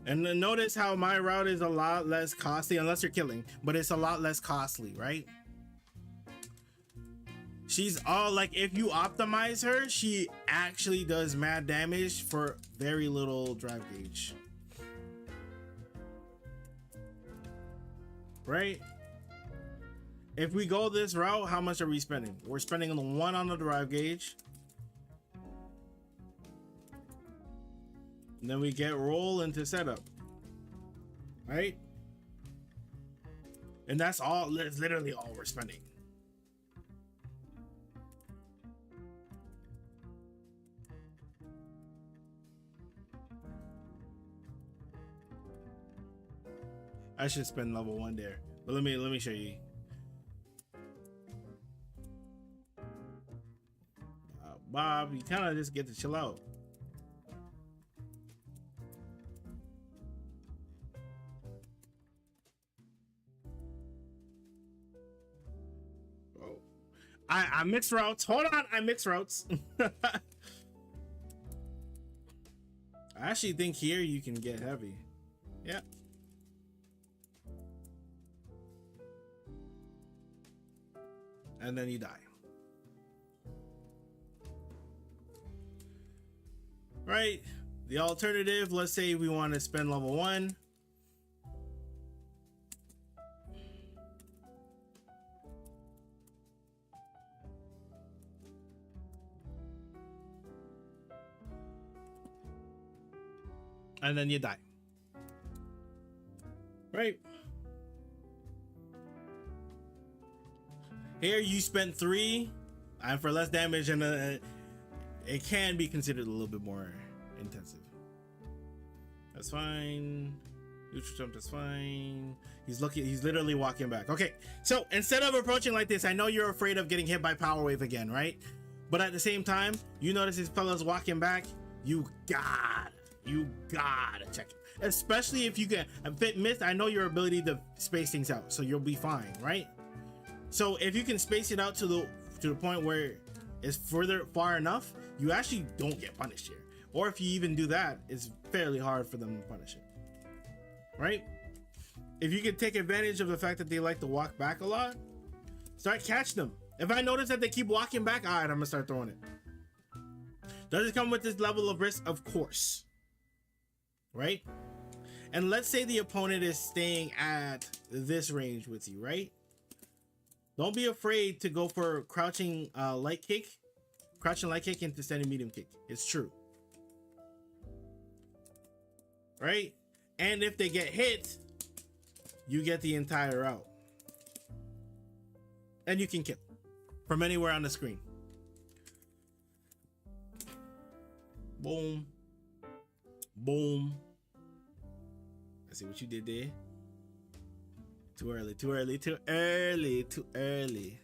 S1: And then notice how my route is a lot less costly, unless you're killing, but it's a lot less costly, right? She's all like, if you optimize her, she actually does mad damage for very little drive gauge. right? If we go this route, how much are we spending? We're spending on the 1 on the drive gauge. And then we get roll into setup, right? And that's all, that's literally all we're spending. I should spend level 1 there, but let me show you. Bob, you kind of just get to chill out. Oh, I mix routes. Hold on, I mix routes. I actually think here you can get heavy. Yeah. And then you die. Right? The alternative, let's say we want to spend level 1. And then you die. Right? Here you spent 3 and for less damage, and it can be considered a little bit more intensive. That's fine. Neutral jump, that's fine. He's literally walking back. Okay, so instead of approaching like this, I know you're afraid of getting hit by Power Wave again, right? But at the same time, you notice this fella's walking back. You gotta check it. Especially if you get a bit missed. I know your ability to space things out, so you'll be fine, right? So if you can space it out to the point where it's far enough, you actually don't get punished here. Or if you even do that, it's fairly hard for them to punish it, right? If you can take advantage of the fact that they like to walk back a lot, start catching them. If I notice that they keep walking back, all right, I'm gonna start throwing it. Does it come with this level of risk? Of course, right? And let's say the opponent is staying at this range with you, right? Don't be afraid to go for crouching light kick into standing medium kick. It's true. Right? And if they get hit, you get the entire route. And you can kill from anywhere on the screen. Boom. Boom. I see what you did there. Too early, too early, too early, too early.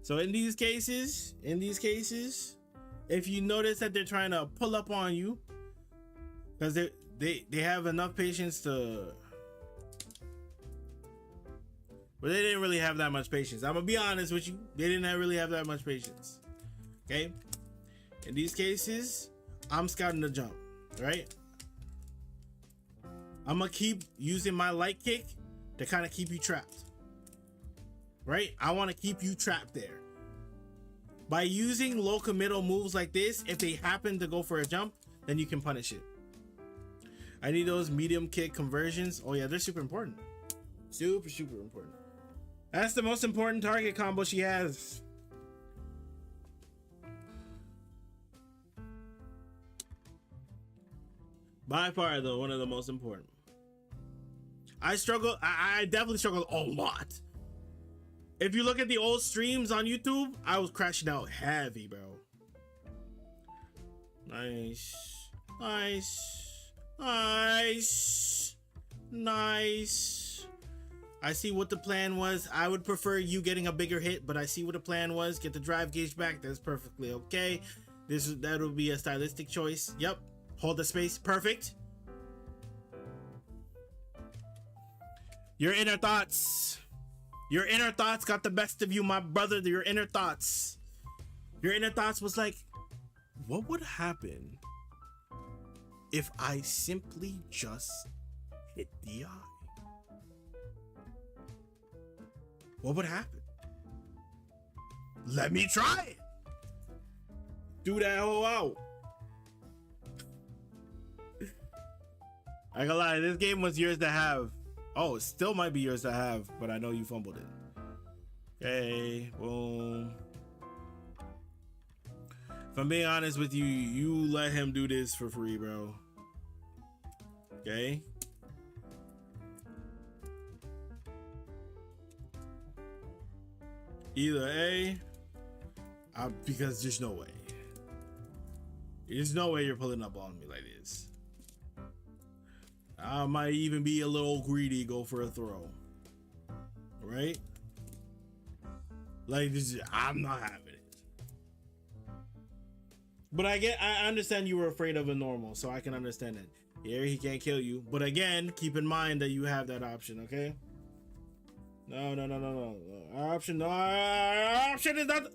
S1: So in these cases, if you notice that they're trying to pull up on you, because they have enough patience to, well, they didn't really have that much patience. I'm gonna be honest with you, they didn't really have that much patience. Okay, in these cases, I'm scouting the jump, right? I'm gonna keep using my light kick to kind of keep you trapped, right? I want to keep you trapped there. By using low committal moves like this, if they happen to go for a jump, then you can punish it. I need those medium kick conversions. Oh yeah, they're super important. Super, super important. That's the most important target combo she has. By far, though, one of the most important. I definitely struggled a lot. If you look at the old streams on YouTube, I was crashing out heavy, bro. Nice. Nice. Nice. Nice. I see what the plan was. I would prefer you getting a bigger hit, but I see what the plan was. Get the drive gauge back. That's perfectly okay. That would be a stylistic choice. Yep. Hold the space. Perfect. Your inner thoughts. Your inner thoughts got the best of you, my brother. Your inner thoughts. Your inner thoughts was like, what would happen if I simply just hit the eye? What would happen? Let me try it. Do that whole out. I gonna lie, this game was yours to have. Oh, it still might be yours to have, but I know you fumbled it. Okay, boom. If I'm being honest with you, you let him do this for free, bro. Okay. Either A, because there's no way. There's no way you're pulling up on me like this. I might even be a little greedy, go for a throw. Right? Like this, I'm not having it. But I understand you were afraid of a normal, so I can understand it. Here he can't kill you, but again, keep in mind that you have that option, okay? No. Our option, no, our option is not.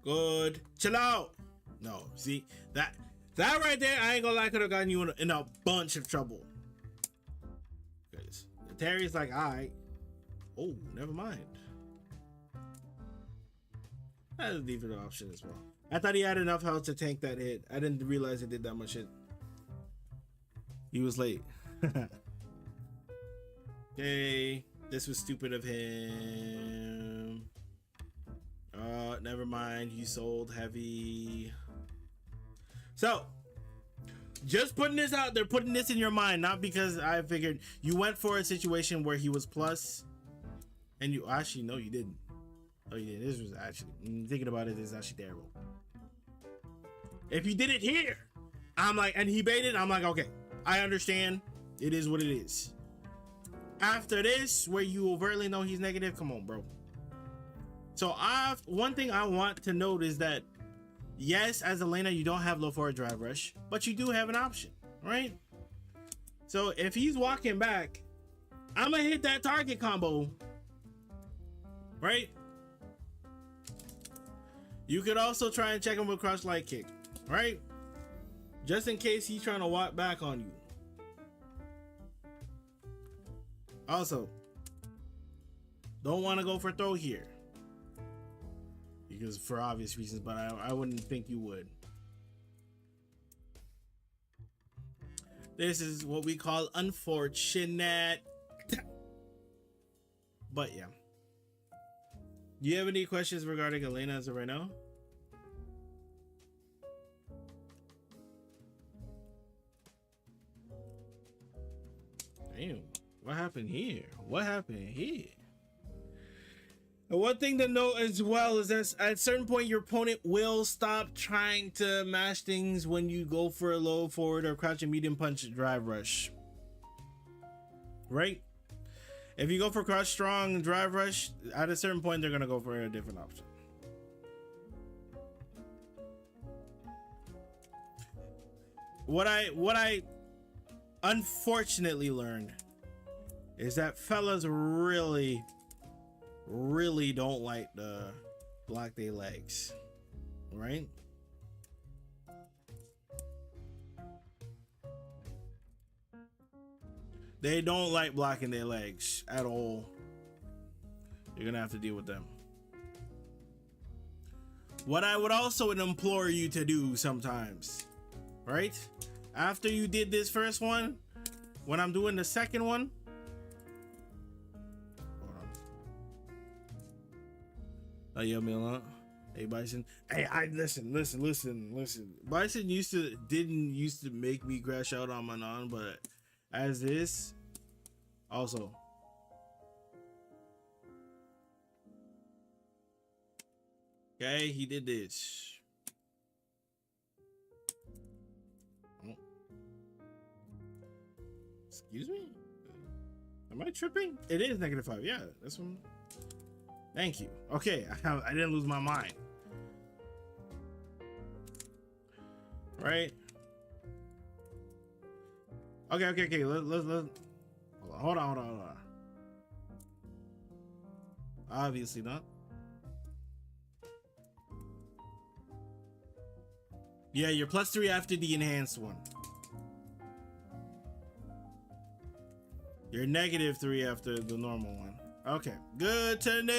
S1: Good. Chill out. No, see that right there. I ain't gonna lie, could have gotten you in a bunch of trouble. Because Terry's like, all right. Oh, never mind. That's a different option as well. I thought he had enough health to tank that hit. I didn't realize it did that much hit. He was late. Okay, this was stupid of him. Never mind. You sold heavy. So, just putting this out there, putting this in your mind, not because I figured you went for a situation where he was plus, and you actually no, you didn't. Oh, you did. This was actually thinking about it. This is actually terrible. If you did it here, I'm like, and he baited. I'm like, okay, I understand. It is what it is. After this, where you overtly know he's negative, come on, bro. So one thing I want to note is that yes, as a laner, you don't have low forward drive rush, but you do have an option, right? So if he's walking back, I'm gonna hit that target combo, right? You could also try and check him with crush light kick, right? Just in case he's trying to walk back on you. Also, don't want to go for throw here. Because for obvious reasons, but I wouldn't think you would. This is what we call unfortunate. But yeah. Do you have any questions regarding Elena as of right now? Damn. What happened here? What happened here? And one thing to note as well is that at a certain point, your opponent will stop trying to mash things when you go for a low forward or crouching medium punch drive rush. Right? If you go for crouch strong drive rush, at a certain point, they're going to go for a different option. What I unfortunately learned is that fellas really don't like to block their legs, right? They don't like blocking their legs at all. You're gonna have to deal with them. What I would also implore you to do sometimes, right? After you did this first one, when I'm doing the second one, oh yeah, Milan. Hey Bison. Hey, I listen. Bison didn't used to make me crash out on my non, but as this also. Okay, he did this. Oh. Excuse me? Am I tripping? It is -5. Yeah, that's one. Thank you. Okay, I didn't lose my mind. Right? Okay. Let's hold on. Obviously not. Yeah, you're +3 after the enhanced one. You're -3 after the normal one. Okay, good to know.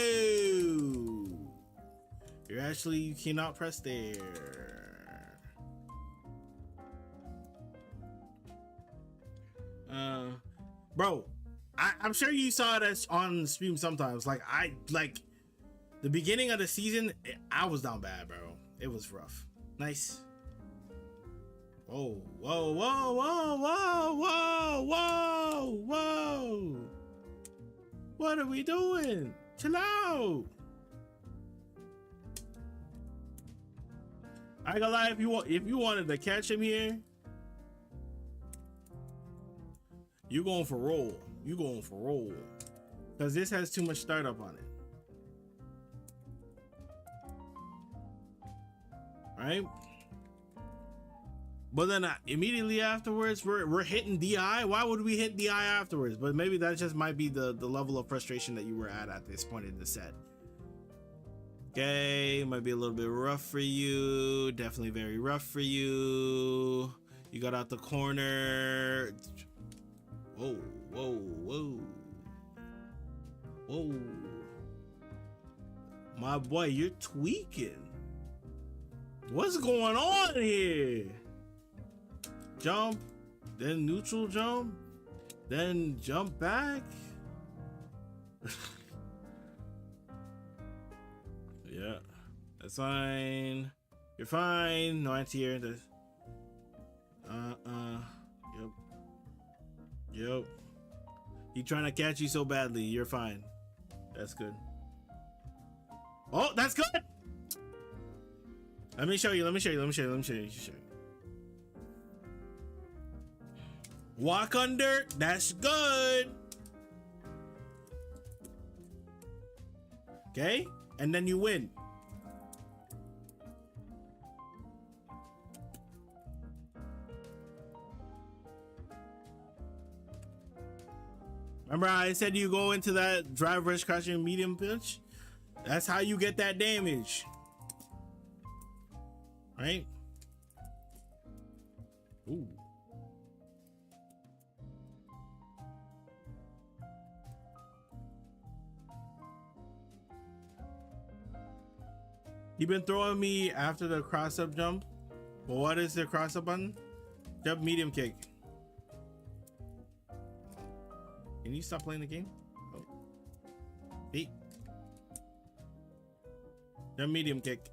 S1: You cannot press there. Bro, I'm sure you saw this on stream sometimes. Like the beginning of the season, I was down bad, bro. It was rough. Nice. Whoa, whoa, whoa, whoa, whoa, whoa, whoa, whoa. What are we doing? Chill out. I ain't gonna lie, if you wanted to catch him here, you going for roll. You going for roll. Because this has too much startup on it. Right? But then immediately afterwards, we're hitting DI. Why would we hit DI afterwards? But maybe that just might be the level of frustration that you were at this point in the set. Okay, might be a little bit rough for you. Definitely very rough for you. You got out the corner. Whoa, whoa, whoa. Whoa. My boy, you're tweaking. What's going on here? Jump, then neutral jump, then jump back. Yeah, that's fine. You're fine. No anti-air. Yep. Yep. He trying to catch you so badly. You're fine. That's good. Oh, that's good. Let me show you. Let me show you. Let me show you. Let me show you. Show you. Walk under. That's good. Okay. And then you win. Remember I said you go into that drive rush crouching medium pitch? That's how you get that damage. Right? Ooh. You've been throwing me after the cross-up jump. Well, what is the cross-up button? Jump medium kick. Can you stop playing the game? Oh. Hey. Jump medium kick.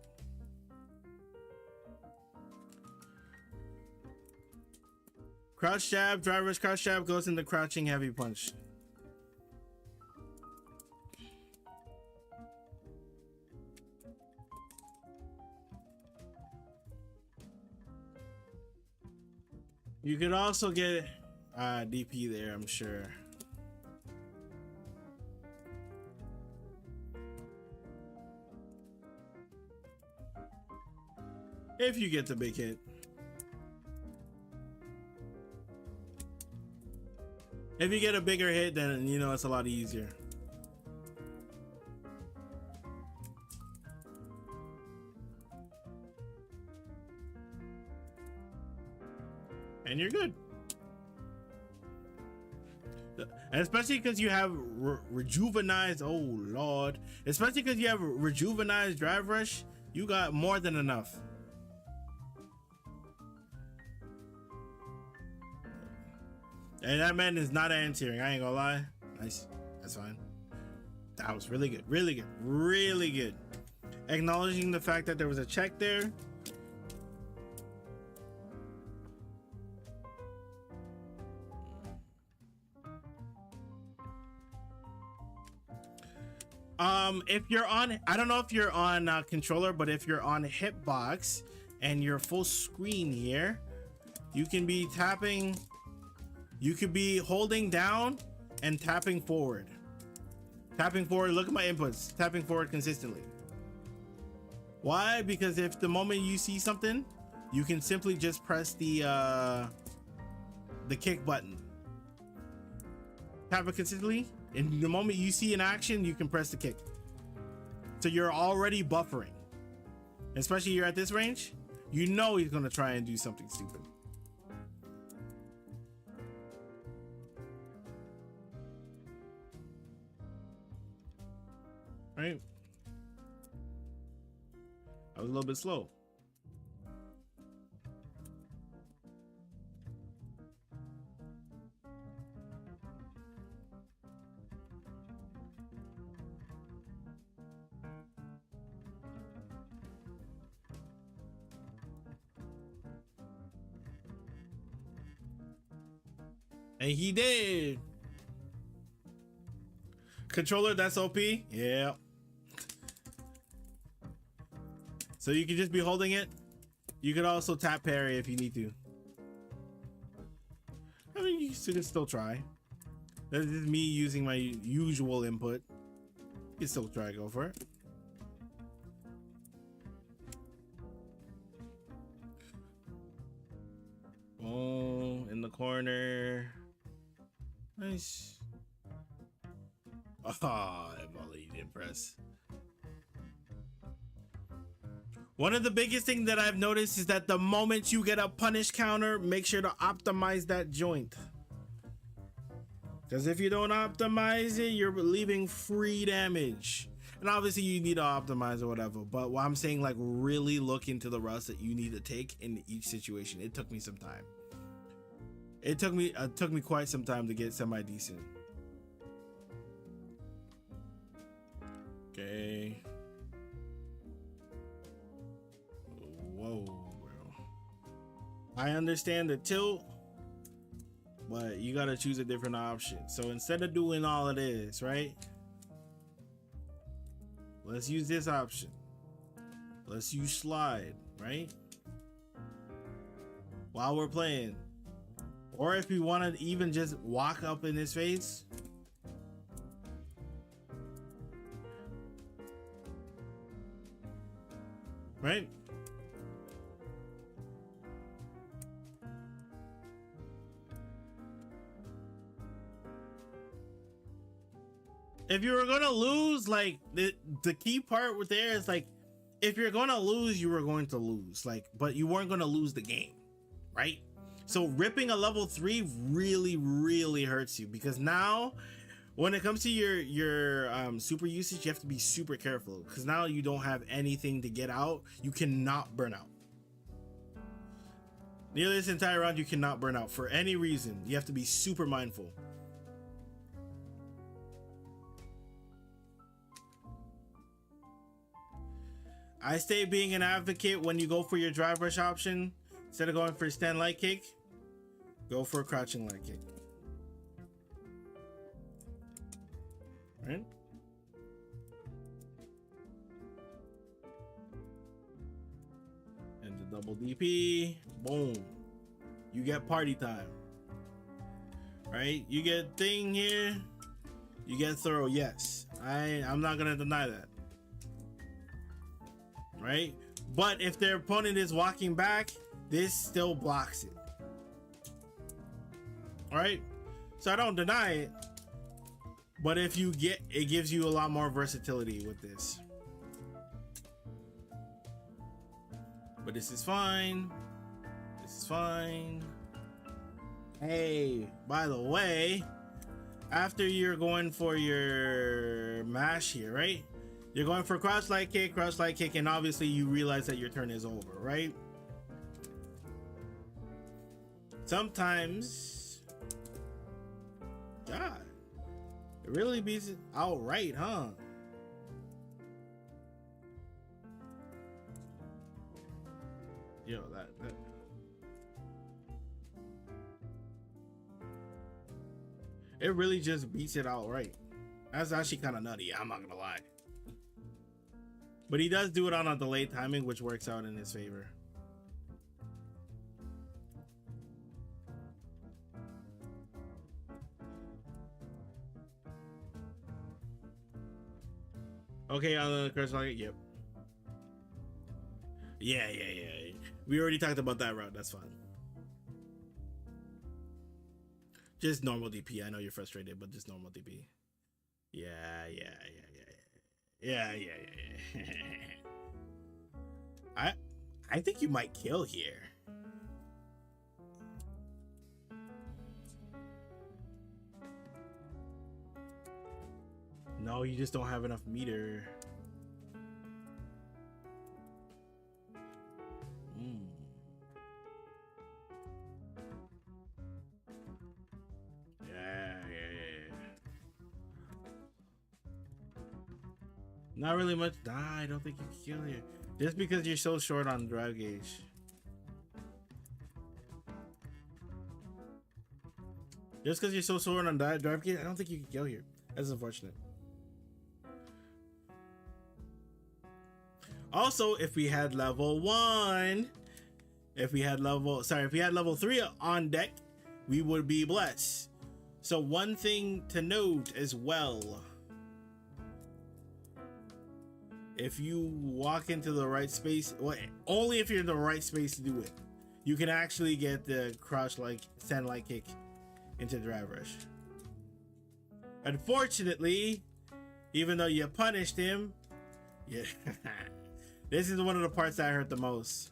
S1: Crouch jab, drive rush crouch jab goes into crouching heavy punch. You could also get DP there, I'm sure. If you get the big hit. If you get a bigger hit, then you know it's a lot easier. And you're good. And especially because you have rejuvenized, oh lord, especially because you have rejuvenized drive rush, you got more than enough. And that man is not anti-tearing, I ain't gonna lie. Nice, that's fine. That was really good, really good, really good. Acknowledging the fact that there was a check there. If you're on, I don't know if you're on controller, but if you're on hitbox and you're full screen here, you can be tapping, you could be holding down and tapping forward. Tapping forward, look at my inputs, tapping forward consistently. Why? Because if the moment you see something, you can simply just press the kick button. Tap it consistently, and the moment you see an action, you can press the kick. So you're already buffering. Especially you're at this range, you know he's gonna try and do something stupid. Right? I was a little bit slow. And he did. Controller, that's OP. Yeah. So you can just be holding it. You could also tap parry if you need to. I mean, you can still try. This is me using my usual input. You can still try, go for it. Oh, in the corner. Nice. Ah, oh, Emily didn't press. One of the biggest things that I've noticed is that the moment you get a punish counter, make sure to optimize that joint. Because if you don't optimize it, you're leaving free damage. And obviously you need to optimize or whatever. But what I'm saying, like, really look into the routes that you need to take in each situation. It took me some time. It took me quite some time to get semi-decent. Okay. Whoa, bro. I understand the tilt, but you gotta choose a different option. So instead of doing all of this, right? Let's use this option. Let's use slide, right? While we're playing. Or if we want to even just walk up in his face. Right? If you were gonna lose, like, the key part with there is, like, if you're gonna lose, you were going to lose, like, but you weren't gonna lose the game, right? So ripping a level 3 really hurts you, because now when it comes to your super usage, you have to be super careful, because now you don't have anything to get out. You cannot burn out. Nearly this entire round, you cannot burn out for any reason. You have to be super mindful. I say being an advocate when you go for your drive rush option, instead of going for a stand light kick, go for a crouching light kick. Right? And the double DP, boom. You get party time. Right? You get thing here, you get throw, yes. I'm not gonna deny that. Right? But if their opponent is walking back, this still blocks it. All right? So I don't deny it, but if you get, it gives you a lot more versatility with this. But this is fine. This is fine. Hey, by the way, after you're going for your mash here, right? You're going for crouch light kick, and obviously you realize that your turn is over, right? Sometimes, God, it really beats it outright, huh? Yo, that. It really just beats it outright. That's actually kind of nutty, I'm not gonna lie. But he does do it on a delayed timing, which works out in his favor. Okay, on the curse target, yep. Yeah. We already talked about that route, that's fine. Just normal DP. I know you're frustrated, but just normal DP. Yeah. I think you might kill here. No, you just don't have enough meter. Not really much. Nah, I don't think you can kill here. Just because you're so short on drive gauge. Just because you're so sore on drive kit, I don't think you can go here. That's unfortunate. Also, if we had level 1, if we had level 3 on deck, we would be blessed. So one thing to note as well, if you walk into the right space, well, only if you're in the right space to do it, you can actually get the crouch like stand light kick into drive rush. Unfortunately, even though you punished him, yeah, this is one of the parts that hurt the most.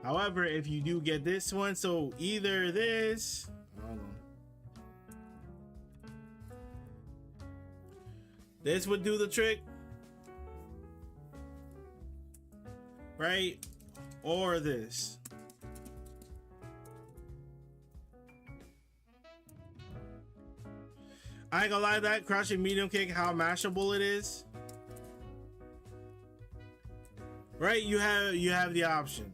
S1: However, if you do get this one, so either this, hold on. This would do the trick, right? Or this. I ain't gonna lie, that crouching medium kick, how mashable it is. Right? You have the option.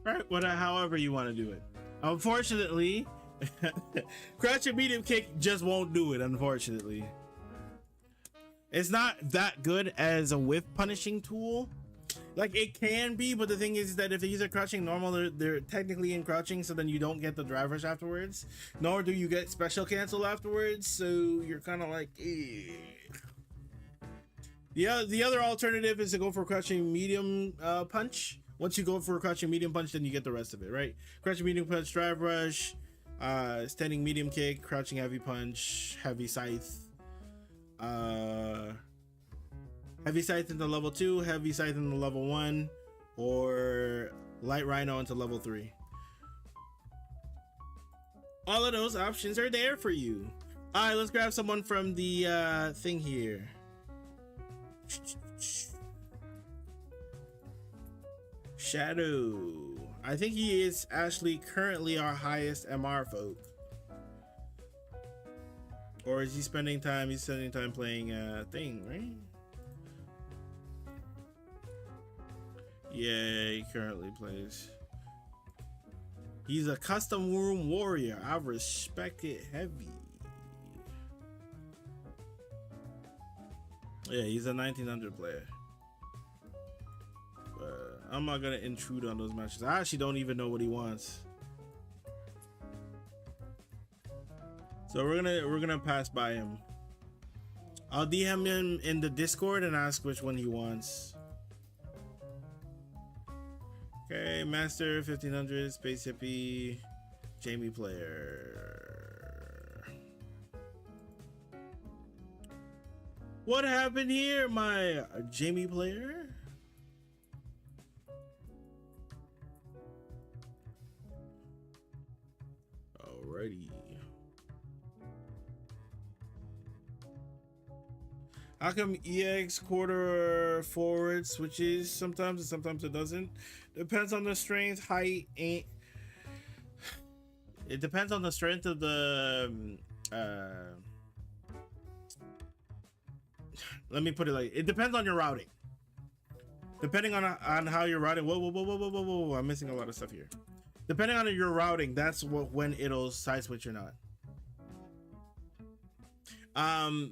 S1: Right, however you want to do it. Unfortunately, crouching medium kick just won't do it. Unfortunately, it's not that good as a whiff punishing tool. Like, it can be, but the thing is that if these are crouching normal, they're technically in crouching, so then you don't get the drive rush afterwards, nor do you get special cancel afterwards. So you're kind of like, eh. The other alternative is to go for crouching medium punch. Once you go for a crouching medium punch, then you get the rest of it, right? Crouching medium punch, drive rush, standing medium kick, crouching heavy punch, heavy scythe, heavy scythe into level 2, heavy scythe into level 1, or light rhino into level 3. All of those options are there for you. All right, let's grab someone from the thing here. Shadow. I think he is actually currently our highest MR folk. Or is he spending time? He's spending time playing a thing, right? Yeah, he currently plays. He's a custom room warrior. I respect it heavy. Yeah, he's a 1900 player. I'm not gonna intrude on those matches. I actually don't even know what he wants. So we're gonna pass by him. I'll DM him in the Discord and ask which one he wants. Okay, Master 1500, Space Hippie, Jamie player. What happened here, my Jamie player? Alrighty. How come EX quarter forward switches sometimes and sometimes it doesn't? Depends on the strength, height, ain't. It depends on the strength of the. Let me put it like, it depends on your routing. Depending on how you're routing. Whoa! I'm missing a lot of stuff here. Depending on your routing, that's when it'll side switch or not.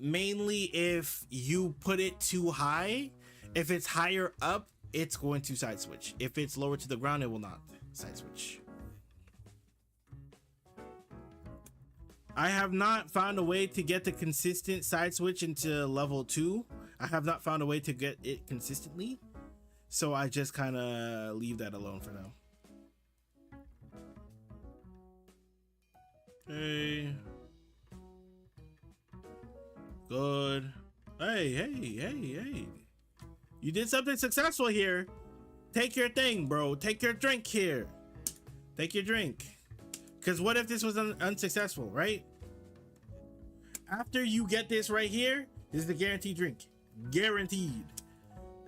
S1: Mainly if you put it too high. If it's higher up, it's going to side switch. If it's lower to the ground, it will not side switch. I have not found a way to get the consistent side switch into level 2. I have not found a way to get it consistently, so I just kind of leave that alone for now. Hey. Good. Hey. You did something successful here. Take your thing, bro. Take your drink here. Take your drink. Because what if this was unsuccessful, right? After you get this right here, this is the guaranteed drink. Guaranteed.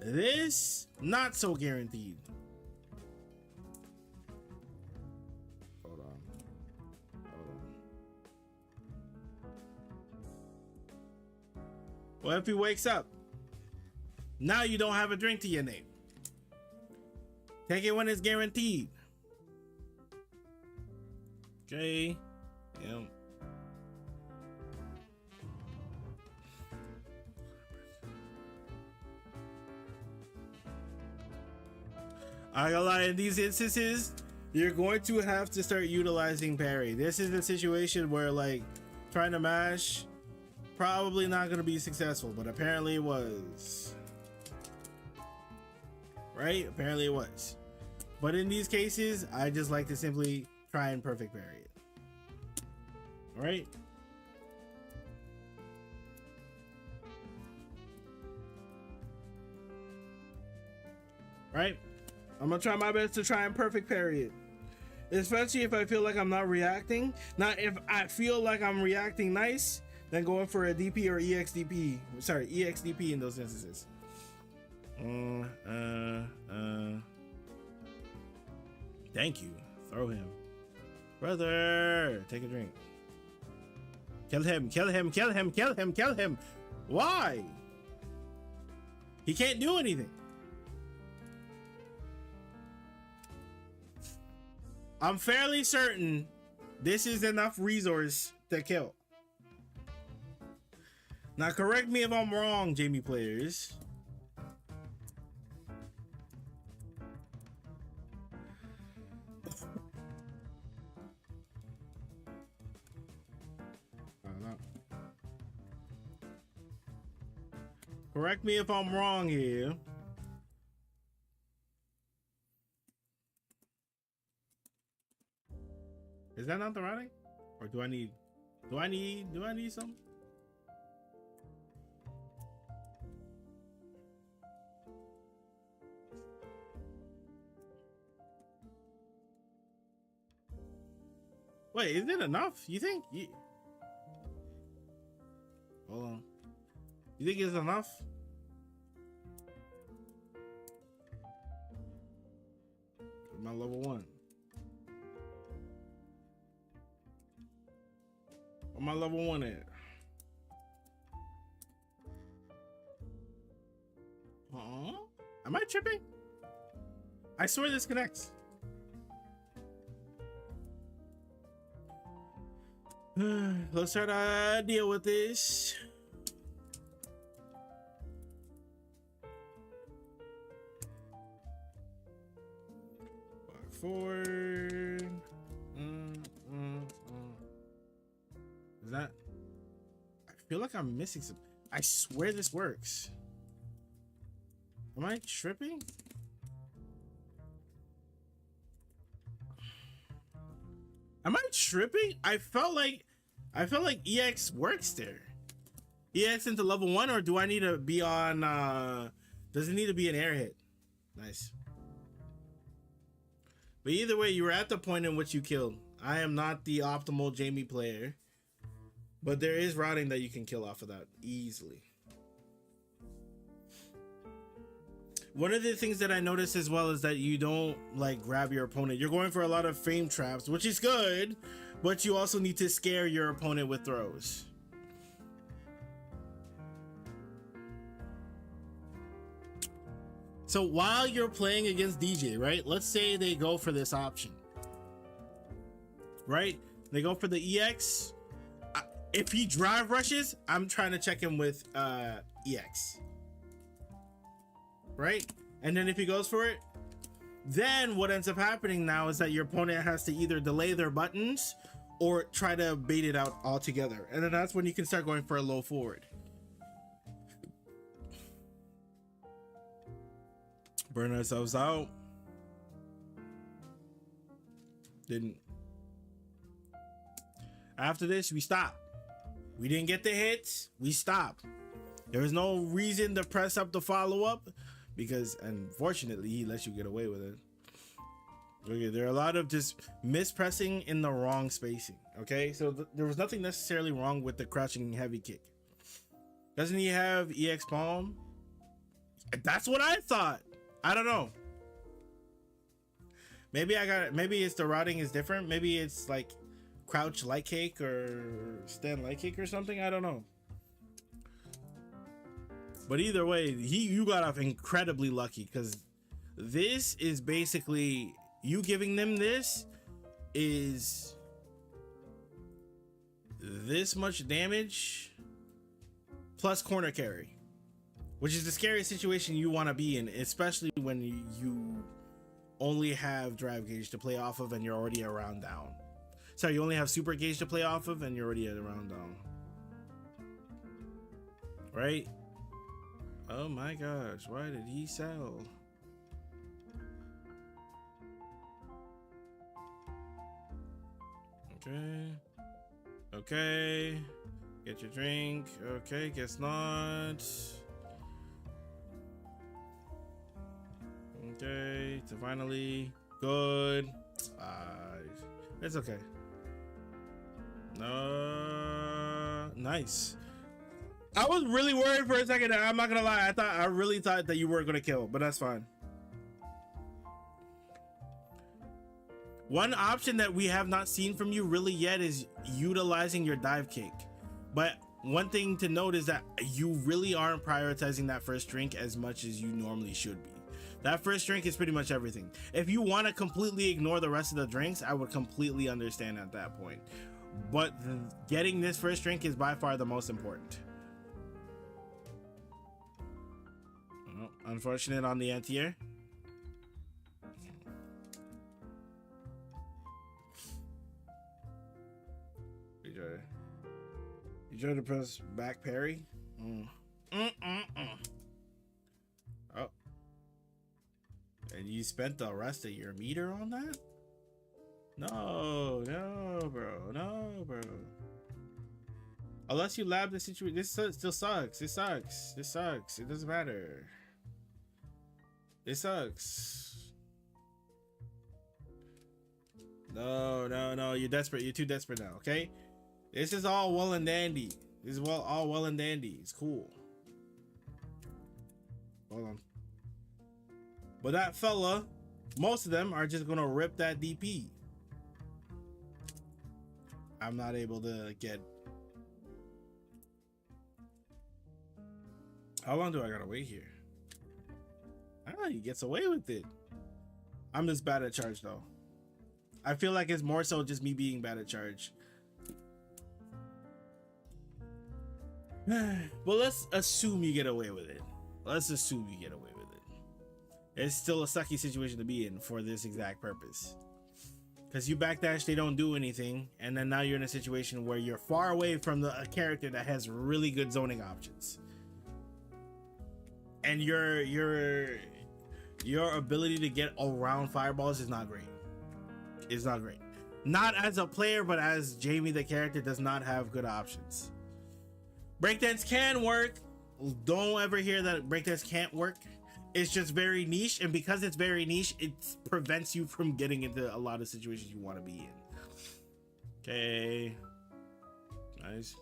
S1: This, not so guaranteed. Hold on. What if he wakes up? Now you don't have a drink to your name. Take it when it's guaranteed. Okay. Yep. I gotta lie, in these instances, you're going to have to start utilizing parry. This is a situation where, like, trying to mash, probably not gonna be successful, but apparently it was. Right? Apparently it was. But in these cases, I just like to simply try and perfect parry it. Alright? Right? I'm gonna try my best to try and perfect parry it. Especially if I feel like I'm not reacting. Now, if I feel like I'm reacting nice, then going for a DP or EXDP. Sorry, EXDP in those instances. Thank you. Throw him. Brother, take a drink. Kill him, kill him, kill him, kill him, kill him. Why? He can't do anything. I'm fairly certain this is enough resource to kill. Now, correct me if I'm wrong, Jamie players. Correct me if I'm wrong here. Is that not the routing? Or do I need some? Wait, is it enough? You think? Hold on. You think it's enough? My level 1. Where my level 1 at? Am I tripping? I swear this connects. Let's try to deal with this. Forward. Is that? I feel like I'm missing some. I swear this works. Am I tripping? Am I tripping? I felt like EX works there. EX into level 1, or do I need to be on does it need to be an air hit? Nice. But either way, you were at the point in which you killed. I am not the optimal Jamie player, but there is routing that you can kill off of that easily. One of the things that I noticed as well is that you don't like grab your opponent. You're going for a lot of fame traps, which is good, but you also need to scare your opponent with throws. So while you're playing against DJ, right? Let's say they go for this option, right? They go for the EX. If he drive rushes, I'm trying to check him with EX. Right? And then if he goes for it, then what ends up happening now is that your opponent has to either delay their buttons or try to bait it out altogether. And then that's when you can start going for a low forward. Burn ourselves out. Didn't. After this, we stop. We didn't get the hits. We stopped. There was no reason to press up the follow-up because, unfortunately, he lets you get away with it. Okay, there are a lot of just mispressing in the wrong spacing. Okay, so there was nothing necessarily wrong with the crouching heavy kick. Doesn't he have EX palm? That's what I thought. I don't know. Maybe maybe it's the routing is different. Maybe it's like crouch light cake or stand light cake or something. I don't know. But either way, you got off incredibly lucky, because this is basically you giving them this is this much damage plus corner carry, which is the scariest situation you want to be in, especially when you only have drive gauge to play off of and you're already a round down. Sorry, you only have super gauge to play off of and you're already at a round down. Right? Oh my gosh, why did he sell? Okay. Okay. Get your drink. Okay, guess not. Okay, so finally, good. It's okay. Nice. I was really worried for a second. I'm not gonna lie. I really thought that you weren't gonna kill, but that's fine. One option that we have not seen from you really yet is utilizing your dive kick. But one thing to note is that you really aren't prioritizing that first drink as much as you normally should be. That first drink is pretty much everything. If you want to completely ignore the rest of the drinks, I would completely understand at that point. But getting this first drink is by far the most important. Oh, unfortunate on the anti-air. You try to press back parry. Oh. And you spent the rest of your meter on that? No, bro. Unless you lab the situation. This still sucks. It sucks. It doesn't matter. It sucks. No. You're desperate. You're too desperate now, okay? This is all well and dandy. This is all well and dandy. It's cool. Hold on. But that fella, most of them are just gonna rip that DP. I'm not able to get. How long do I gotta wait here? He gets away with it. I'm just bad at charge though. I feel like it's more so just me being bad at charge. Well, let's assume you get away with it. It's still a sucky situation to be in for this exact purpose. Because you backdash, they don't do anything, and then now you're in a situation where you're far away from a character that has really good zoning options. And your ability to get around fireballs is not great. It's not great. Not as a player, but as Jamie the character does not have good options. Breakdance can work. Don't ever hear that breakdance can't work. It's just very niche, and because it's very niche, it prevents you from getting into a lot of situations you want to be in. Okay. Nice.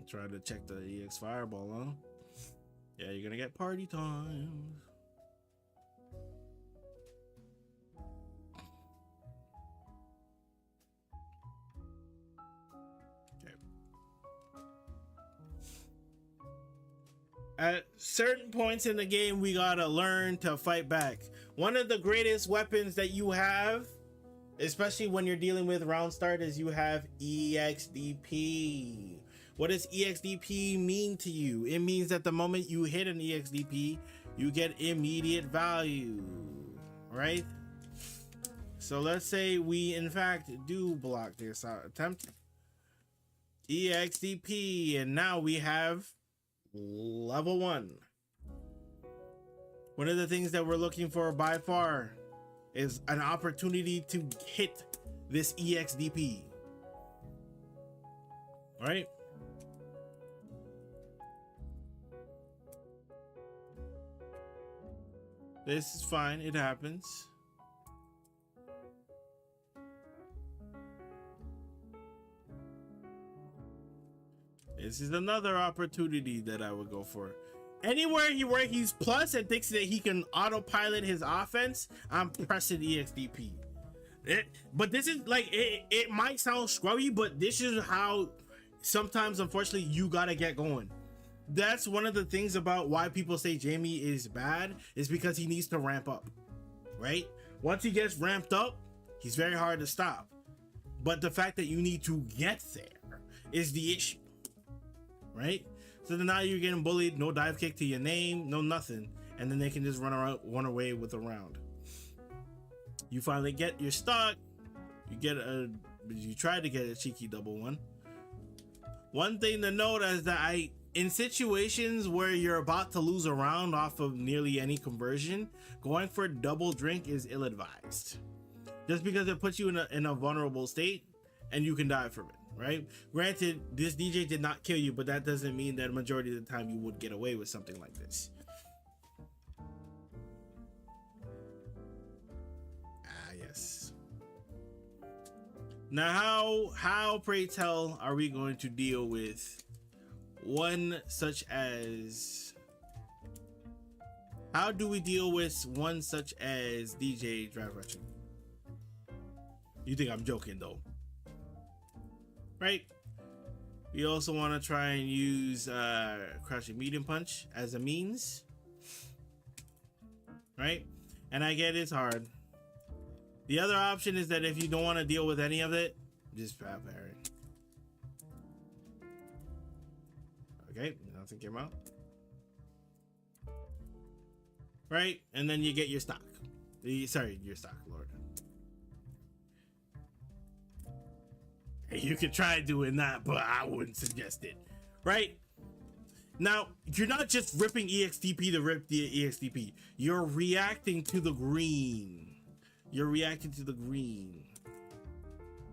S1: Try to check the EX fireball, huh? Yeah, you're gonna get party time. At certain points in the game, we gotta learn to fight back. One of the greatest weapons that you have, especially when you're dealing with round start, is you have EXDP. What does EXDP mean to you? It means that the moment you hit an EXDP, you get immediate value, right? So let's say we in fact do block this attempt. EXDP, and now we have level 1. One of the things that we're looking for by far is an opportunity to hit this EXDP. Right? This is fine, it happens. This is another opportunity that I would go for. Anywhere where he's plus and thinks that he can autopilot his offense, I'm pressing EXDP. But this is like, it might sound scrubby, but this is how sometimes, unfortunately, you gotta get going. That's one of the things about why people say Jamie is bad, is because he needs to ramp up, right? Once he gets ramped up, he's very hard to stop. But the fact that you need to get there is the issue, right? So then now you're getting bullied, no dive kick to your name, no nothing, and then they can just run away with a round. You finally get your stock, you try to get a cheeky double one. One thing to note is that in situations where you're about to lose a round off of nearly any conversion, going for double drink is ill-advised. Just because it puts you in a vulnerable state and you can die from it, right? Granted, this DJ did not kill you, but that doesn't mean that a majority of the time you would get away with something like this. Yes. Now, how pray tell are we going to deal with one such as... How do we deal with one such as DJ Drive Rushing? You think I'm joking though, right? We also want to try and use crouching medium punch as a means, right? And I get it's hard. The other option is that if you don't want to deal with any of it, just parry. Okay, nothing came out. Right, and then you get your stock. Your stock, Lord. You could try doing that, but I wouldn't suggest it. Right? Now, you're not just ripping EXTP to rip the EXTP. You're reacting to the green.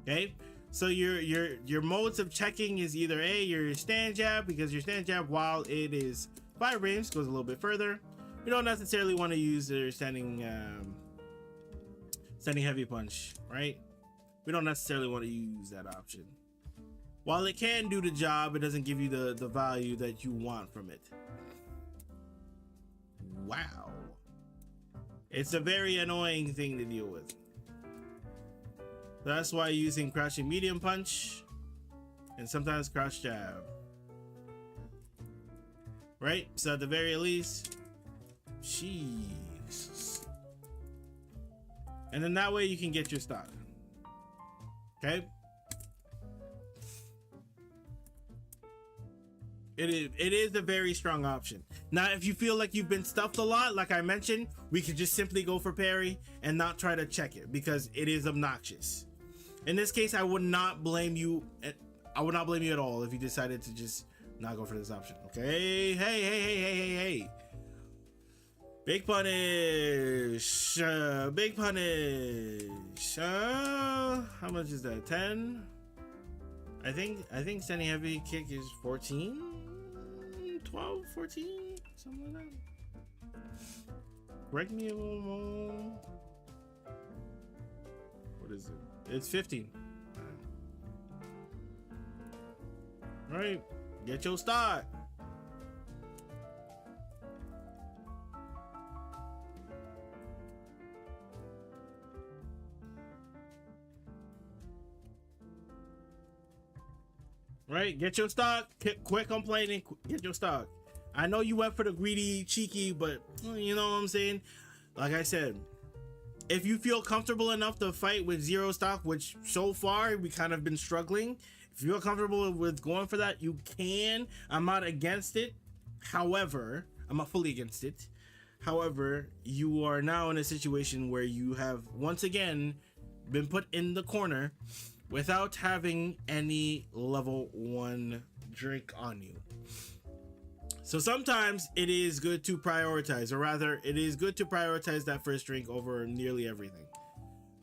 S1: Okay? So your modes of checking is either A, your stand jab, because your stand jab, while it is 5 range, goes a little bit further. You don't necessarily want to use your standing heavy punch, right? We don't necessarily want to use that option. While it can do the job, it doesn't give you the value that you want from it. Wow. It's a very annoying thing to deal with. That's why using crouching medium punch and sometimes crouch jab. Right? So at the very least, jeez. And then that way you can get your stock. Okay? It is a very strong option. Now, if you feel like you've been stuffed a lot, like I mentioned, we could just simply go for parry and not try to check it because it is obnoxious. In this case, I would not blame you. I would not blame you at all if you decided to just not go for this option. Okay? Hey. Big punish. Big punish. How much is that? 10? I think standing heavy kick is 14? 12, 14, something like that. Correct me a little more. What is it? It's 15. All right, get your start. Right, get your stock. Quit complaining. Get your stock. I know you went for the greedy, cheeky, but you know what I'm saying. Like I said, if you feel comfortable enough to fight with 0 stock, which so far we kind of been struggling, if you feel comfortable with going for that, you can. I'm not against it. However, I'm not fully against it. However, you are now in a situation where you have once again been put in the corner without having any level 1 drink on you. So sometimes it is good to prioritize, or rather it is good to prioritize that first drink over nearly everything.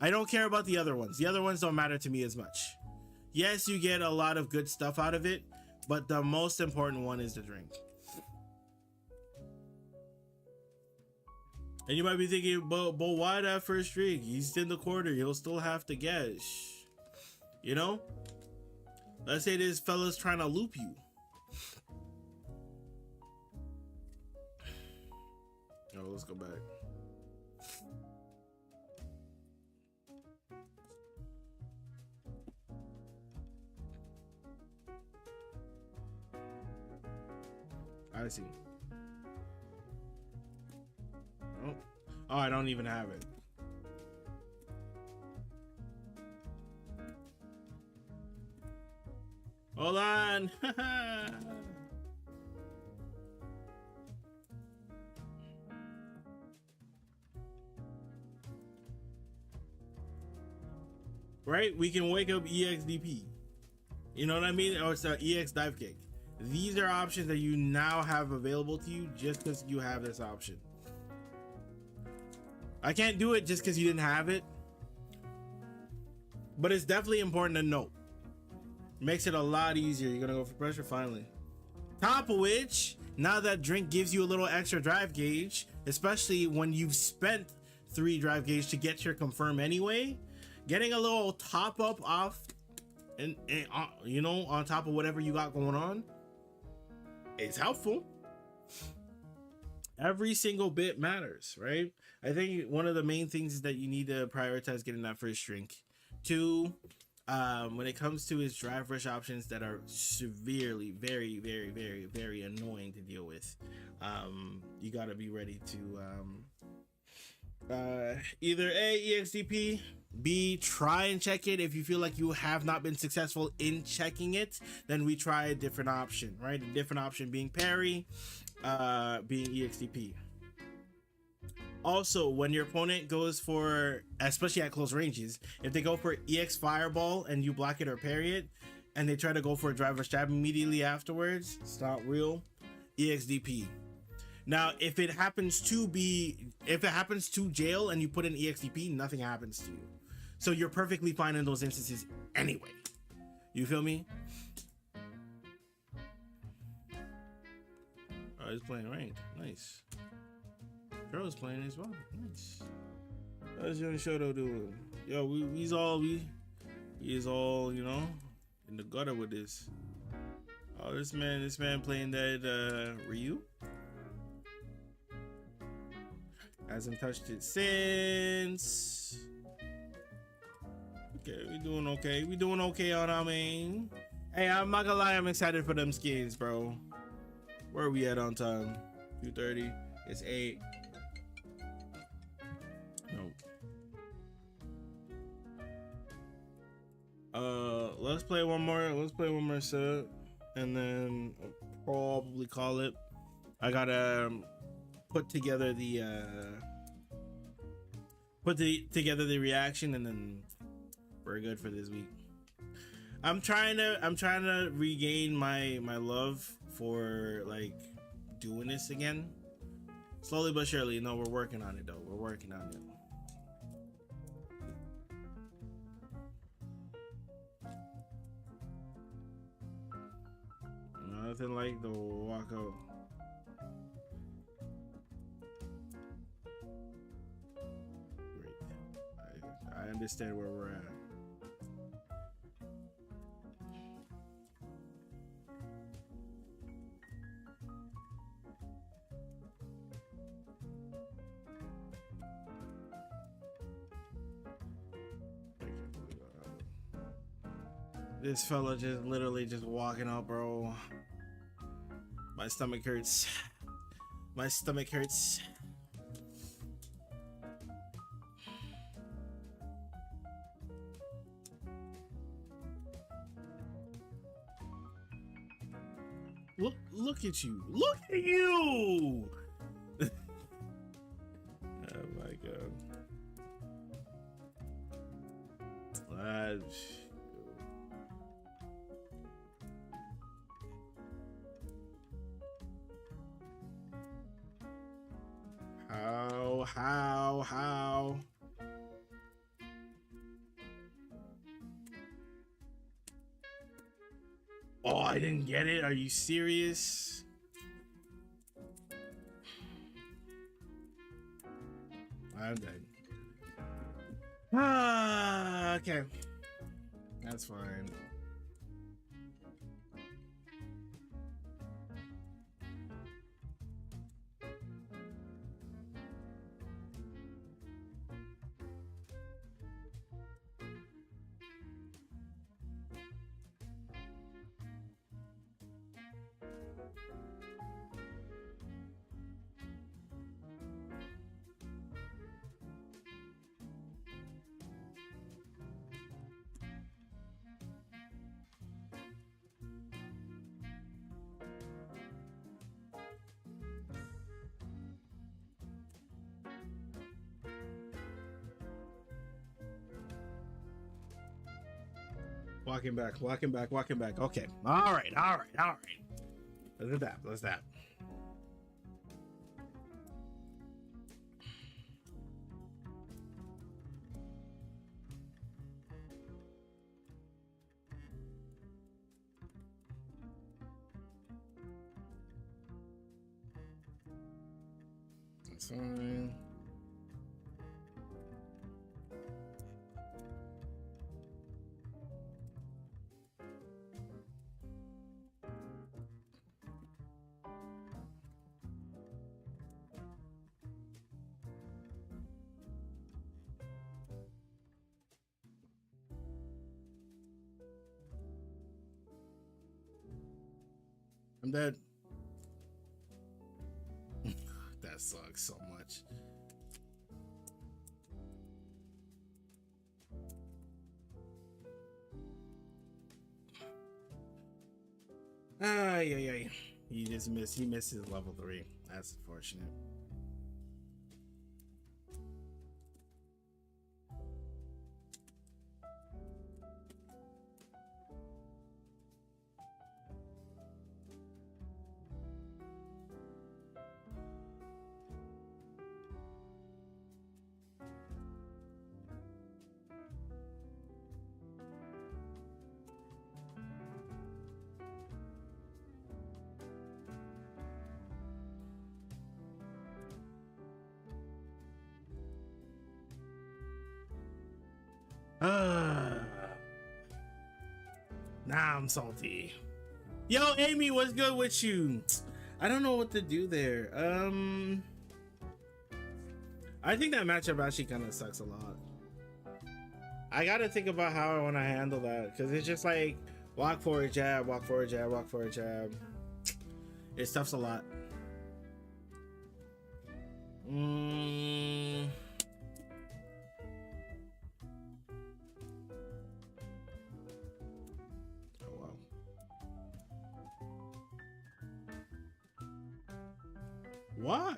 S1: I don't care about the other ones. The other ones don't matter to me as much. Yes, you get a lot of good stuff out of it, but the most important one is the drink. And you might be thinking, but why that first drink? He's in the corner. He'll still have to guess. You know? Let's say this fella's trying to loop you. Oh, let's go back. I see. Oh, I don't even have it. Hold on. Right? We can wake up EXDP. You know what I mean? Or it's an EX dive kick. These are options that you now have available to you just because you have this option. I can't do it just because you didn't have it, but it's definitely important to note. Makes it a lot easier. You're gonna go for pressure finally. Top of which, now that drink gives you a little extra drive gauge, especially when you've spent 3 drive gauge to get your confirm anyway, getting a little top up off and you know, on top of whatever you got going on, it's helpful. Every single bit matters, right? I think one of the main things is that you need to prioritize getting that first drink. 2, when it comes to his drive rush options that are severely, very, very, very, very annoying to deal with, you got to be ready to either A, EXDP, B, try and check it. If you feel like you have not been successful in checking it, then we try a different option, right? A different option being parry, being EXDP. Also, when your opponent goes for, especially at close ranges, if they go for EX Fireball and you block it or parry it, and they try to go for a driver stab immediately afterwards, it's not real. EXDP. Now, if it happens to jail and you put in EXDP, nothing happens to you. So you're perfectly fine in those instances anyway. You feel me? Oh, he's playing rank. Nice. Girl's playing as well. Nice. How's young Shoto doing? Yo, he is all, you know, in the gutter with this. Oh, this man playing that Ryu. Hasn't touched it since. Okay, we doing okay. We doing okay on our main. Hey, I'm not gonna lie, I'm excited for them skins, bro. Where are we at on time? 2:30. It's 8. Let's play one more set, and then I'll probably call it. I gotta put together the reaction, and then we're good for this week. I'm trying to regain my love for like doing this again, slowly but surely. No, we're working on it though. We're working on it. Nothing like the walkout. Great. I understand where we're at. This fella just literally just walking out, bro. My stomach hurts. My stomach hurts. Look at you. Look at you. Oh my god. How? Oh, I didn't get it. Are you serious? I'm dead. Okay. That's fine. Walking back, walking back, walking back. Okay. All right, all right, all right. Let's adapt. Let's adapt. That's fine. I'm dead. That sucks so much. Ay, ay, ay. He just missed. He missed his level 3. That's unfortunate. Now I'm salty. Yo, Amy, what's good with you? I don't know what to do there. I think that matchup actually kind of sucks a lot. I gotta think about how I want to handle that, because it's just like walk forward jab, walk forward jab, walk forward jab. It stuffs a lot. Why?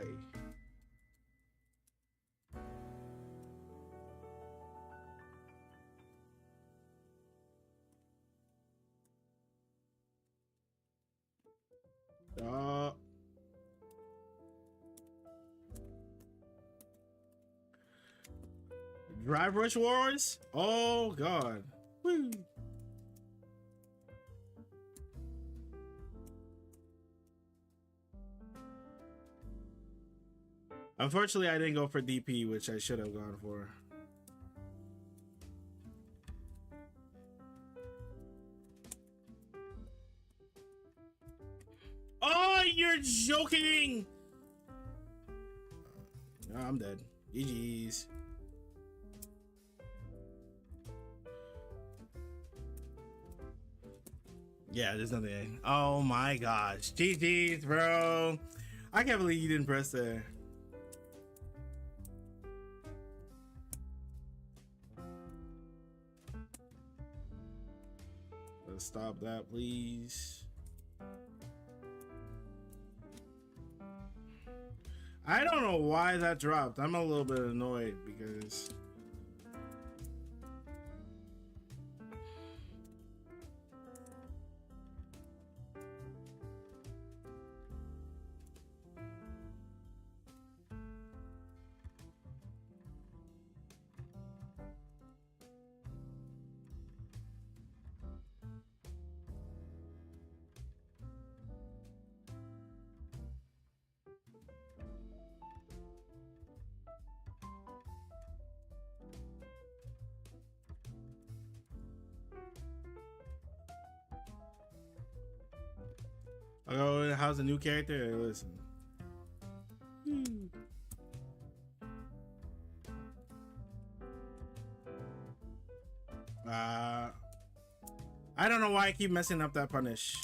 S1: Drive Rush Wars? Oh god. Woo. Unfortunately, I didn't go for DP, which I should have gone for. Oh, you're joking! Oh, I'm dead. GG's. Yeah, there's nothing. Oh my gosh. GG's, bro. I can't believe you didn't press there. Let's stop that, please. I don't know why that dropped. I'm a little bit annoyed because oh, how's the new character? Listen. I don't know why I keep messing up that punish.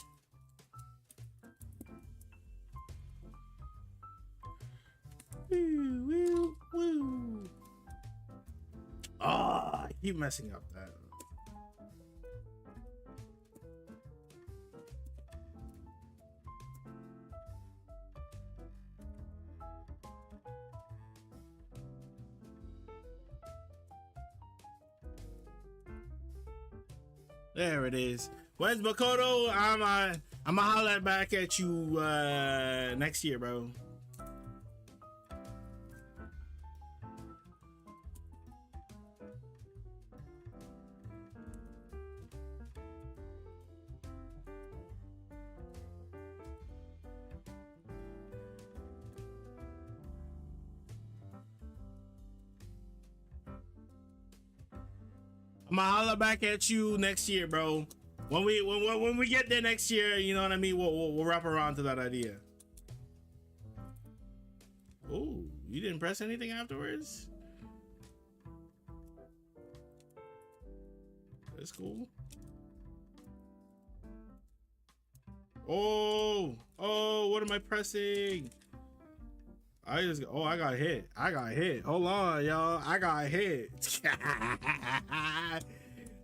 S1: Woo, woo, woo. Oh, I keep messing up that. There it is. When's Makoto? I'm gonna holler back at you next year, bro. I'm gonna holler back at you next year, bro. When we get there next year, you know what I mean. We'll wrap around to that idea. Oh, you didn't press anything afterwards? That's cool. Oh, what am I pressing? I got hit. I got hit. Hold on, y'all. I got hit.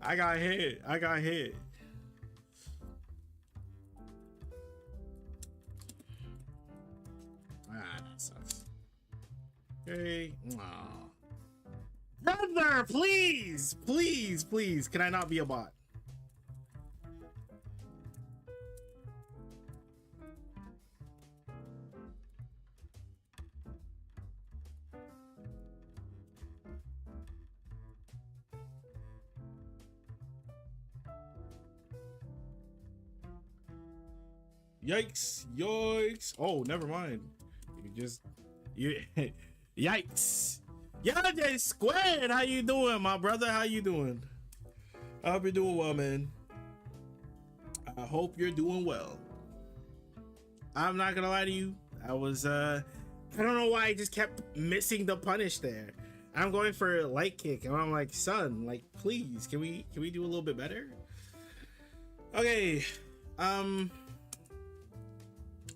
S1: I got hit. I got hit. That sucks. Okay. Aw. Brother, please, please, please. Can I not be a bot? Yikes, yikes. Oh, never mind. You yikes. Yajay Squared, how you doing, my brother? How you doing? I hope you're doing well, man. I hope you're doing well. I'm not gonna lie to you. I don't know why I just kept missing the punish there. I'm going for a light kick and I'm like, son, like, please, can we do a little bit better? Okay.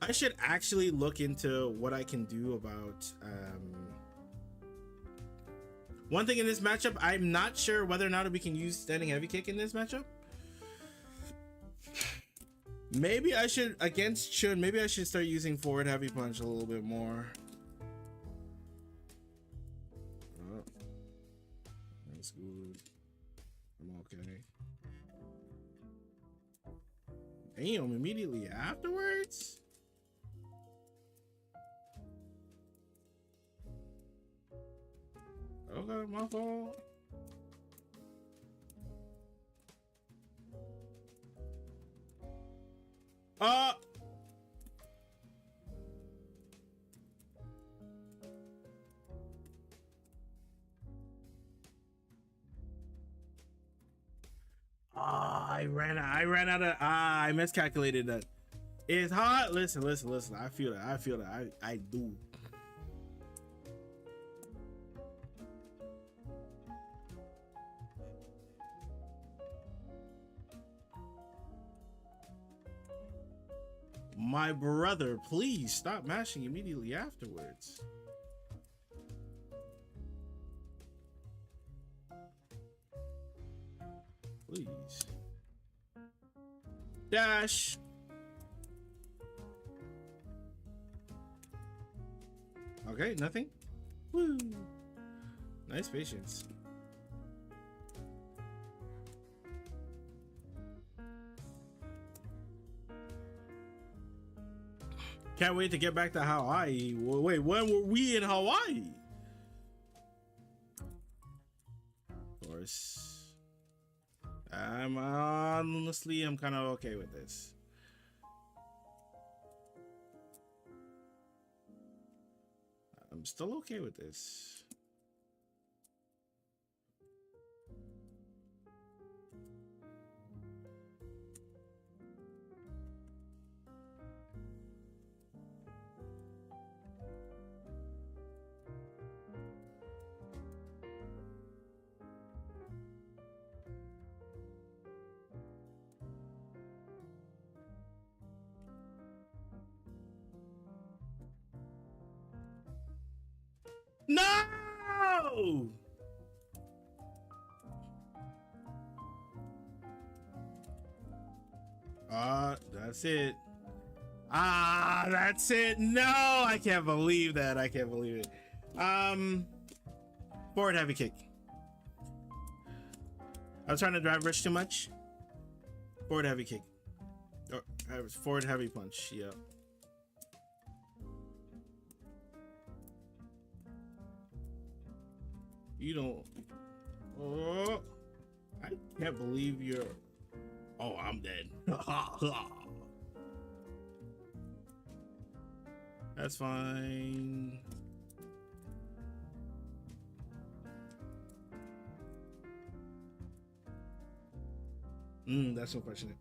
S1: I should actually look into what I can do about one thing in this matchup. I'm not sure whether or not we can use standing heavy kick in this matchup. Maybe I should maybe I should start using forward heavy punch a little bit more. Oh, that's good. I'm okay. Damn, immediately afterwards? Okay, my fault. I miscalculated that. It's hard. Listen. I feel that. I do. My brother, please stop mashing immediately afterwards. Please. Dash. Okay, nothing. Woo. Nice patience. Can't wait to get back to Hawaii. Wait, when were we in Hawaii? Of course. Honestly, I'm kind of okay with this. I'm still okay with this. No! That's it. That's it. No, I can't believe that. I can't believe it. Forward heavy kick. I was trying to drive rush too much. Forward heavy kick. Or forward heavy punch. Yeah. You don't. Oh, I can't believe you're. Oh, I'm dead. That's fine. That's unfortunate.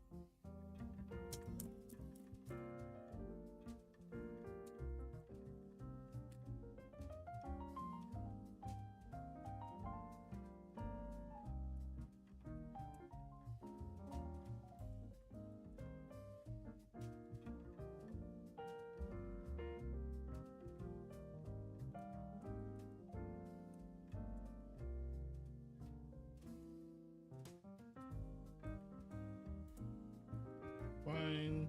S1: Fine.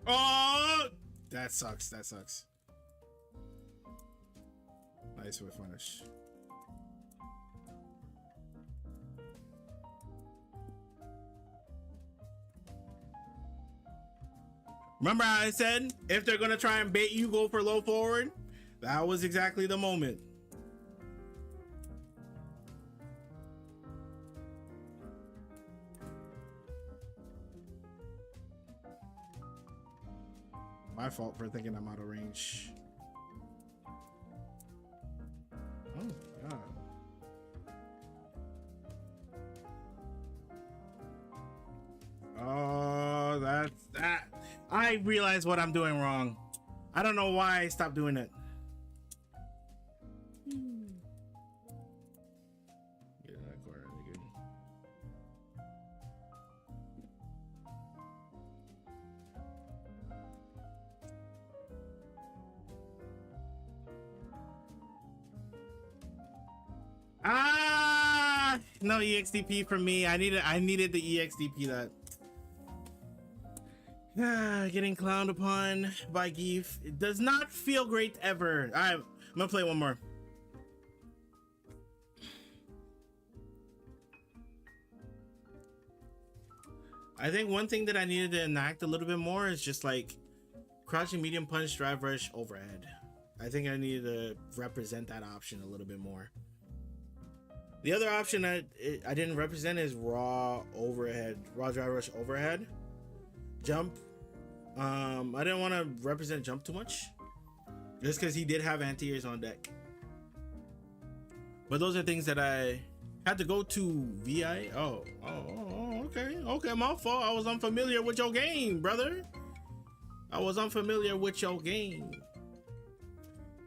S1: Oh, that sucks. That sucks. Nice whip punish. Remember how I said if they're gonna try and bait you, go for low forward? That was exactly the moment. My fault for thinking I'm out of range. Oh my god. Oh, that's that. I realize what I'm doing wrong. I don't know why I stopped doing it. Get in that corner, nigga. Ah, no EXDP for me. I needed the EXDP that. Getting clowned upon by Geef. It does not feel great ever. I'm gonna play one more. I think one thing that I needed to enact a little bit more is just like crouching medium punch, drive rush, overhead. I think I needed to represent that option a little bit more. The other option I didn't represent is raw overhead, raw drive rush overhead. Jump. I didn't want to represent jump too much, just because he did have anti-airs on deck. But those are things that I had to go to VI. Oh, okay, my fault. I was unfamiliar with your game, brother. I was unfamiliar with your game.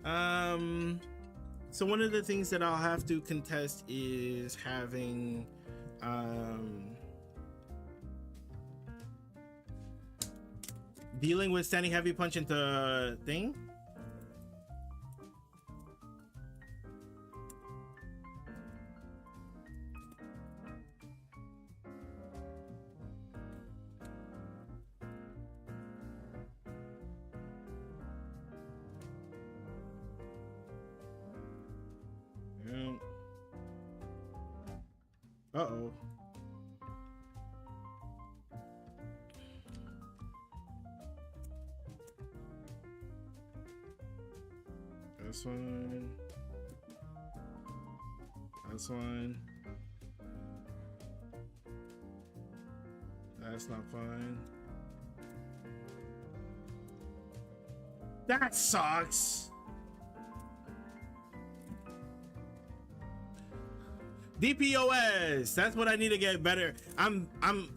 S1: So one of the things that I'll have to contest is having dealing with standing heavy punch into thing. Yeah. Uh-oh. That's fine. That's fine. That's not fine. That sucks. DPOS. That's what I need to get better. I'm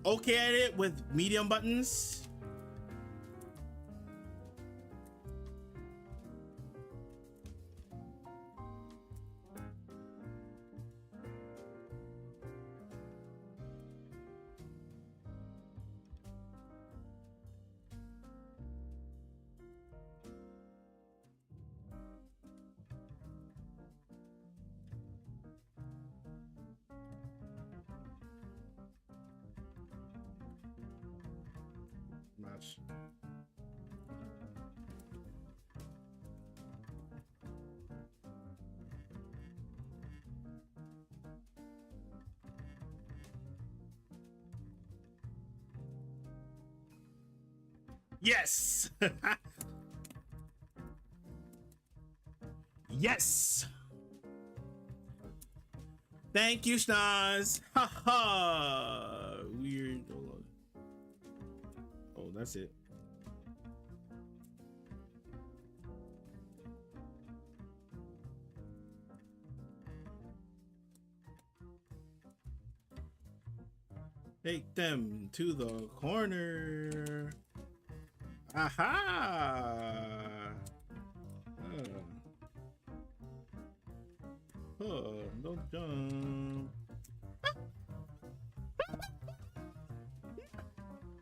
S1: okay at it with medium buttons. Yes. Yes. Thank you, Schnoz. Ha ha. Weird. Hold on. Oh, that's it. Take them to the corner. Aha! Don't jump.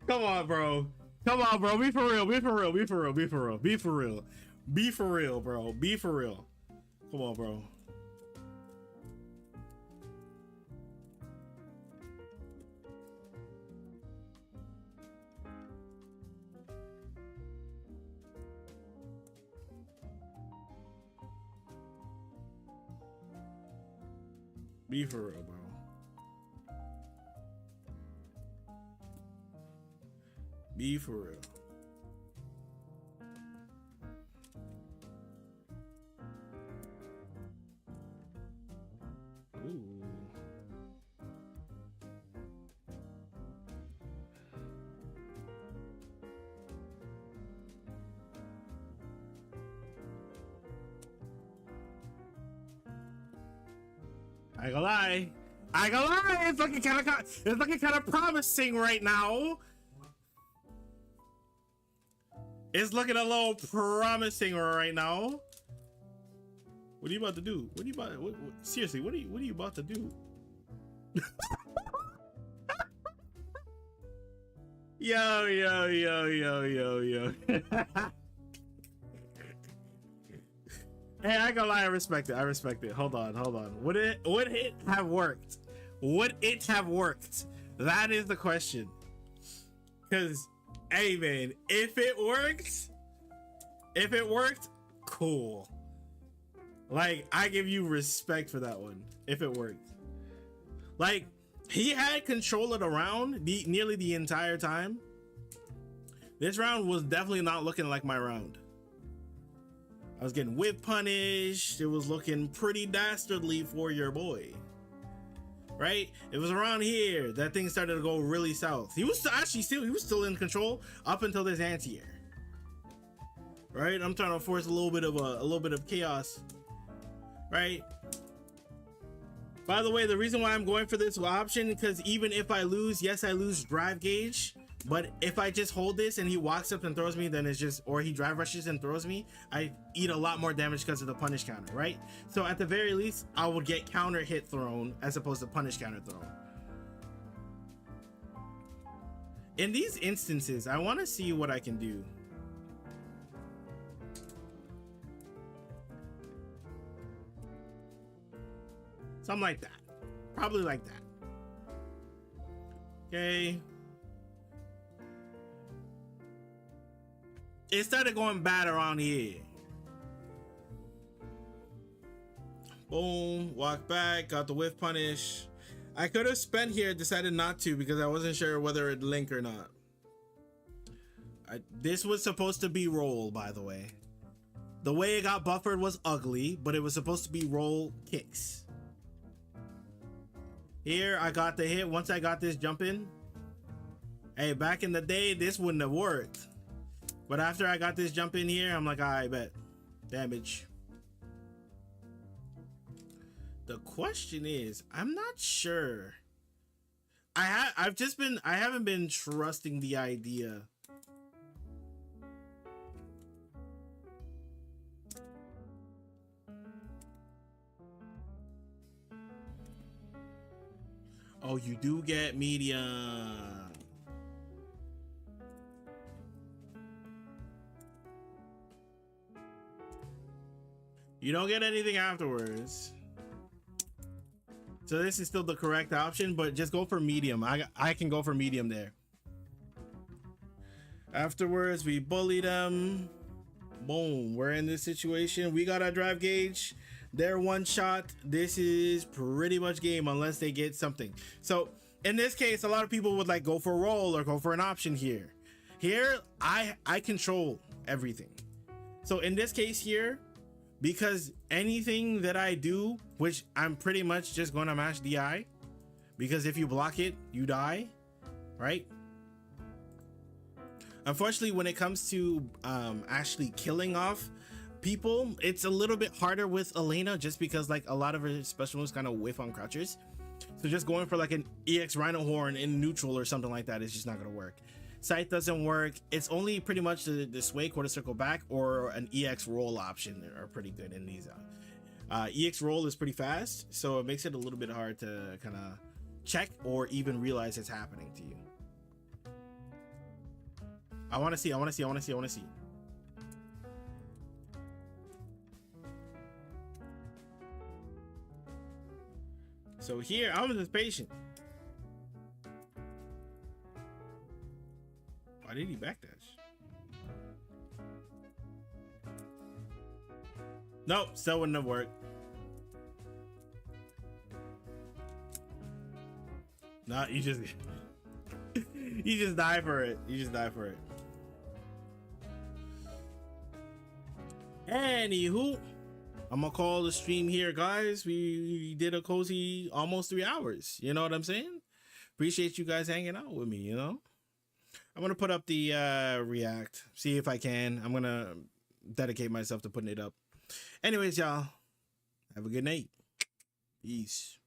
S1: Come on, bro. Come on, bro. Be for real. Be for real. Be for real. Be for real. Be for real. Be for real, bro. Be for real. Come on, bro. Be for real, bro. Be for real. Ooh. I ain't gonna lie. I ain't gonna lie. It's looking kind of promising right now. It's looking a little promising right now. What are you about to do? What are you about? Seriously, what are you about to do? Yo. Hey, I ain't gonna lie, I respect it. I respect it. Hold on. Would it have worked? Would it have worked? That is the question. Cause, hey man, if it worked, cool. Like, I give you respect for that one. If it worked. Like, he had control of the round nearly the entire time. This round was definitely not looking like my round. I was getting whip punished. It was looking pretty dastardly for your boy. Right? It was around here that things started to go really south. He was still in control up until this anti-air. Right? I'm trying to force a little bit of chaos. Right? By the way, the reason why I'm going for this option, because even if I lose, yes, I lose drive gauge. But if I just hold this and he walks up and throws me, then it's just, or he drive rushes and throws me, I eat a lot more damage because of the punish counter, right? So at the very least, I would get counter hit thrown as opposed to punish counter thrown. In these instances, I want to see what I can do. Something like that. Probably like that. Okay. It started going bad around here. Boom, walk back, got the whiff punish. I could have spent here, decided not to because I wasn't sure whether it'd link or not. This was supposed to be roll, by the way. The way it got buffered was ugly, but it was supposed to be roll kicks. Here, I got the hit. Once I got this jump in, hey, back in the day, this wouldn't have worked. But after I got this jump in here, I'm like, I bet. Damage. The question is, I'm not sure. I haven't been trusting the idea. Oh, you do get medium. You don't get anything afterwards. So this is still the correct option, but just go for medium. I can go for medium there. Afterwards, we bully them. Boom, we're in this situation. We got our drive gauge. They're one shot. This is pretty much game unless they get something. So in this case, a lot of people would like go for roll or go for an option here. Here, I control everything. So in this case here, because anything that I do, which I'm pretty much just going to mash DI, because if you block it, you die, right? Unfortunately, when it comes to actually killing off people, it's a little bit harder with Elena, just because like a lot of her special moves kind of whiff on crouchers. So just going for like an EX Rhino Horn in neutral or something like that is just not going to work. Sight doesn't work. It's only pretty much the sway, quarter circle back, or an EX roll option are pretty good in these. EX roll is pretty fast, so it makes it a little bit hard to kind of check or even realize it's happening to you. I want to see. So here, I was just patient. Why did he backdash? Nope, still wouldn't have worked. No, you just you just die for it. You just die for it. Anywho, I'm gonna call the stream here, guys. We did a cozy almost 3 hours. You know what I'm saying? Appreciate you guys hanging out with me, you know? I'm gonna put up the react, see if I can. I'm gonna dedicate myself to putting it up. Anyways, y'all, have a good night. Peace.